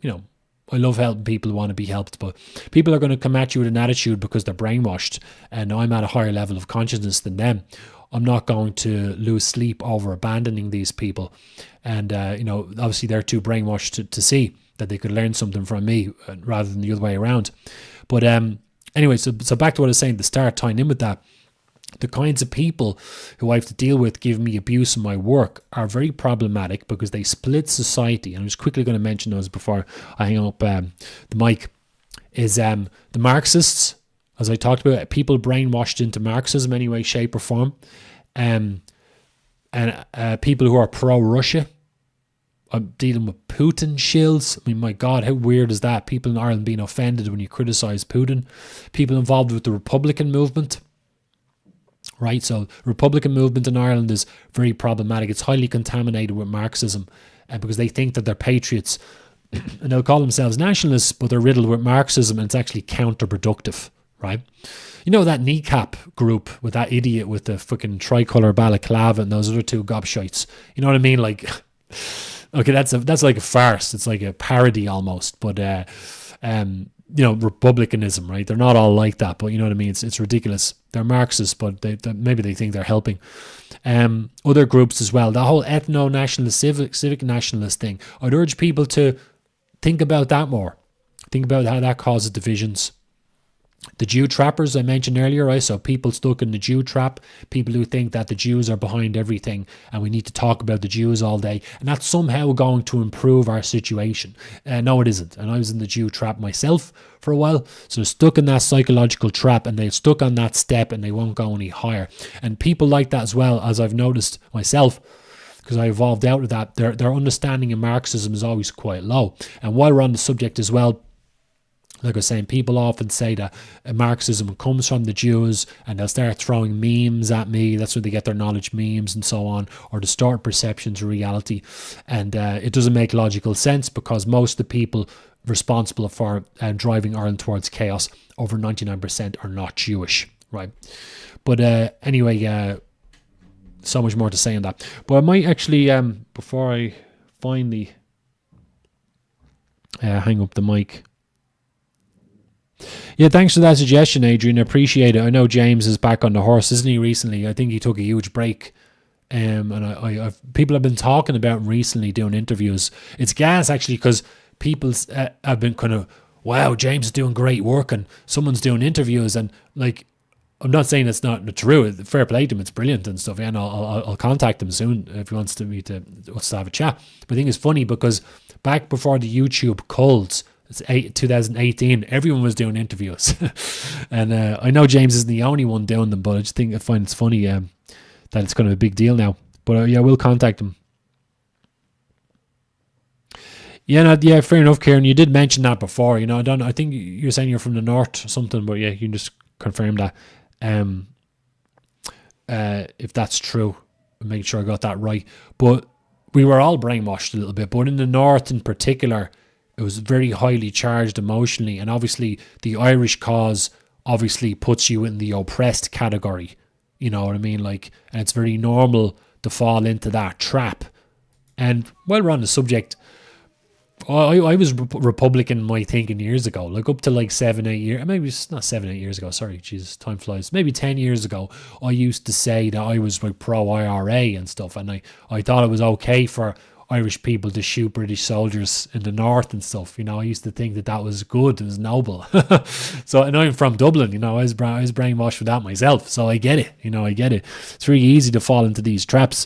I love helping people who want to be helped, but people are going to come at you with an attitude because they're brainwashed, and I'm at a higher level of consciousness than them. I'm not going to lose sleep over abandoning these people. And, obviously they're too brainwashed to see that they could learn something from me rather than the other way around. But anyway, so back to what I was saying at the start, tying in with that. The kinds of people who I have to deal with giving me abuse in my work are very problematic because they split society. And I'm just quickly going to mention those before I hang up the mic. Is the Marxists, as I talked about, people brainwashed into Marxism in any way, shape or form. And people who are pro-Russia. I'm dealing with Putin shills. I mean, my God, how weird is that? People in Ireland being offended when you criticise Putin. People involved with the Republican movement. Right, so Republican movement in Ireland is very problematic. It's highly contaminated with Marxism, because they think that they're patriots, and they'll call themselves nationalists, but they're riddled with Marxism, and it's actually counterproductive. Right, you know that kneecap group with that idiot with the fucking tricolour balaclava and those other two gobshites. You know what I mean? Like, okay, that's like a farce. It's like a parody almost, but you know, republicanism, right? They're not all like that, but you know what I mean? It's ridiculous. They're Marxists, but maybe they think they're helping. Other groups as well. The whole ethno-nationalist, civic nationalist thing. I'd urge people to think about that more. Think about how that causes divisions. The Jew trappers I mentioned earlier, right? So people stuck in the Jew trap, people who think that the Jews are behind everything and we need to talk about the Jews all day, and that's somehow going to improve our situation. No, it isn't. And I was in the Jew trap myself for a while, so they're stuck in that psychological trap and they're stuck on that step and they won't go any higher. And people like that as well, as I've noticed myself, because I evolved out of that, their understanding of Marxism is always quite low. And while we're on the subject as well, like I was saying, people often say that Marxism comes from the Jews, and they'll start throwing memes at me. That's where they get their knowledge, memes and so on, or distorted perceptions of reality. And it doesn't make logical sense because most of the people responsible for driving Ireland towards chaos, over 99%, are not Jewish, right? But anyway, so much more to say on that. But I might actually, before I finally hang up the mic. Yeah, thanks for that suggestion, Adrian. I appreciate it. I know James is back on the horse, isn't he, recently? I think he took a huge break. And people have been talking about him recently, doing interviews. It's gas, actually, because people have been kind of, wow, James is doing great work and someone's doing interviews. And, like, I'm not saying it's not true. Fair play to him. It's brilliant and stuff. Yeah, and I'll contact him soon if he wants to have a chat. But I think it's funny because back before the YouTube cults, it's 2018, everyone was doing interviews. And I know James isn't the only one doing them, but I find it's funny that it's kind of a big deal now. But yeah, we'll contact him. Yeah, fair enough, Kieran. You did mention that before. You know, I think you're saying you're from the north or something, but yeah, you can just confirm that. If that's true, make sure I got that right. But we were all brainwashed a little bit, but in the north in particular, it was very highly charged emotionally, and obviously the Irish cause obviously puts you in the oppressed category. You know what I mean? Like, and it's very normal to fall into that trap. And while we're on the subject, I was Republican, my thinking, years ago, like up to like 7-8 years, maybe it's not 7-8 years ago, sorry, Jesus, time flies, maybe 10 years ago, I used to say that I was like pro-IRA and stuff, and I thought it was okay for Irish people to shoot British soldiers in the north and stuff. You know, I used to think that was good, it was noble. So, and I'm from Dublin, you know, I was brainwashed for that myself, so I get it, I get it. It's really easy to fall into these traps,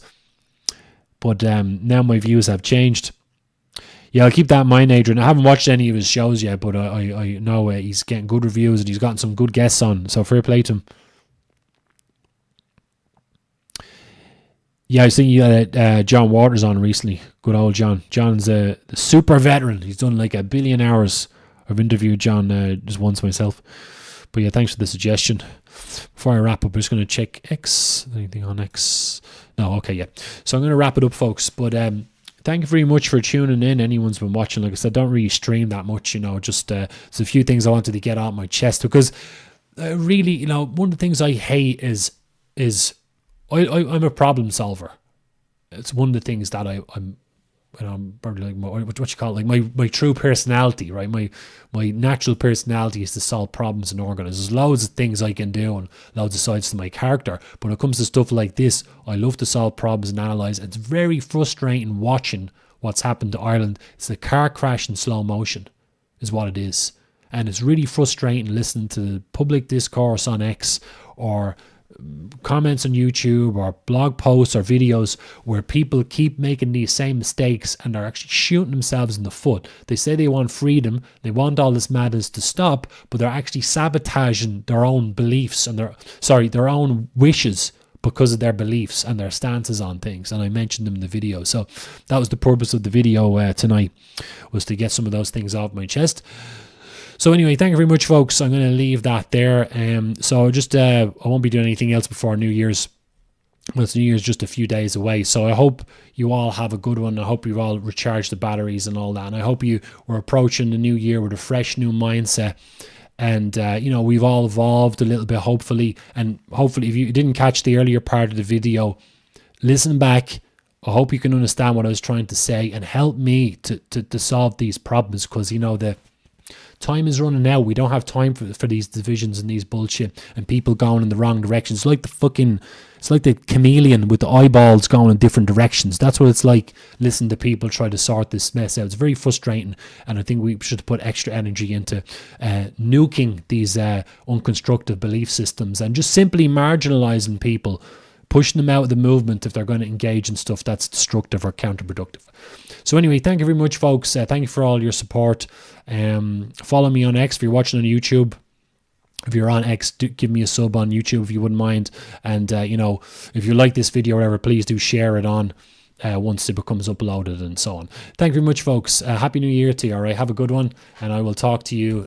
but now my views have changed. Yeah, I'll keep that in mind, Adrian. I haven't watched any of his shows yet, but I know he's getting good reviews and he's gotten some good guests on, so fair play to him. Yeah, I was thinking you had John Waters on recently. Good old John. John's a super veteran. He's done like 1 billion hours. I've interviewed John just once myself. But yeah, thanks for the suggestion. Before I wrap up, I'm just going to check X. Anything on X? No, okay, yeah. So I'm going to wrap it up, folks. But thank you very much for tuning in. Anyone's been watching. Like I said, don't really stream that much, just there's a few things I wanted to get out my chest. Because really, one of the things I hate is I'm a problem solver. It's one of the things that I'm probably like what you call it, like my true personality, right? My natural personality is to solve problems and organize. There's loads of things I can do and loads of sides to my character. But when it comes to stuff like this, I love to solve problems and analyze. It's very frustrating watching what's happened to Ireland. It's a car crash in slow motion, is what it is. And it's really frustrating listening to the public discourse on X or comments on YouTube or blog posts or videos where people keep making these same mistakes and are actually shooting themselves in the foot. They say they want freedom, they want all this madness to stop, but they're actually sabotaging their own beliefs and their own wishes because of their beliefs and their stances on things. And I mentioned them in the video. So that was the purpose of the video tonight, was to get some of those things off my chest. So anyway, thank you very much, folks. I'm going to leave that there. So just I won't be doing anything else before New Year's. Well, New Year's just a few days away. So I hope you all have a good one. I hope you've all recharged the batteries and all that. And I hope you were approaching the new year with a fresh new mindset. And, we've all evolved a little bit, hopefully. And hopefully, if you didn't catch the earlier part of the video, listen back. I hope you can understand what I was trying to say and help me to solve these problems, because, the time is running out. We don't have time for these divisions and these bullshit and people going in the wrong direction. It's like the chameleon with the eyeballs going in different directions. That's what it's like listening to people try to sort this mess out. It's very frustrating, and I think we should put extra energy into nuking these unconstructive belief systems and just simply marginalizing people, pushing them out of the movement if they're going to engage in stuff that's destructive or counterproductive. So anyway, thank you very much, folks. Thank you for all your support. Follow me on X if you're watching on YouTube. If you're on X, give me a sub on YouTube if you wouldn't mind. And, if you like this video or whatever, please do share it on once it becomes uploaded and so on. Thank you very much, folks. Happy New Year to you, all right? Have a good one, and I will talk to you